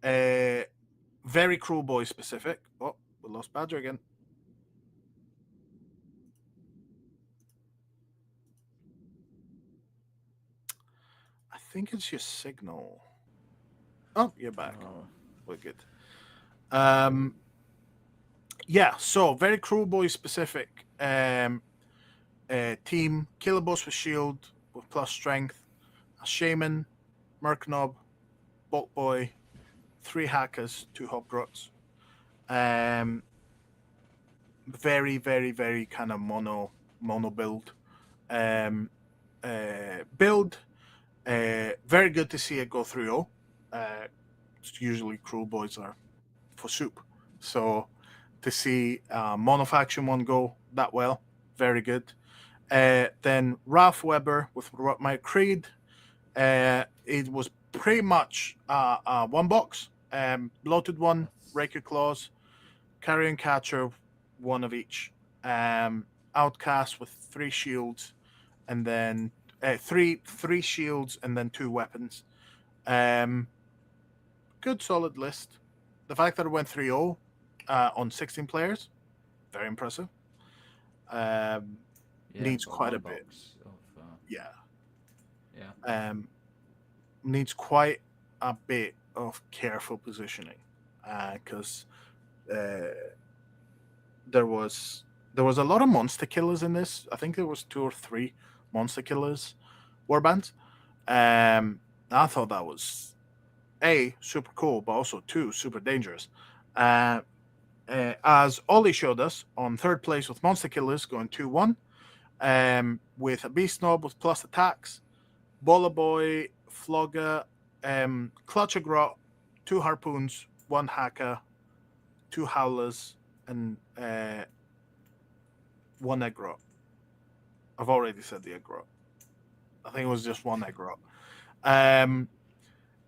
very Cruel Boy specific. Oh, we lost Badger again. I think it's your signal. Oh, you're back. Oh. We're good. Yeah, so very Cruel Boy specific. Team Killer Boss with Shield with plus strength, a Shaman, Merknob, Bolt Boy, 3 Hackers, 2 Hobgrots. Very, very, very kind of mono build. Build. Very good to see it go 3-0. Usually Cruel Boys are for soup. So to see mono faction one go that well, very good. Then Ralph Weber with My Creed. It was pretty much one box. Bloated one, Raker Claws, Carrion Catcher, one of each. Outcast with 3 shields, and then three shields, and then 2 weapons. Good solid list. The fact that it went 3-0 on 16 players, very impressive. Needs quite a bit. Yeah. Needs quite a bit of careful positioning because there was a lot of monster killers in this. I think there was 2 or 3 monster killers warbands. I thought that was super cool, but also 2 super dangerous. As Ollie showed us on 3rd place with monster killers going 2-1. With a Beast Snob with plus attacks, Bola Boy, Flogger, Clutch of Grot, 2 harpoons, 1 hacker, 2 howlers, and 1 egg grot. I've already said the egg grot. I think it was just 1 egg grot. Um,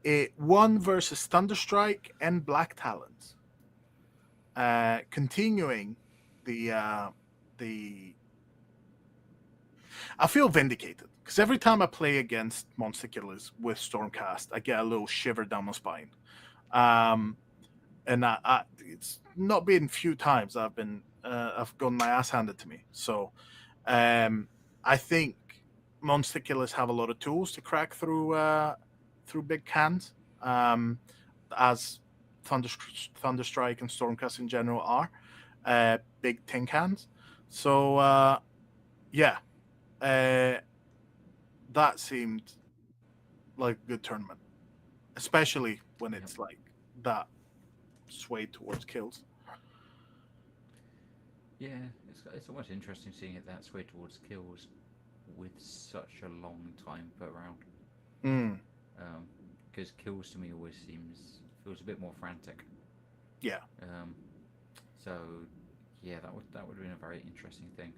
it won versus Thunderstrike and Black Talons. Continuing the I feel vindicated because every time I play against Monster Killers with Stormcast, I get a little shiver down my spine. Um, and it's not been few times I've gotten my ass handed to me. So I think Monster Killers have a lot of tools to crack through big cans, as Thunderstrike and Stormcast in general are big tin cans. So yeah, uh, that seemed like a good tournament, especially when Yep. it's like that swayed towards kills. Yeah, it's almost interesting seeing it that way towards kills with such a long time per round. Mm, Because kills to me always feels a bit more frantic. yeah, Um, so yeah, that would have been a very interesting thing.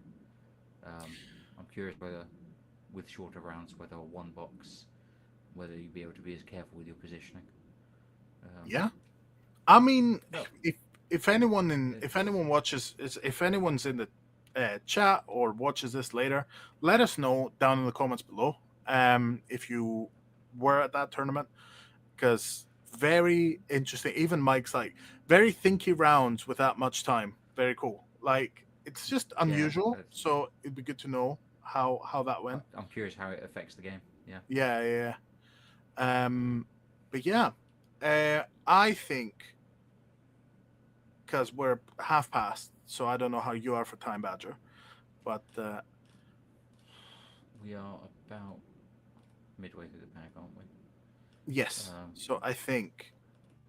I'm curious whether with shorter rounds, whether one box, whether you'd be able to be as careful with your positioning. Um, yeah. I mean, no, if it's anyone if anyone's in the chat or watches this later, let us know down in the comments below. If you were at that tournament, because very interesting. Even Mike's like very thinky rounds without much time. Very cool. Like it's just yeah, unusual. So it'd be good to know how that went. I'm curious how it affects the game. Yeah, Yeah, yeah. Yeah. But yeah, I think because we're half past, so I don't know how you are for time, Badger. But we are about midway through the pack, aren't we? yes, so I think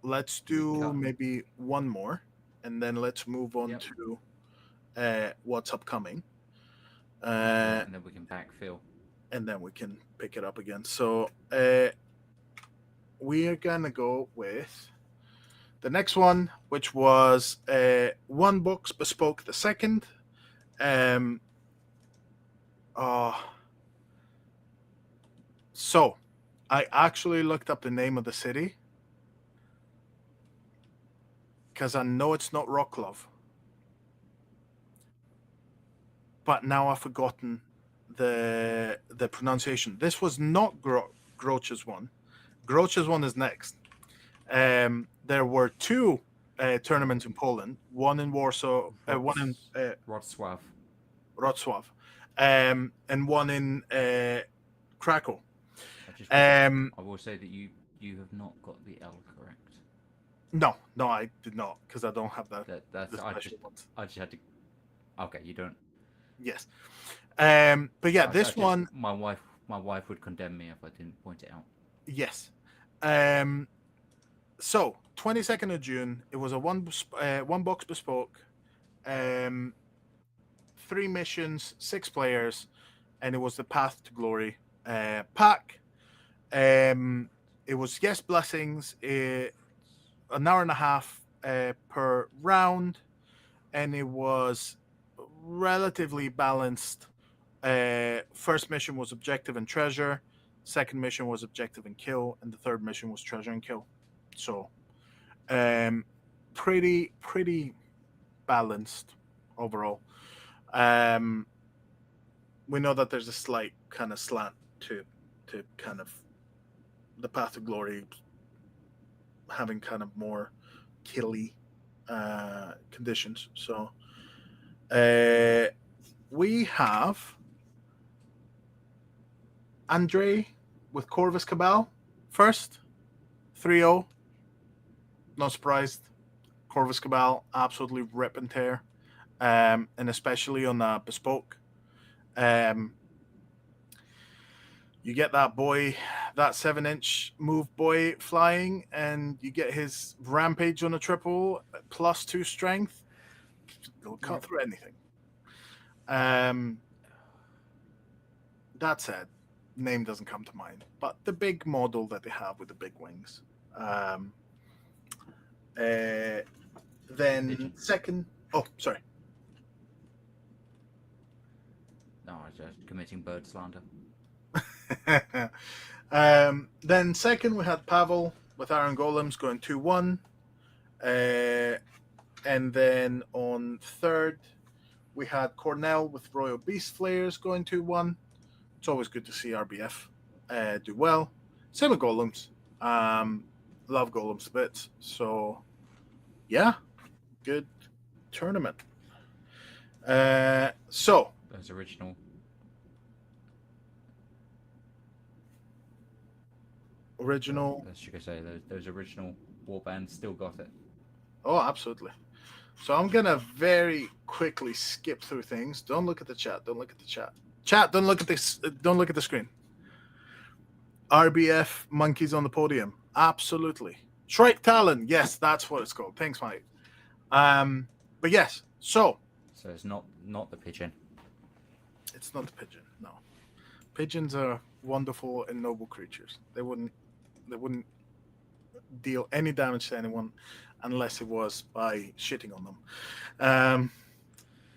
let's Do we do cut? maybe one more, and then let's move on Yep. to what's upcoming, Yeah, uh, and then we can backfill. and then we can pick it up again. So we are gonna go with the next one, which was One Books Bespoke the second. Um, uh, so I actually looked up the name of the city because I know it's not Rocklove, but now I've forgotten the pronunciation. This was not Groch's one. Groch's one is next. There were two tournaments in Poland, one in Warsaw, one in Wrocław. Wrocław, and one in Krakow. I just will. Um, I will say that you have not got the L correct. no, no, I did not because I don't have the That's special ones. I just had to. Okay, you don't. Yes, but yeah, I this just one, my wife would condemn me if I didn't point it out. yes. Um, so 22nd of June, it was a one box bespoke, um, 3 missions, 6 players, and it was the Path to Glory pack. It was yes blessings, an hour and a half per round, and it was relatively balanced. First mission was objective and treasure. Second mission was objective and kill, and the third mission was treasure and kill. So, um, pretty balanced overall. Um, we know that there's a slight kind of slant to kind of the Path to Glory having kind of more killy conditions. So we have Andre with Corvus Cabal first, 3-0. Not surprised. Corvus Cabal absolutely rip and tear, and especially on bespoke. Um, you get that boy, that 7-inch move boy flying, and you get his rampage on a triple +2 strength. He'll cut through anything. Um, that said, name doesn't come to mind, but the big model that they have with the big wings. Um, uh, then Pigeon. second, oh, sorry. No, I was just committing bird slander. Then second, we had Pavel with Iron Golems going 2-1. And then on third, we had Cornell with Royal Beast Flayers going 2-1. It's always good to see RBF do well. Same with Golems. Love Golems a bit. So, yeah, good tournament. So, Those original. As you could say, those original warbands still got it. Oh, absolutely. So I'm gonna very quickly skip through things. Don't look at the chat. Don't look at the chat. Chat. Don't look at this. Don't look at the screen. RBF monkeys on the podium. Absolutely. Shrike Talon. Yes, that's what it's called. Thanks, Mike. But yes. So it's not the pigeon. it's not the pigeon. No, pigeons are wonderful and noble creatures. They wouldn't deal any damage to anyone unless it was by shitting on them.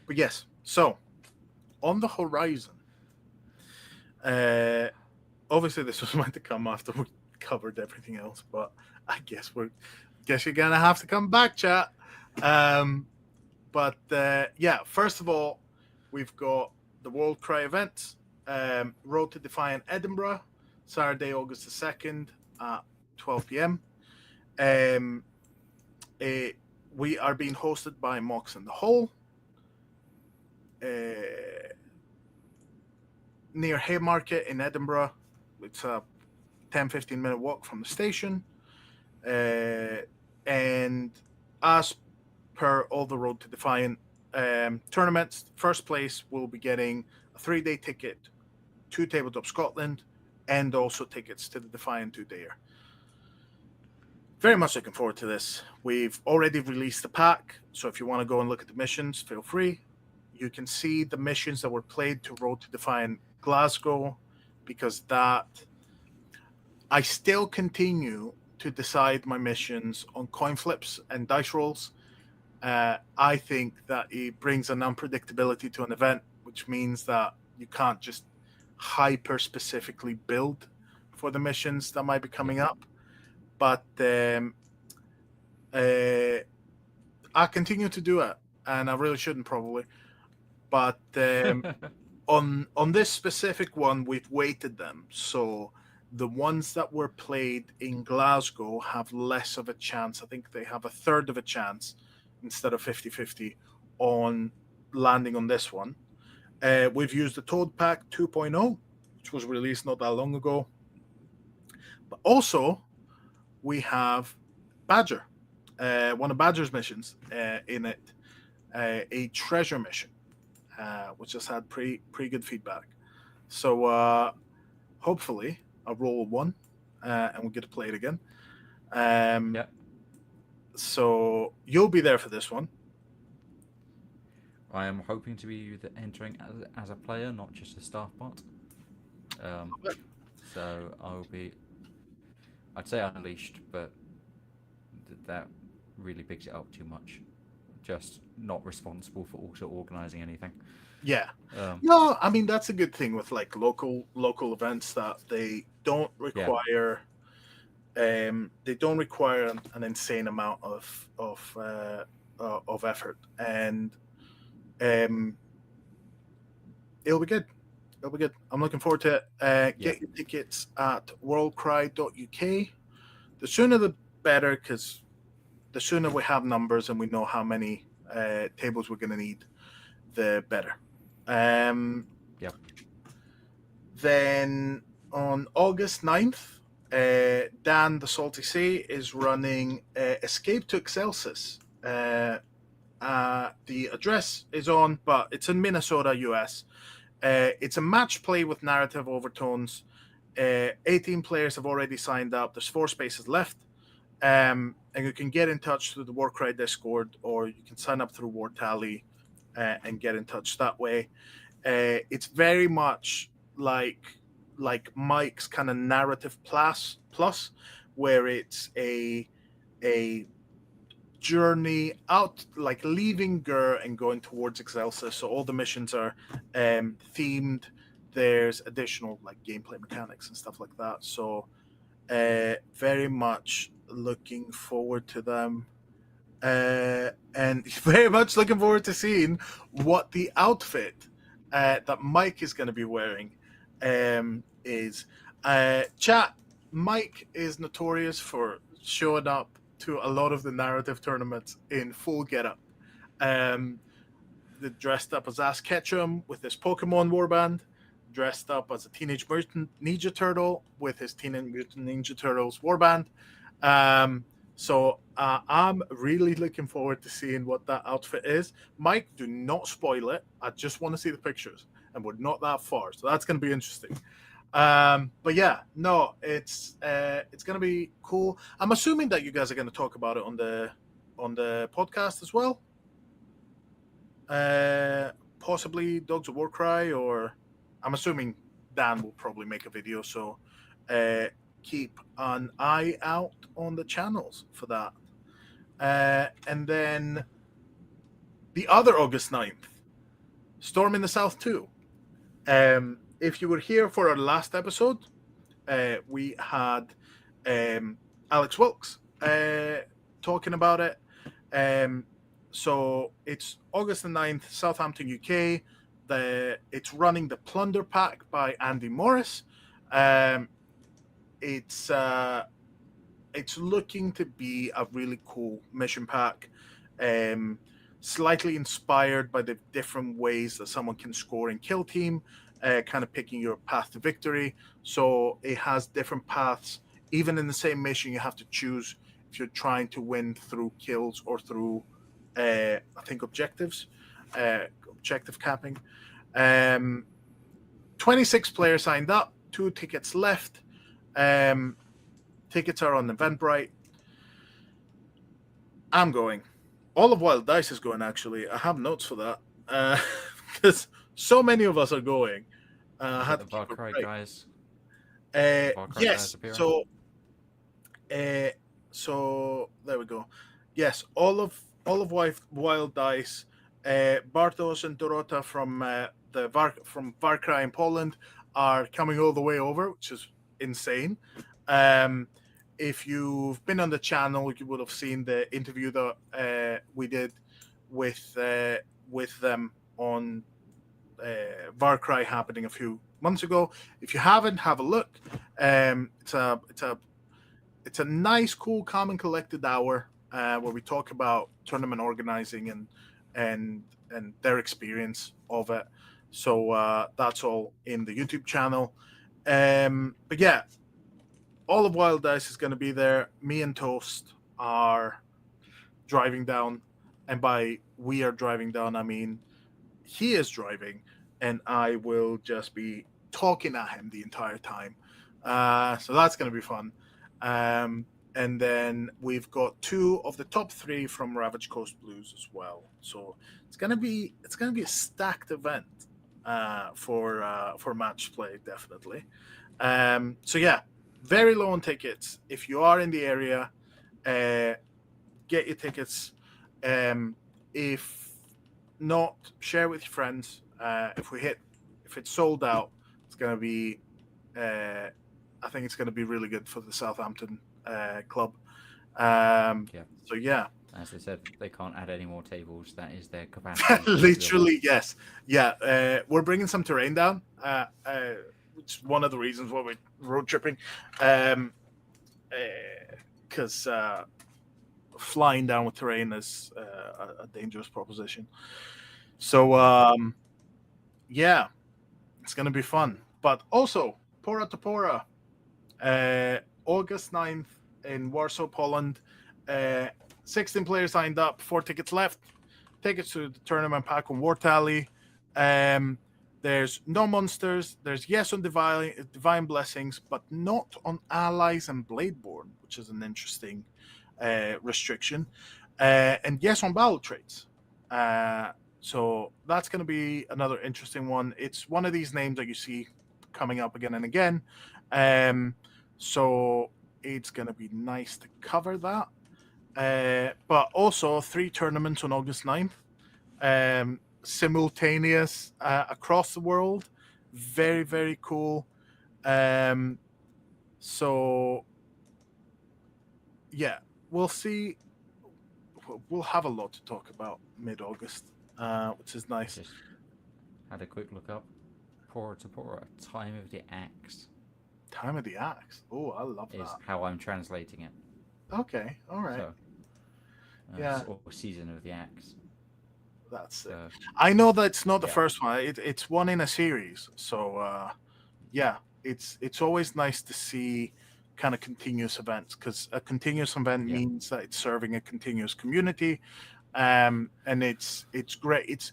But yes, so on the horizon, obviously this was meant to come after we covered everything else, but I guess you're gonna have to come back, chat. But first of all, we've got the WorldCry event, Road to Defiant Edinburgh, Saturday, August the 2nd at 12 p.m. We are being hosted by Mox in the Hole near Haymarket in Edinburgh. It's a 10-15 minute walk from the station. And as per all the Road to Defiant tournaments, first place will be getting a 3-day ticket to Tabletop Scotland and also tickets to the Defiant 2-dayer. Very much looking forward to this. We've already released the pack, so if you want to go and look at the missions, feel free. You can see the missions that were played to Road to Defiant Glasgow, because that I still continue to decide my missions on coin flips and dice rolls. I think that it brings an unpredictability to an event, which means that you can't just hyper specifically build for the missions that might be coming up. But I continue to do it, and I really shouldn't probably. But on this specific one, we've weighted them. So the ones that were played in Glasgow have less of a chance. I think they have a third of a chance instead of 50-50 on landing on this one. We've used the Toad Pack 2.0, which was released not that long ago. But also, we have Badger, one of Badger's missions in it, a treasure mission, which has had pretty good feedback. So hopefully I'll roll one and we'll get to play it again. Yeah. So you'll be there for this one. I am hoping to be entering as a player, not just a staff bot. So I'll be, I'd say unleashed, but that really bigs it up too much. Just not responsible for also organising anything. Yeah. No, I mean that's a good thing with like local events, that they don't require they don't require an insane amount of effort, and it'll be good. It'll be good. I'm looking forward to it. Get your tickets at WorldCryUK. The sooner the better, because the sooner we have numbers and we know how many tables we're going to need, the better. Then on August 9th, Dan the Salty Sea is running Escape to Excelsis. The address is on, but it's in Minnesota, US. It's a match play with narrative overtones. 18 players have already signed up. There's 4 spaces left. And you can get in touch through the Warcry Discord, or you can sign up through War Tally and get in touch that way. It's very much like like Mike's kind of narrative plus, where it's a journey out, like leaving Gur and going towards Excelsis. So all the missions are themed. There's additional like gameplay mechanics and stuff like that. So very much looking forward to them. And very much looking forward to seeing what the outfit that Mike is going to be wearing is. Chat, Mike is notorious for showing up to a lot of the narrative tournaments in full getup. Dressed up as Ash Ketchum with his Pokemon warband, dressed up as a Teenage Mutant Ninja Turtle with his Teenage Mutant Ninja Turtles warband. So I'm really looking forward to seeing what that outfit is. Mike, do not spoil it. I just want to see the pictures, and we're not that far, so that's going to be interesting. But yeah, no, it's going to be cool. I'm assuming that you guys are going to talk about it on the podcast as well. Possibly Dogs of Warcry, or I'm assuming Dan will probably make a video. So keep an eye out on the channels for that. And then the other August 9th, Storm in the South 2. If you were here for our last episode, we had Alex Wilkes talking about it. So it's August the 9th, Southampton, UK. It's running the Plunder Pack by Andy Morris. It's looking to be a really cool mission pack, slightly inspired by the different ways that someone can score in Kill Team, kind of picking your path to victory. So it has different paths. Even in the same mission, you have to choose if you're trying to win through kills or through, I think, objective capping. 26 players signed up, 2 tickets left. Tickets are on Eventbrite. I'm going. All of Wild Dice is going, actually. I have notes for that. Because so many of us are going. I had The to keep Warcry it right. guys. Yes. So there we go. Yes, all of Wild Dice, Bartosz and Dorota from from Warcry in Poland are coming all the way over, which is insane. If you've been on the channel, you would have seen the interview that we did with them on Warcry happening a few months ago. If you haven't, have a look. It's a nice, cool, calm and collected hour where we talk about tournament organizing and their experience of it. So that's all in the YouTube channel. But yeah, all of Wild Dice is going to be there. Me and Toast are driving down, and by we are driving down, I mean he is driving, and I will just be talking at him the entire time. So that's going to be fun. And then we've got 2 of the top 3 from Ravage Coast Blues as well. So it's gonna be a stacked event for match play, definitely. So yeah, very low on tickets. If you are in the area, get your tickets. If not, share with your friends. If it's sold out, it's gonna be. I think it's gonna be really good for the Southampton club. So yeah, as they said, they can't add any more tables. That is their capacity. literally, yes, yeah. We're bringing some terrain down, which is one of the reasons why we're road tripping, because flying down with terrain is a dangerous proposition. So yeah, it's gonna be fun. But also, Pora to Pora, August 9th in Warsaw, Poland. 16 players signed up, 4 tickets left. Tickets to the tournament pack on War Tally. There's no monsters. There's yes on divine blessings, but not on allies and Bladeborn, which is an interesting restriction. And yes on battle traits. So that's going to be another interesting one. It's one of these names that you see coming up again and again. So it's going to be nice to cover that. But also 3 tournaments on August 9th, simultaneous across the world. Very, very cool. So, yeah, we'll see. We'll have a lot to talk about mid-August, which is nice. Just had a quick look up. Pora to Pora, Time of the Axe. Time of the Axe. Oh, I love is that. how I'm translating it. Okay, all right. So, yeah. Or Season of the Axe. That's it. I know that it's not the yeah. first one. It's one in a series. So, yeah, it's always nice to see kind of continuous events, because a continuous event means that it's serving a continuous community, and it's great.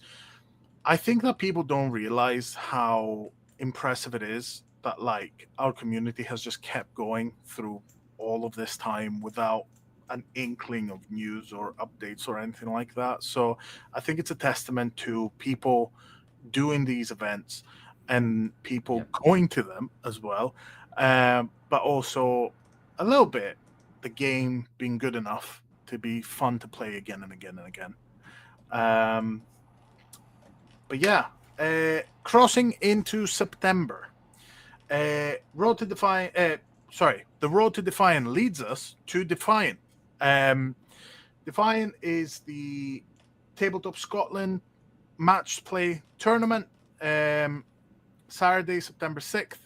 I think that people don't realize how impressive it is that like our community has just kept going through all of this time without an inkling of news or updates or anything like that. So I think it's a testament to people doing these events and people going to them as well, but also a little bit the game being good enough to be fun to play again and again and again. But yeah, crossing into September, Road to Defiant. The Road to Defiant leads us to Defiant. Defiant is the Tabletop Scotland match play tournament. Saturday, September 6th.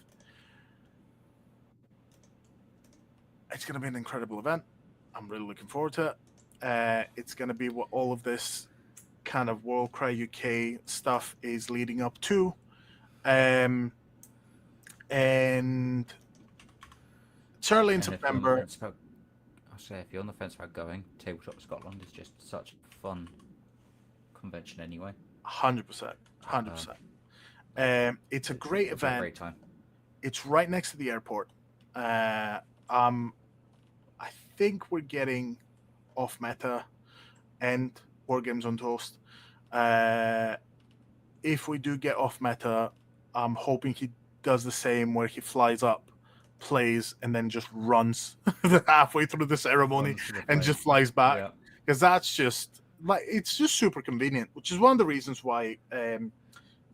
It's going to be an incredible event. I'm really looking forward to it. It's going to be what all of this kind of WorldCryUK stuff is leading up to. And it's early in September. I'll say, if you're on the fence about going, Tabletop Scotland is just such a fun convention anyway. 100%. It's a great event. A great time. It's right next to the airport. I think we're getting Off Meta and War Games on Toast. If we do get Off Meta, I'm hoping he does the same, where he flies up, plays, and then just runs halfway through the ceremony and just flies back. Because that's just like, it's just super convenient, which is one of the reasons why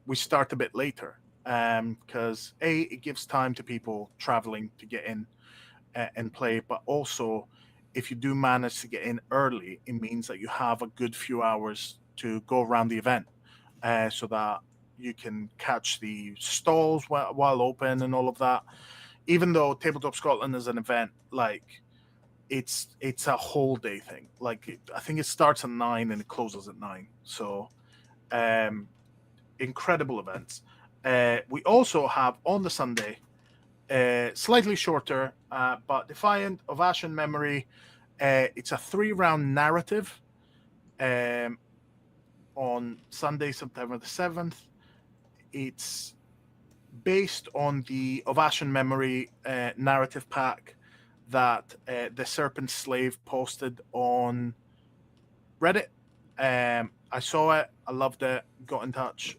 we start a bit later. Because it gives time to people traveling to get in and play, but also if you do manage to get in early, it means that you have a good few hours to go around the event, so that you can catch the stalls while open and all of that. Even though Tabletop Scotland is an event, like it's a whole day thing. Like I think it starts at 9 and it closes at 9. So incredible events. We also have on the Sunday, slightly shorter, but Defiant of Ashen Memory. It's a 3-round narrative on Sunday, September the 7th. It's based on the Of Ashen Memory narrative pack that the Serpent Slave posted on Reddit. I saw it. I loved it. Got in touch.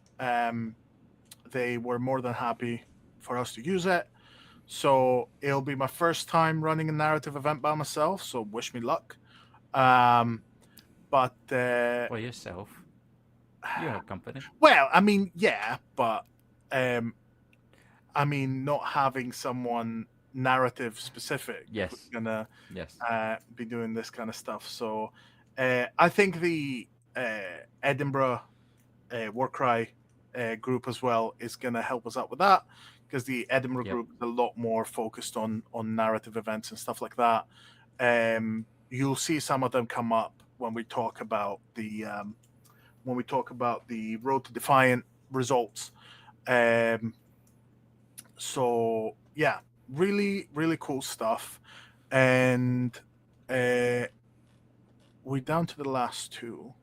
They were more than happy for us to use it. So it'll be my first time running a narrative event by myself. So wish me luck. But for yourself, you have company. Well, I mean, yeah, but I mean, not having someone narrative specific who's gonna be doing this kind of stuff. So I think the Edinburgh Warcry group as well is gonna help us out with that, because the Edinburgh group is a lot more focused on narrative events and stuff like that. You'll see some of them come up when we talk about the Road to Defiant results. So yeah, really, really cool stuff. And we're down to the last two.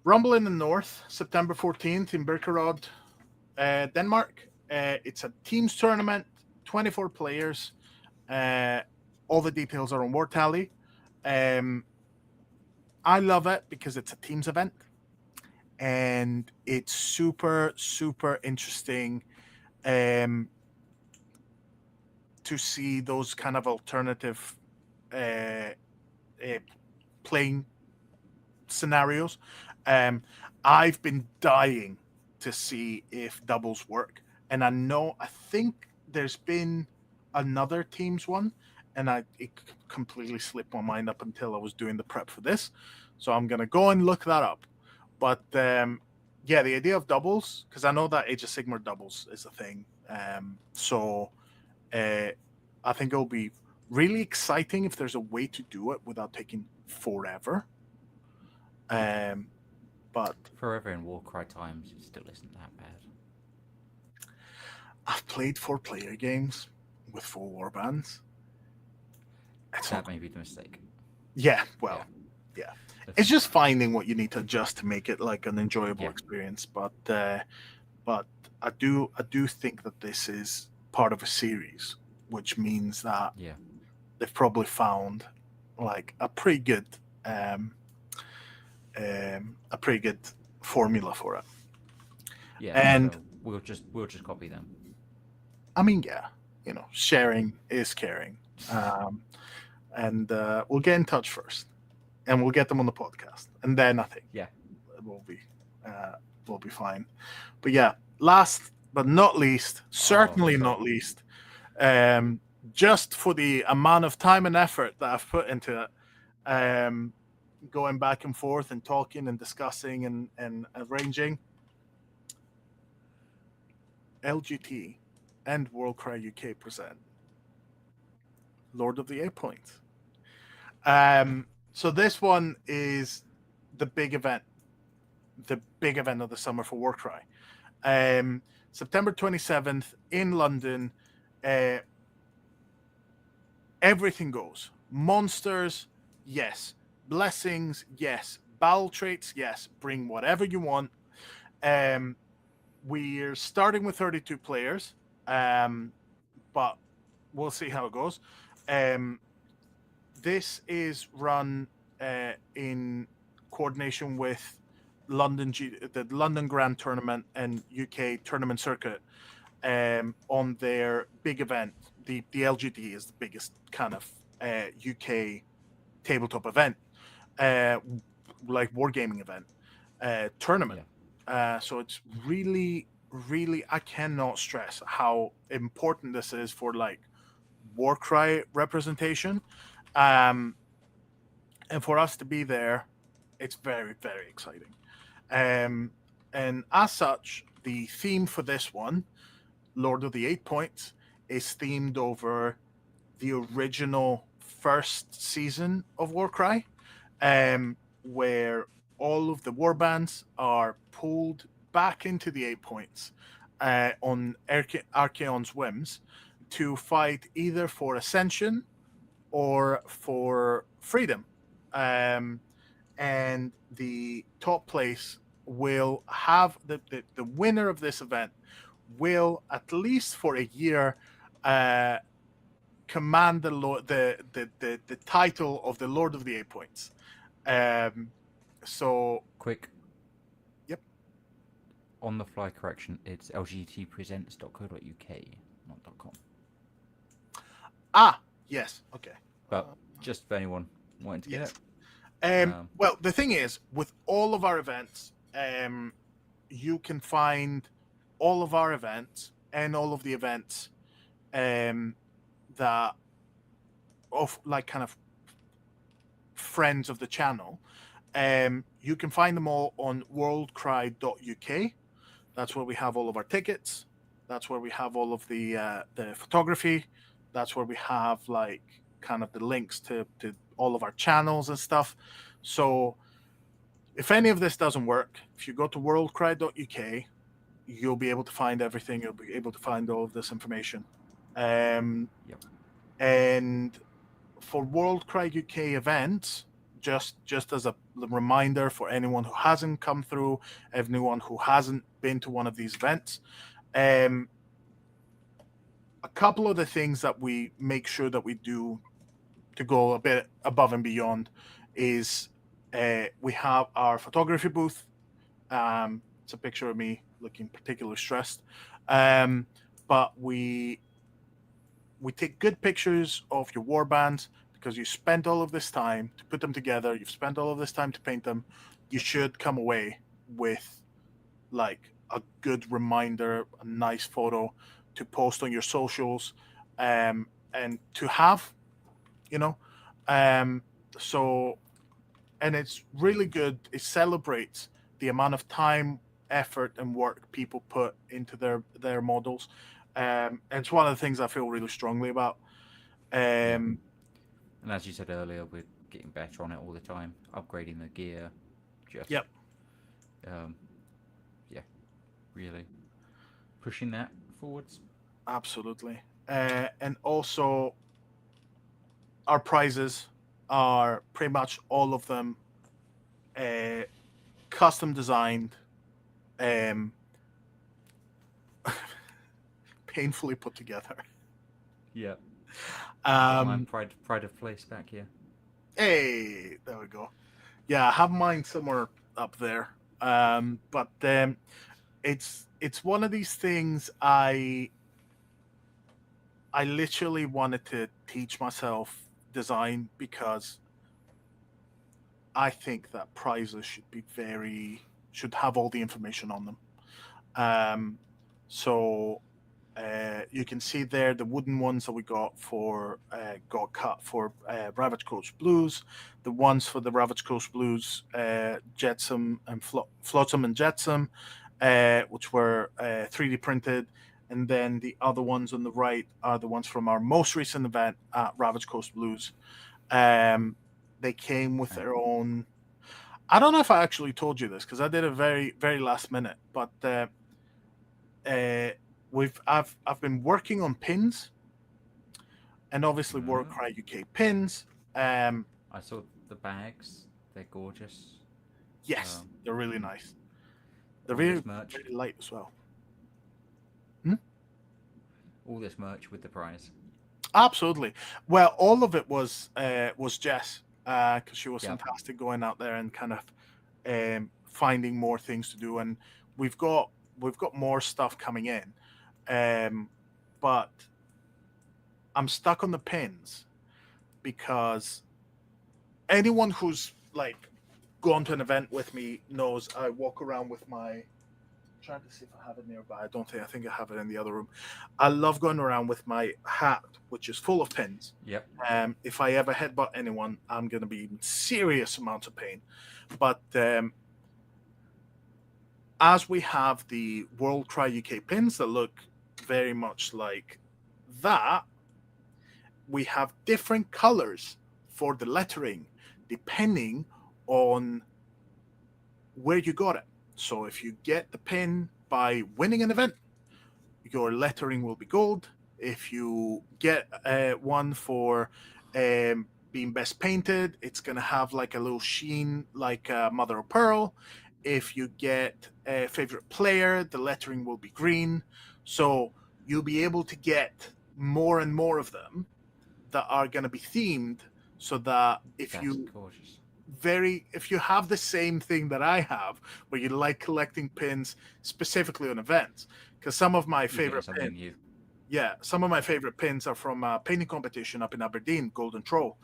Rumble in the North, September 14th in Birkerød, Denmark. It's a teams tournament, 24 players. All the details are on War Tally. I love it because it's a teams event. and it's super super interesting um, to see those kind of alternative uh, uh, playing scenarios. Um, I've been dying to see if doubles work, and I think there's been another teams one, and it completely slipped my mind up until I was doing the prep for this. So I'm gonna go and look that up. But yeah, the idea of doubles, because I know that Age of Sigmar doubles is a thing. So I think it'll be really exciting if there's a way to do it without taking forever. But Forever in Warcry times, it still isn't that bad. I've played 4-player games with 4 warbands. That may be the mistake. Yeah, well, yeah. It's just finding what you need to adjust to make it like an enjoyable experience. But I do think that this is part of a series, which means that they've probably found like a pretty good formula for it. Yeah, and so we'll just copy them. I mean, yeah, sharing is caring. And we'll get in touch first, and we'll get them on the podcast, and then I think we'll be fine. But yeah, last but not least, certainly not least, just for the amount of time and effort that I've put into it, going back and forth and talking and discussing and arranging, LGT and WorldCryUK present Lord of the 8 Points. So this one is the big event of the summer for Warcry. September 27th in London. Everything goes. Monsters, yes. Blessings, yes. Battle traits, yes. Bring whatever you want. We're starting with 32 players, but we'll see how it goes. This is run in coordination with the London Grand Tournament and UK Tournament Circuit on their big event. The LGD is the biggest kind of UK tabletop event, like wargaming event tournament. So it's really, really, I cannot stress how important this is for like Warcry representation. And for us to be there, it's very, very exciting. And as such, the theme for this one, Lord of the 8 Points, is themed over the original first season of Warcry, where all of the warbands are pulled back into the 8 Points on Archaon's whims to fight either for Ascension or for freedom. And the top place will have the winner of this event will, at least for a year, command the title of the Lord of the 8 Points. So quick. Yep. On the fly correction, it's lgtpresents.co.uk, not .com. Yes. Okay. But just for anyone wanting to get it. Well, the thing is, with all of our events, you can find all of our events and all of the events that of like kind of friends of the channel. You can find them all on WorldCryUK. That's where we have all of our tickets. That's where we have all of the photography. That's where we have like kind of the links to all of our channels and stuff. So if any of this doesn't work, if you go to WorldCry.uk, you'll be able to find everything. You'll be able to find all of this information. And for WorldCry UK events, just as a reminder for anyone who hasn't come through, anyone who hasn't been to one of these events, a couple of the things that we make sure that we do to go a bit above and beyond is we have our photography booth It's a picture of me looking particularly stressed. Um, but we take good pictures of your war bands because you spent all of this time to put them together. You've spent all of this time to paint them. You should come away with like a good reminder, a nice photo to post on your socials, and to have, you know. Um, so, and it's really good. It celebrates the amount of time, effort, and work people put into their models. And it's one of the things I feel really strongly about. Yeah. Um, And as you said earlier, we're getting better on it all the time, upgrading the gear, just yep, um, yeah, really pushing that forwards. absolutely. And also, our prizes are pretty much all of them uh, custom designed, um, painfully put together. Yeah. Got my Um, pride of place back here. hey, there we go. Yeah, I have mine somewhere up there. But it's one of these things I literally wanted to teach myself design because I think that prizes should have all the information on them. Um, so you can see there the wooden ones that we got cut for Ravage Coast Blues, the ones for the Ravage Coast Blues, Jetsam and Flotsam and Jetsam, which were 3D printed, and then the other ones on the right are the ones from our most recent event at Ravage Coast Blues. Um, they came with And their own. I don't know if I actually told you this because I did it very last minute, but uh, I've been working on pins and obviously WorldCry UK pins. Um, I saw the bags; they're gorgeous. yes, Um, they're really and nice. They're all very this merch, very light as well. Hmm? all this merch with the prize. Absolutely. Well, all of it was Jess because she was Yep. fantastic going out there and kind of finding more things to do, and we've got we've got more stuff coming in, but I'm stuck on the pins because anyone who's like gone to an event with me knows I walk around with my. Trying to see if I have it nearby. I don't think. I think I have it in the other room. I love going around with my hat, which is full of pins. Yep. If I ever headbutt anyone, I'm going to be in serious amounts of pain. But as we have the WorldCry UK pins that look very much like that, we have different colors for the lettering depending on where you got it. So if you get the pin by winning an event, your lettering will be gold. If you get one for being best painted, it's going to have like a little sheen like mother of pearl. If you get a favorite player, the lettering will be green. So you'll be able to get more and more of them that are going to be themed so that That's gorgeous. if you have the same thing that I have, where you like collecting pins specifically on events, because some of my You're getting favorite something pins, new. yeah, some of my favorite pins are from a painting competition up in Aberdeen, Golden Troll.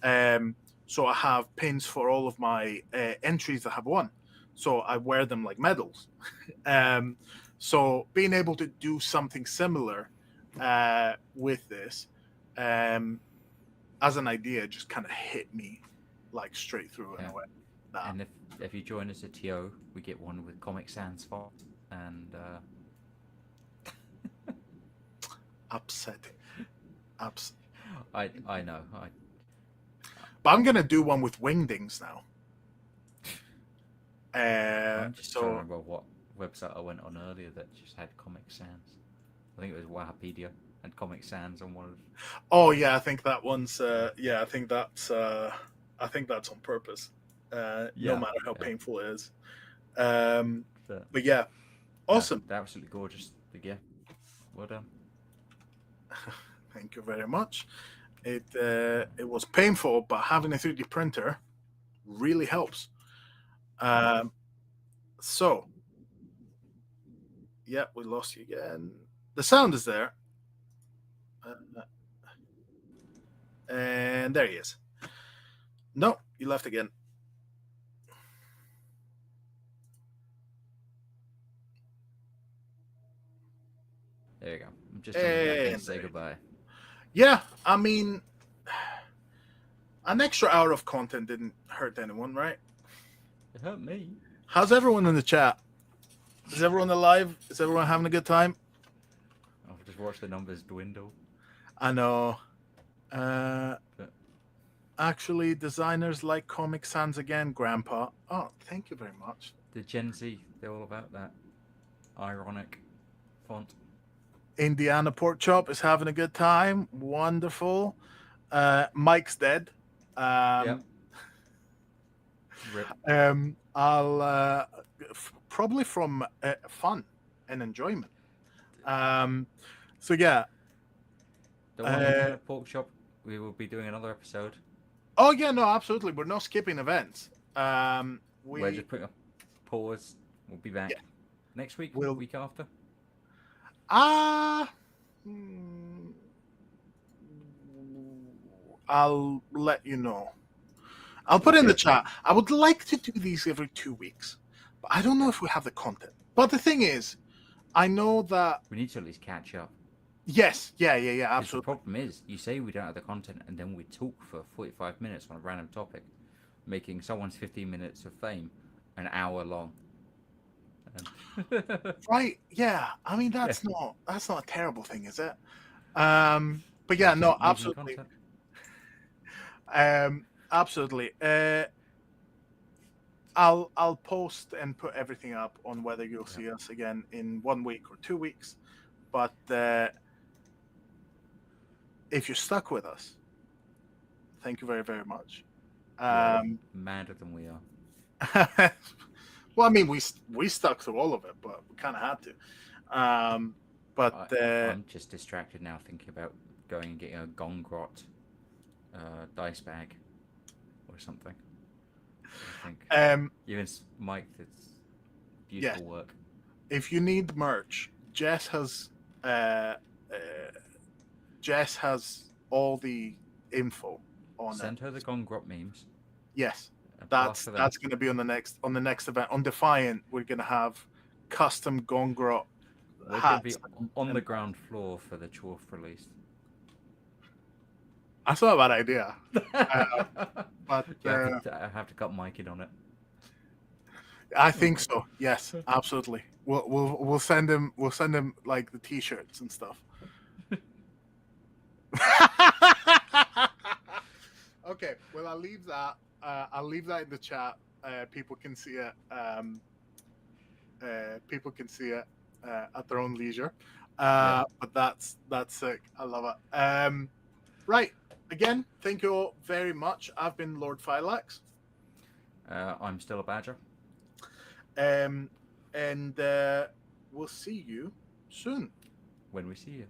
Um, so I have pins for all of my entries that have won. So I wear them like medals. um, so being able to do something similar with this, um, as an idea, just kind of hit me like straight through in Yeah. a way. That And if you join us at TO, we get one with Comic Sans font, and upsetting. Ups. I know. But I'm gonna do one with wingdings now. I'm just trying to So remember what website I went on earlier that just had Comic Sans. I think it was Wikipedia and Comic Sans on one of. oh yeah, I think that one's yeah, I think that's on purpose. No Yeah, matter how yeah. painful it is. Um, But but yeah, no, awesome. they're absolutely gorgeous. But yeah, well done. Thank you very much. It was painful, but having a 3D printer really helps. Um, So, yeah, we lost you again. The sound is there. And there he is. No, you left again. There you go. I'm just jumping back in to And say goodbye. yeah, I mean, an extra hour of content didn't hurt anyone, right? It hurt me. How's everyone in the chat? Is everyone alive? Is everyone having a good time? I've just watched the numbers dwindle. I know. But Actually, designers like Comic Sans again, Grandpa. Oh, thank you very much. the Gen Z, they're all about that ironic font. Indiana Pork Chop is having a good time. Wonderful. Mike's dead. Yep. Rip. I'll probably from fun and enjoyment. So yeah. The one Indiana Pork Chop, we will be doing another episode. Oh yeah, no, absolutely. We're not skipping events. We're just putting a pause. We'll be back next week, We'll- week after. I'll let you know. I'll put it in the chat. I would like to do these every 2 weeks, but I don't know if we have the content. But the thing is, I know that We need to at least catch up. yes, yeah, 'Cause the absolutely. problem is, you say we don't have the content, and then we talk for 45 minutes on a random topic, making someone's 15 minutes of fame an hour long. Right? Yeah. I mean, that's not a terrible thing, is it? But yeah, no, Making absolutely. content. Absolutely. I'll post and put everything up on whether you'll see us again in 1 week or 2 weeks. But if you're stuck with us, thank you very, very much. Madder than we are. Well, I mean, we stuck through all of it, but we kind of had to. I'm just distracted now thinking about going and getting a Gongrot dice bag or something. I think even Mike, it's beautiful work. If you need merch, Jess has all the info on Send her the Gongrot memes. Yes, that's going to be on the next event on Defiant. We're going to have custom Gongrot We're going to be on the ground floor for the Chorf release. That's not a bad idea. But I have to cut Mike in on it. I think so. Yes, absolutely. We'll send him like the t-shirts and stuff. Okay, well I'll leave that. I'll leave that in the chat. People can see it. People can see it at their own leisure. But that's sick. I love it. Right. Again, thank you all very much. I've been Lord Phylax. I'm still a badger. And we'll see you soon. When we see you.